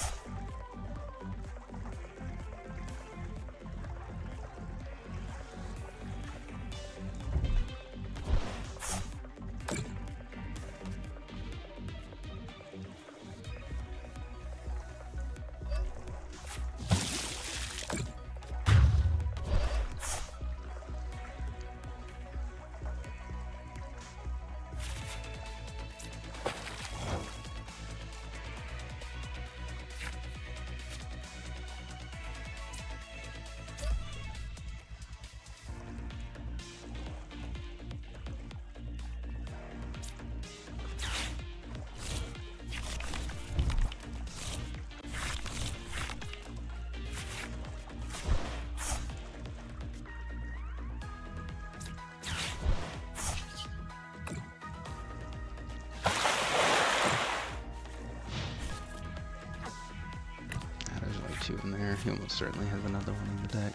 There's only 2 in there. He almost certainly has another one in the deck.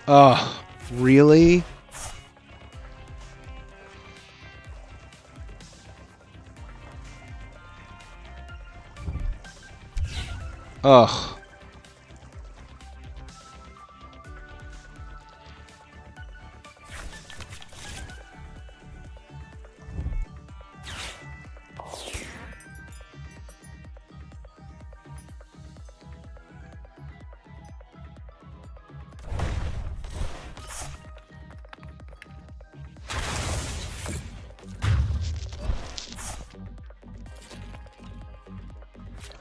Oh, really? Ugh.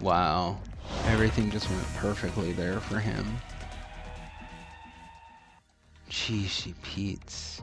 Wow. Everything just went perfectly there for him. Cheesy Pete's.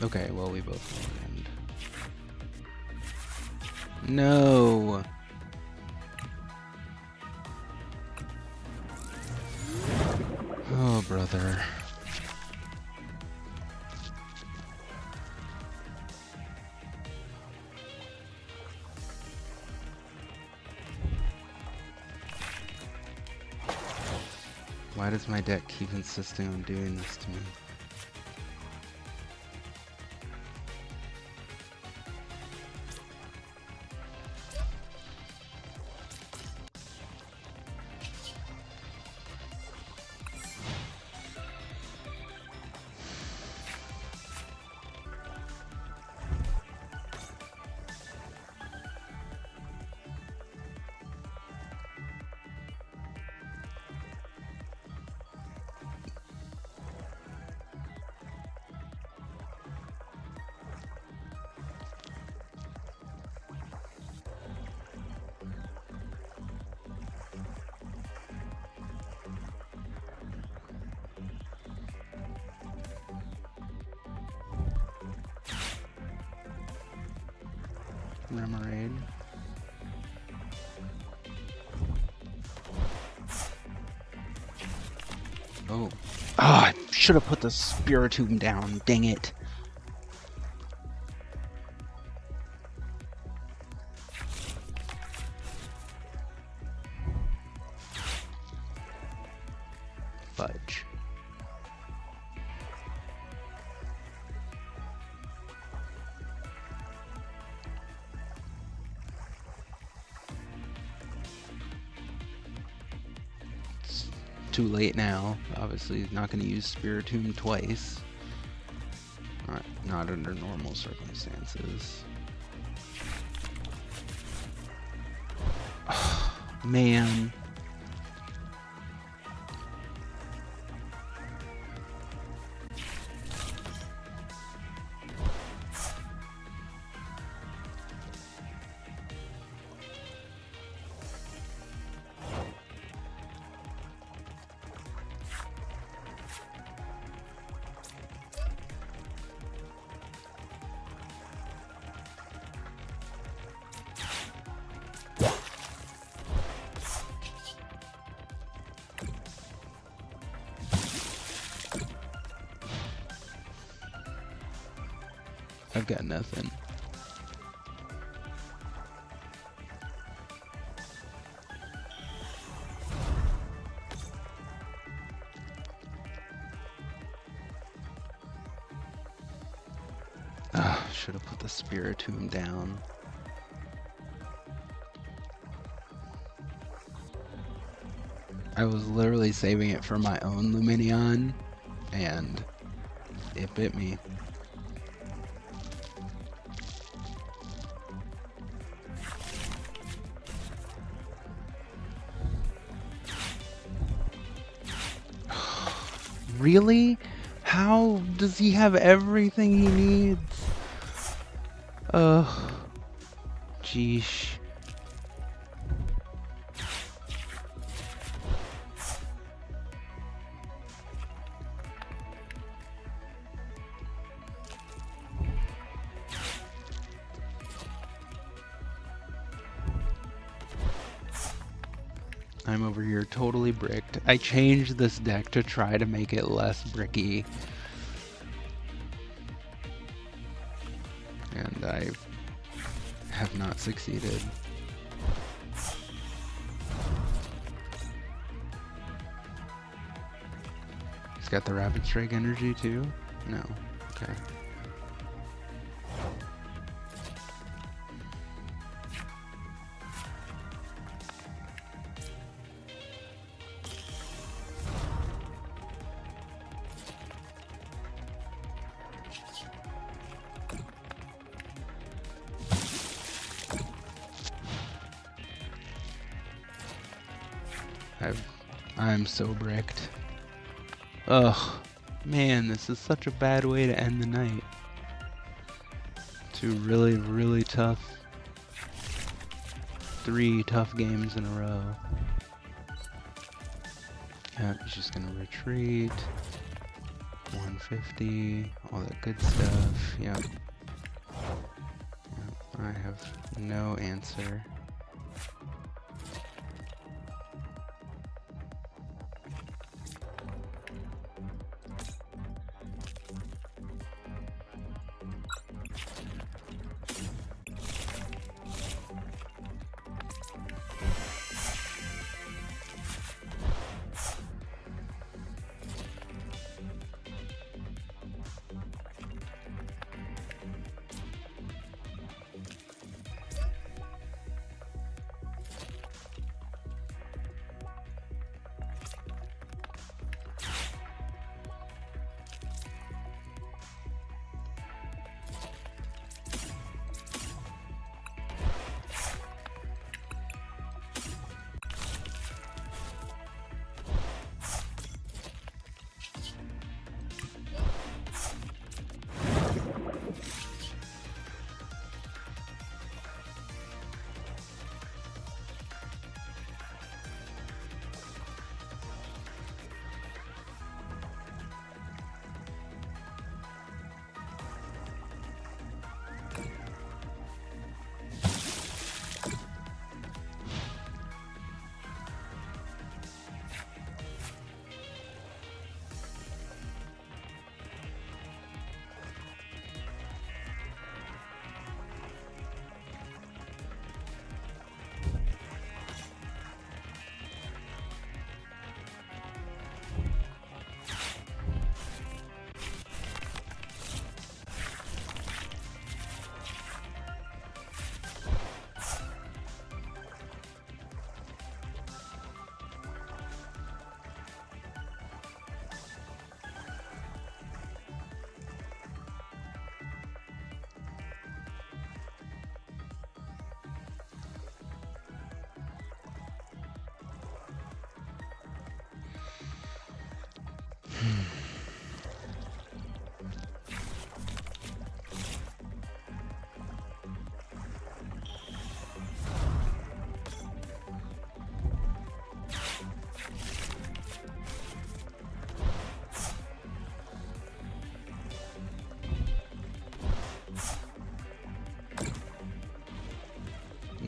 Okay, well, we both win. No! Oh, brother. Why does my deck keep insisting on doing this to me? Remoraid. Oh. Ah, I should have put the Spiritomb down, dang it. Fudge. It's too late now. Obviously, not going to use Spiritomb twice. Not under normal circumstances. Man. I've got nothing. Should have put the Spiritomb down. I was literally saving it for my own Luminion, and it bit me. Really? How does he have everything he needs? Ugh. Jeesh. I'm over here totally bricked. I changed this deck to try to make it less bricky. And I have not succeeded. He's got the Rapid Strike energy too? No. Okay. I'm so bricked. Ugh, man, this is such a bad way to end the night. 2 really, really tough, 3 tough games in a row. Yep, he's just gonna retreat. 150, all that good stuff. Yep. I have no answer.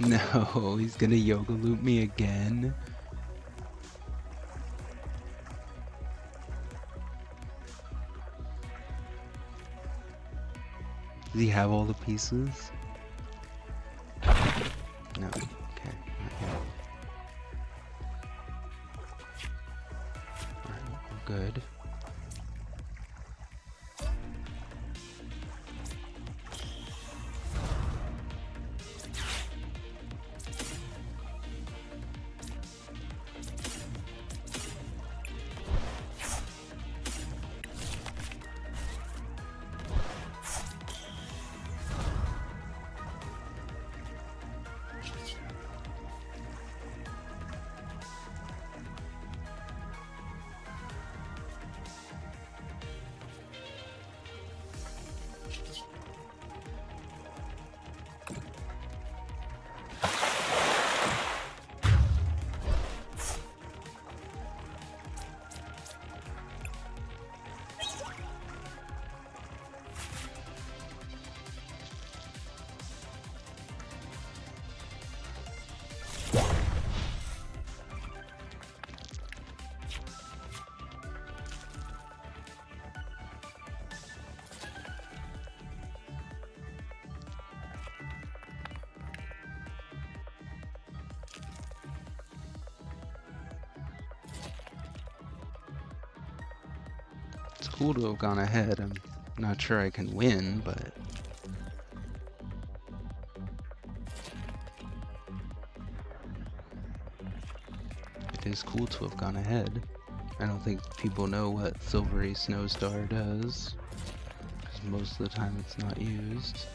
No, he's gonna yoga loop me again. Does he have all the pieces? No. Okay, not yet. Alright, we're good. It's cool to have gone ahead. I'm not sure I can win, but it is cool to have gone ahead. I don't think people know what Silvery Snowstar does, because most of the time it's not used.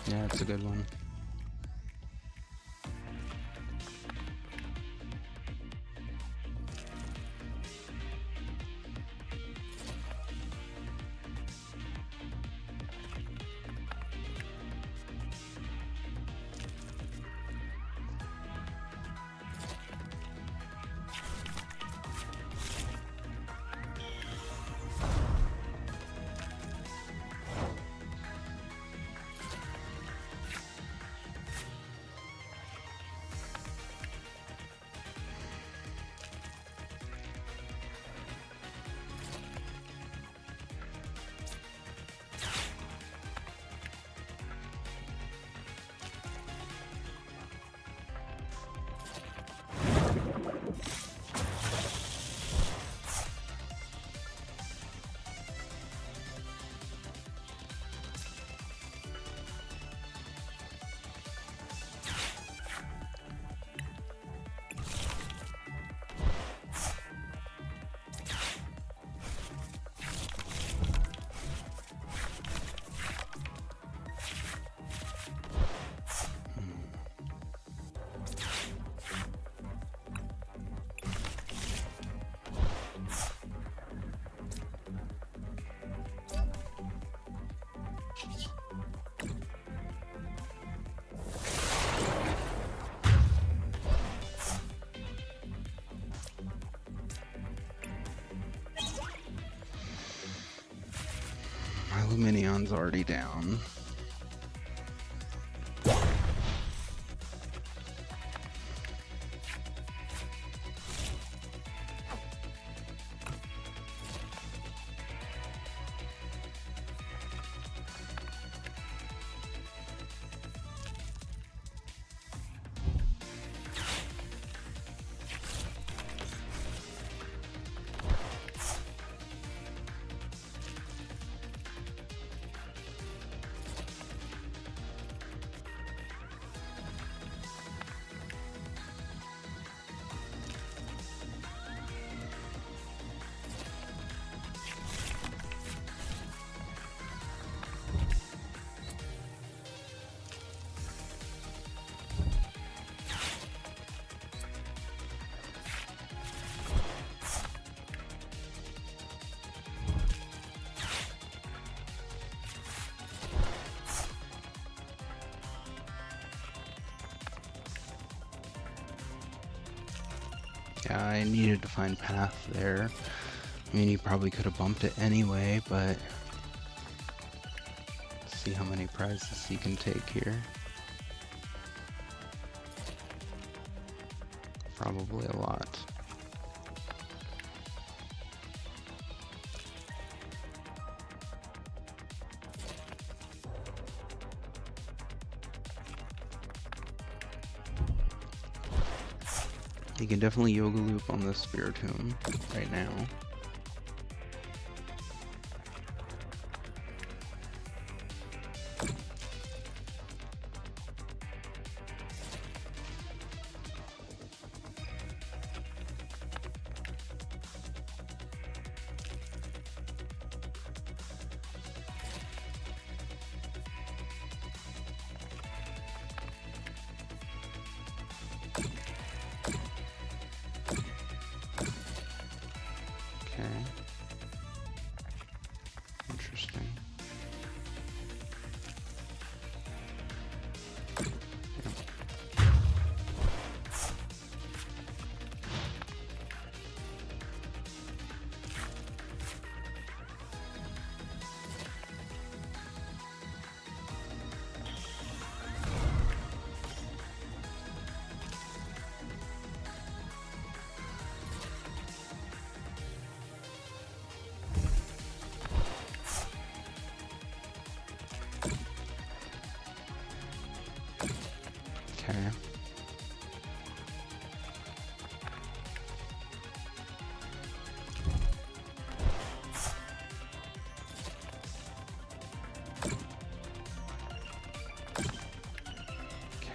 Yeah, it's a good one. My Luminion's already down. Yeah, I needed to find path there. I mean, he probably could have bumped it anyway, but let's see how many prizes he can take here. Probably a lot. He can definitely yoga loop on the Spiritomb right now. Okay. Interesting. Yep. Okay.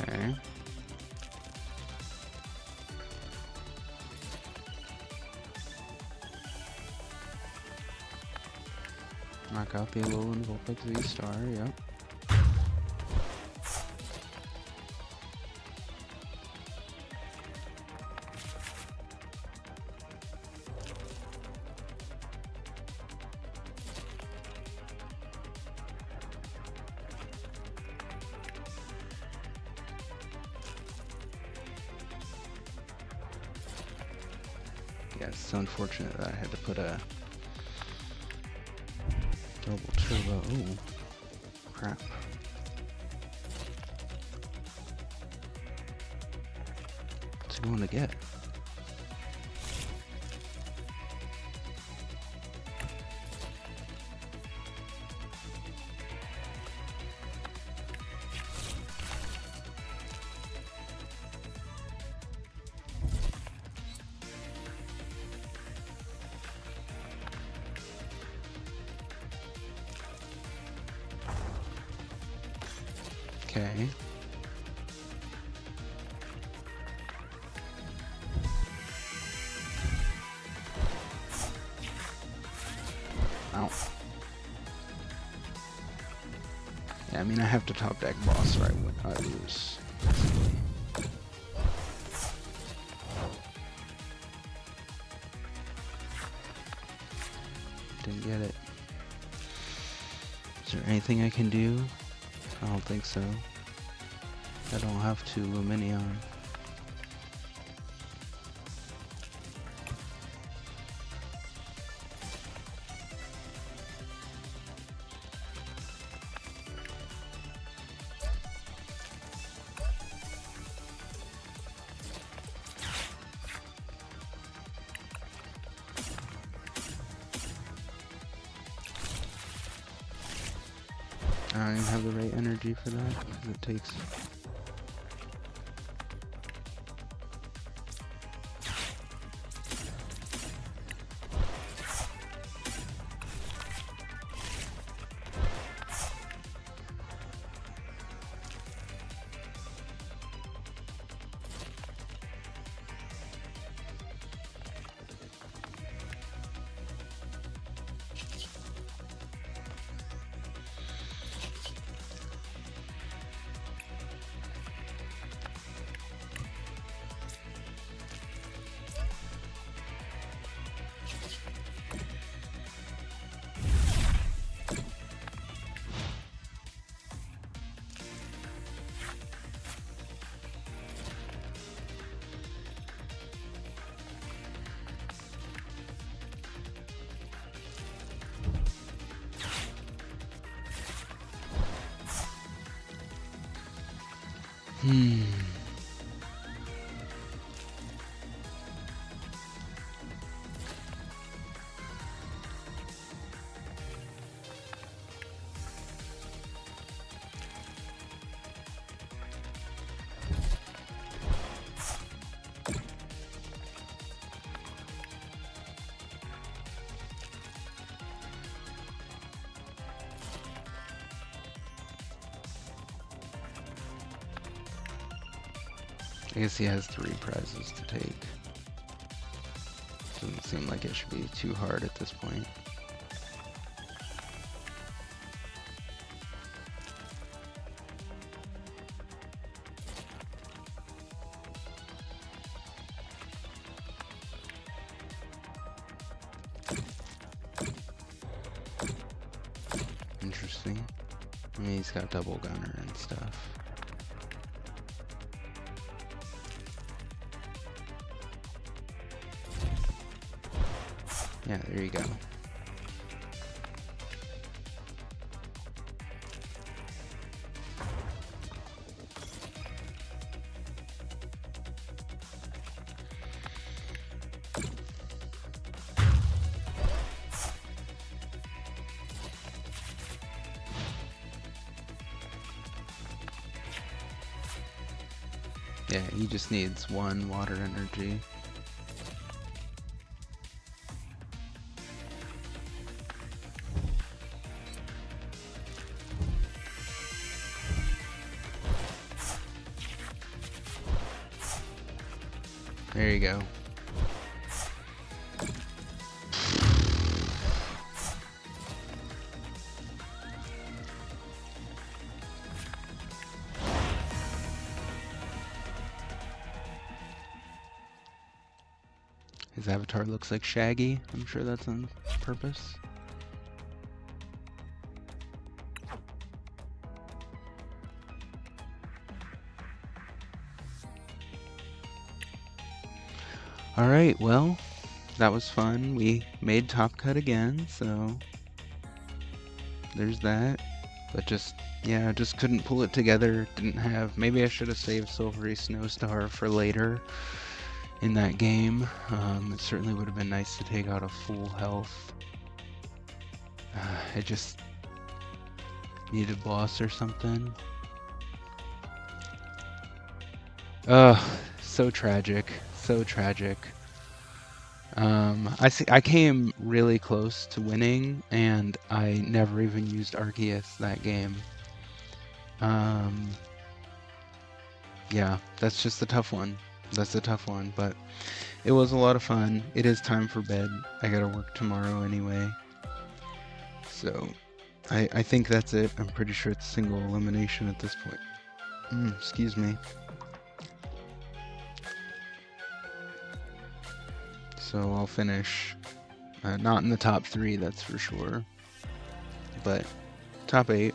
Okay. Knock out the Alolan Vulpix V-Star, yep. Yeah, it's so unfortunate that I had to put a double turbo. Ooh, crap. What's he going to get? Okay. Ow. Yeah, I mean, I have to top deck boss right when I lose. Didn't get it. Is there anything I can do? I don't think so. I don't have to Luminion. I don't even have the right energy for that, because it takes... I guess he has 3 prizes to take. Doesn't seem like it should be too hard at this point. Interesting. I mean, he's got double gunner and stuff. Yeah, there you go. Yeah, he just needs 1 water energy. There you go. His avatar looks like Shaggy. I'm sure that's on purpose. Alright, well, that was fun. We made Top Cut again, so there's that. But just, yeah, just couldn't pull it together. Didn't have, maybe I should have saved Silvery Snowstar for later in that game. It certainly would have been nice to take out a full health. I just needed boss or something. So tragic. So tragic. I came really close to winning, and I never even used Arceus that game. Yeah, that's just a tough one. That's a tough one, but it was a lot of fun. It is time for bed. I gotta work tomorrow anyway. So, I think that's it. I'm pretty sure it's single elimination at this point. Excuse me. So I'll finish, not in the top 3, that's for sure, but top 8.